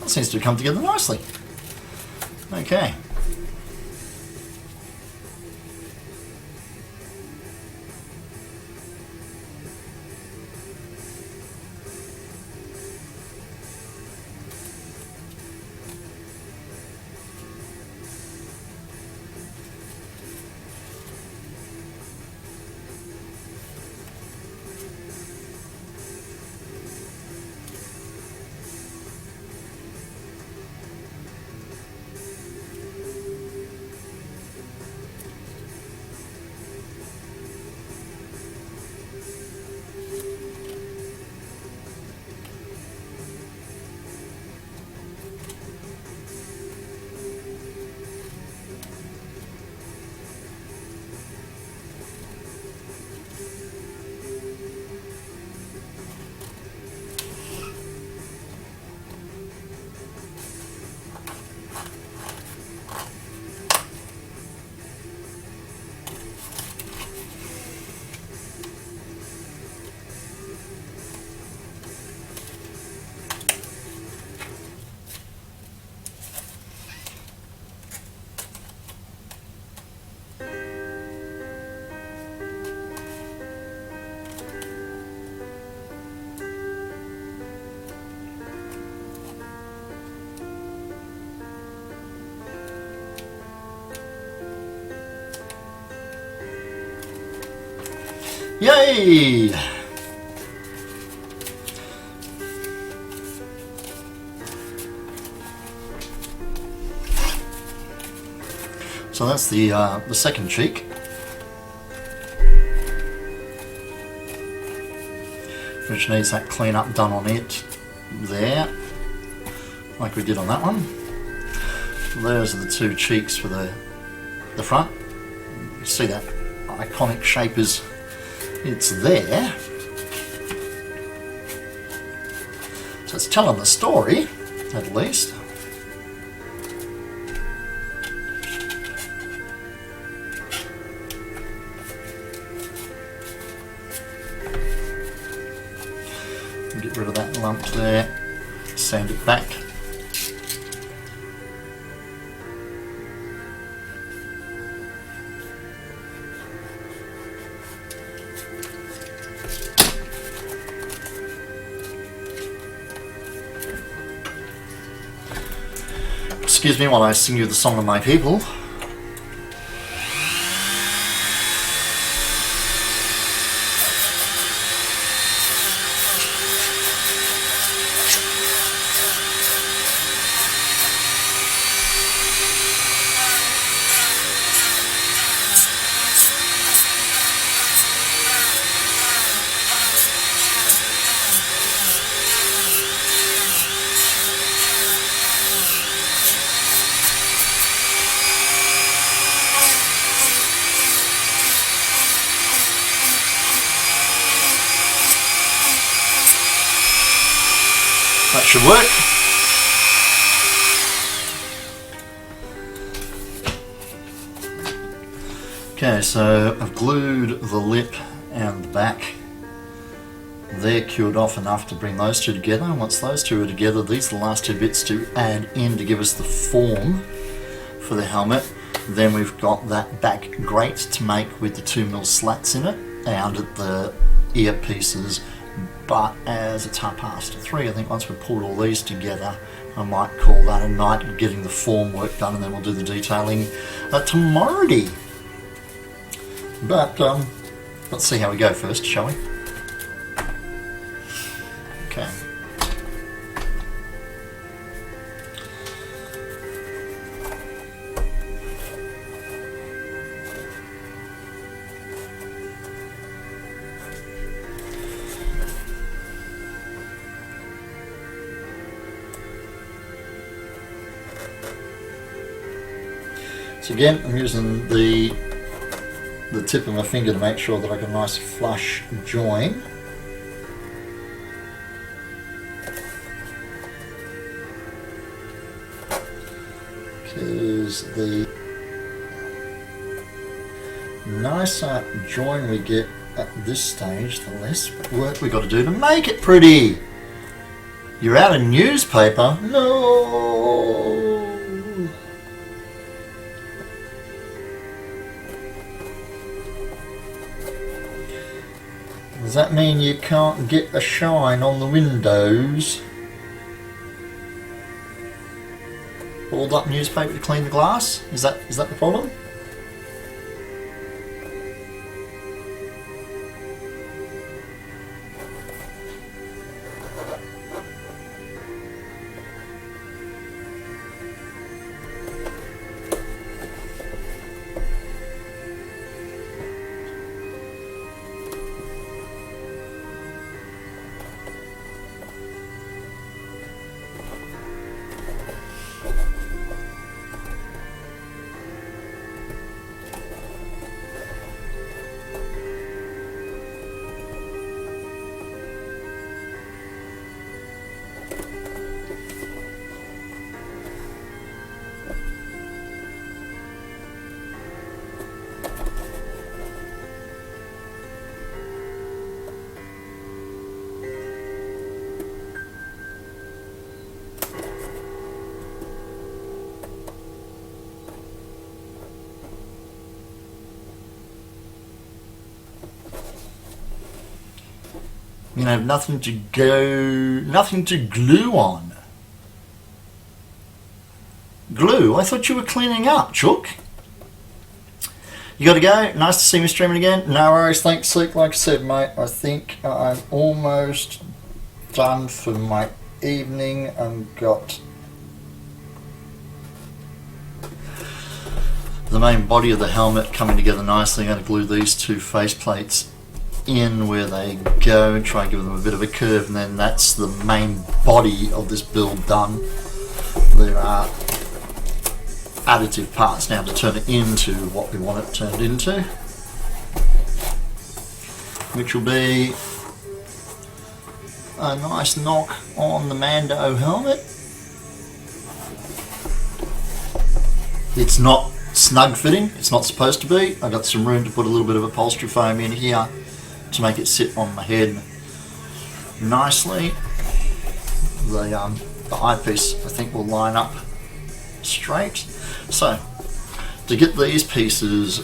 Seems to come together nicely. Okay. Yay! So that's the second cheek. Which needs that clean up done on it there, like we did on that one. Those are the two cheeks for the front. You see that iconic shape is, it's there. So it's telling the story, at least. Get rid of that lump there, sand it back. Excuse me while I sing you the song of my people. That should work. Okay, so I've glued the lip and the back. They're cured off enough to bring those two together. And once those two are together, these are the last two bits to add in to give us the form for the helmet. Then we've got that back grate to make with the 2mm slats in it and the earpieces. But as it's 3:30, I think once we've pulled all these together, I might call that a night, getting the form work done, and then we'll do the detailing tomorrow. But let's see how we go first, shall we? Okay. So again, I'm using the tip of my finger to make sure that I get a nice flush join. Because the nicer join we get at this stage, the less work we got to do to make it pretty. You're out of newspaper? No! Does that mean you can't get a shine on the windows? Rolled up newspaper to clean the glass? Is that the problem? You know, nothing to glue on. Glue? I thought you were cleaning up, Chook. You got to go. Nice to see me streaming again. No worries. Thanks, Seek. Like I said, mate, I think I'm almost done for my evening. I've got the main body of the helmet coming together nicely. I'm going to glue these two face plates in where they go and try and give them a bit of a curve, and then that's the main body of this build done. There are additive parts now to turn it into what we want it turned into, which will be a nice knock on the Mando helmet. It's not snug fitting, it's not supposed to be. I got some room to put a little bit of upholstery foam in here to make it sit on my head nicely. The eyepiece I think will line up straight. So to get these pieces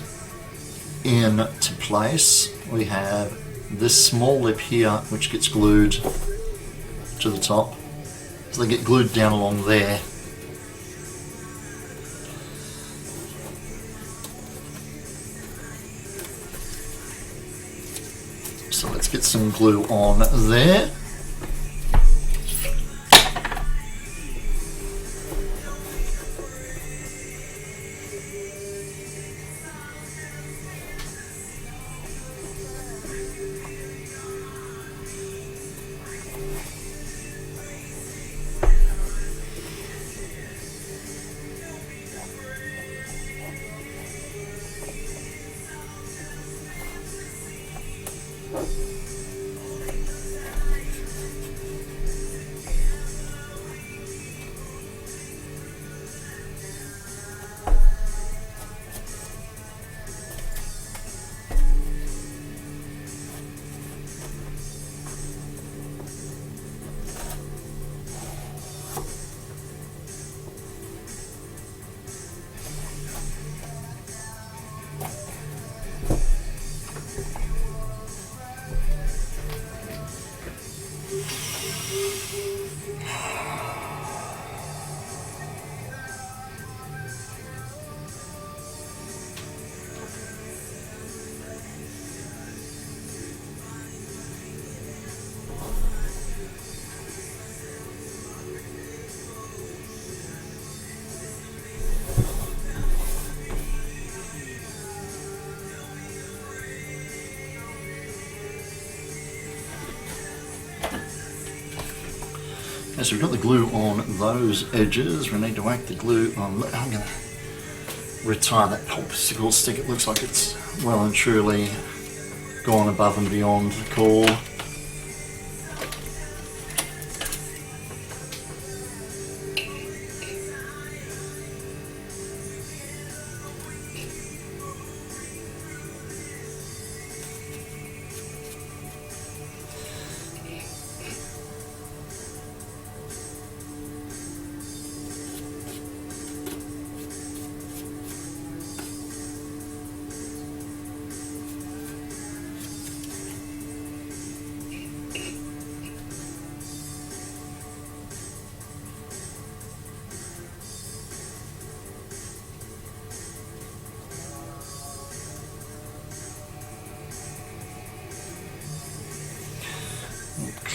into place, we have this small lip here which gets glued to the top, so they get glued down along there. So let's get some glue on there. So we've got the glue on those edges. We need to whack the glue on. I'm going to retire that popsicle stick. It looks like it's well and truly gone above and beyond the call.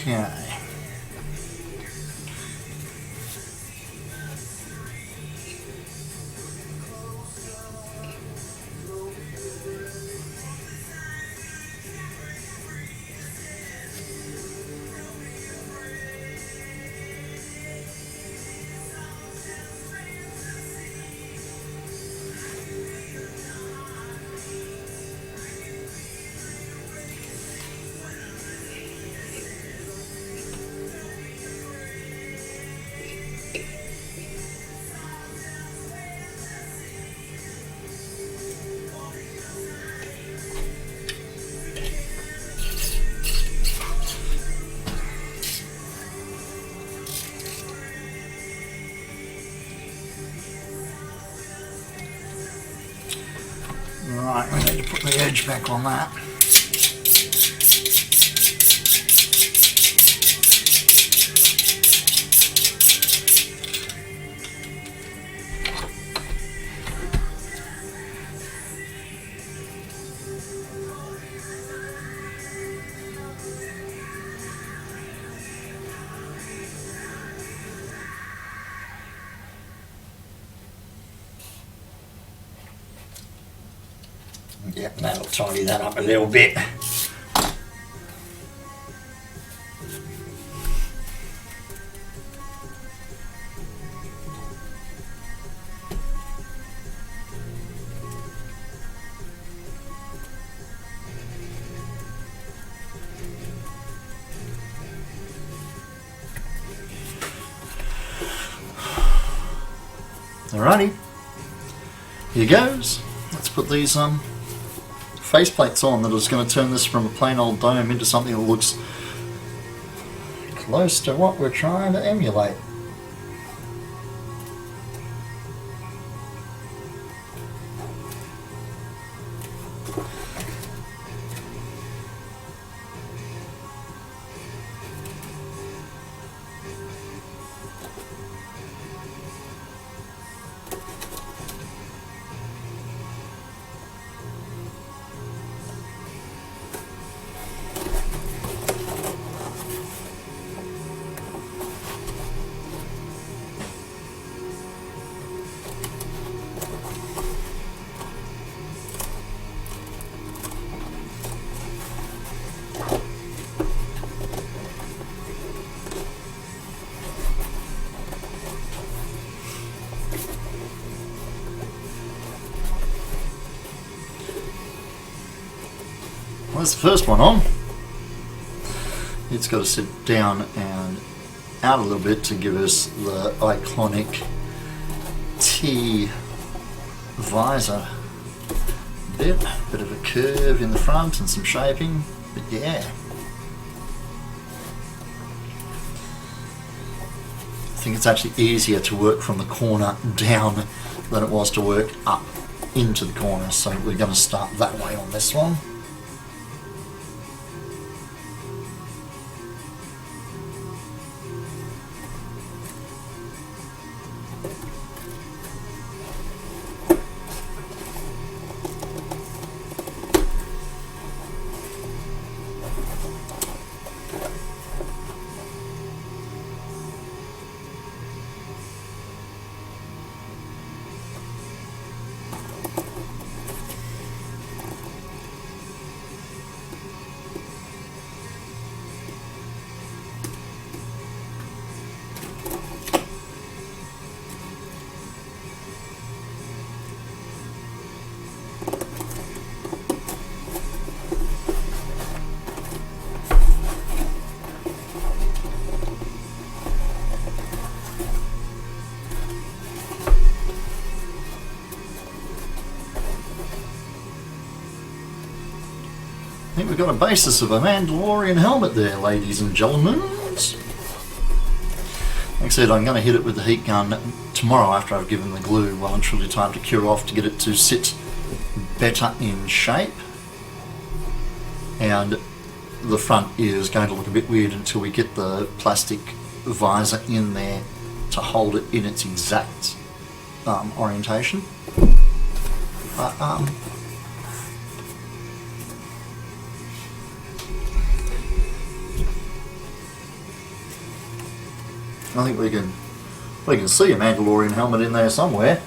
Okay. Right, we need to put the edge back on that. Yep, that'll tidy that up a little bit. Alrighty, here goes. Let's put these faceplates on that is going to turn this from a plain old dome into something that looks close to what we're trying to emulate. That's the first one on. It's got to sit down and out a little bit to give us the iconic T visor bit. Bit of a curve in the front and some shaping, but yeah. I think it's actually easier to work from the corner down than it was to work up into the corner, so we're going to start that way on this one. I think we've got a basis of a Mandalorian helmet there, ladies and gentlemen. Like I said, I'm going to hit it with the heat gun tomorrow after I've given the glue well and truly time to cure off to get it to sit better in shape. And the front is going to look a bit weird until we get the plastic visor in there to hold it in its exact orientation. But, I think we can see a Mandalorian helmet in there somewhere.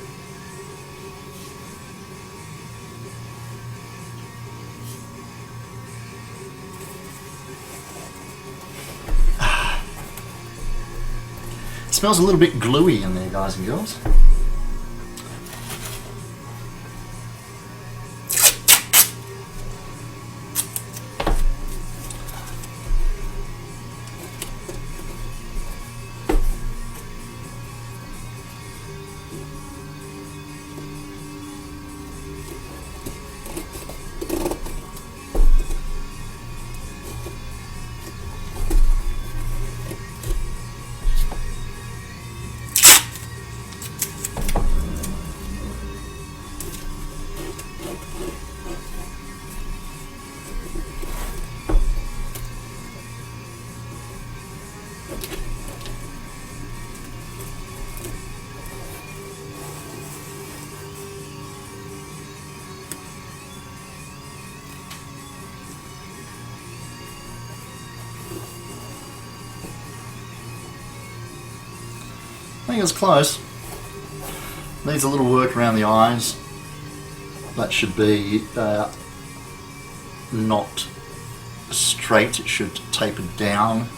It smells a little bit gluey in there, guys and girls. I think it's close. Needs a little work around the eyes. that should be not straight, it should taper down,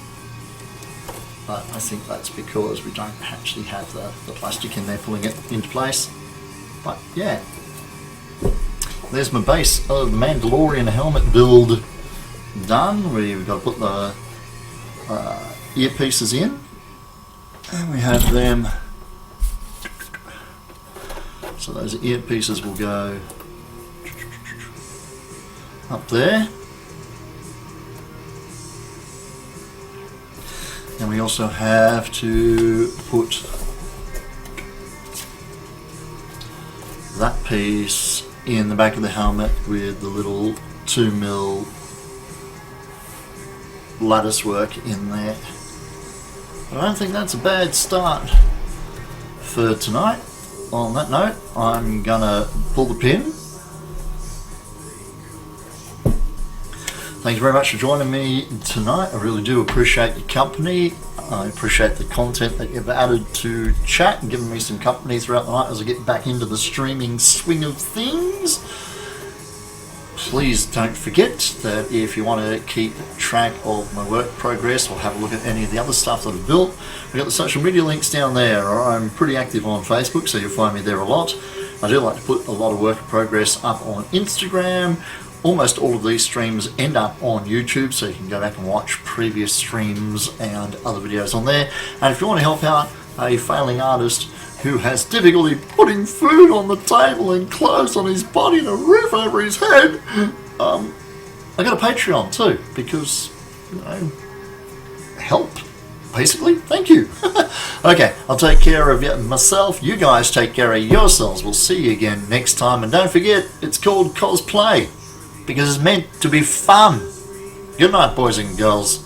but I think that's because we don't actually have the plastic in there pulling it into place. But yeah, there's my base of the Mandalorian helmet build done. We've got to put the earpieces in, and we have them, so those earpieces will go up there. And we also have to put that piece in the back of the helmet with the little 2mm lattice work in there. But I don't think that's a bad start for tonight. On that note, I'm gonna pull the pin. Thank you very much for joining me tonight. I really do appreciate your company. I appreciate the content that you've added to chat and given me some company throughout the night as I get back into the streaming swing of things. Please don't forget that if you want to keep track of my work progress or have a look at any of the other stuff that I've built, we've got the social media links down there. I'm pretty active on Facebook, so you'll find me there a lot. I do like to put a lot of work in progress up on Instagram. Almost all of these streams end up on YouTube, so you can go back and watch previous streams and other videos on there. And if you want to help out a failing artist who has difficulty putting food on the table and clothes on his body and a roof over his head, I got a Patreon too, because, you know, help, basically. Thank you. Okay, I'll take care of myself. You guys take care of yourselves. We'll see you again next time. And don't forget, it's called Cosplay, because it's meant to be fun. Good night, boys and girls.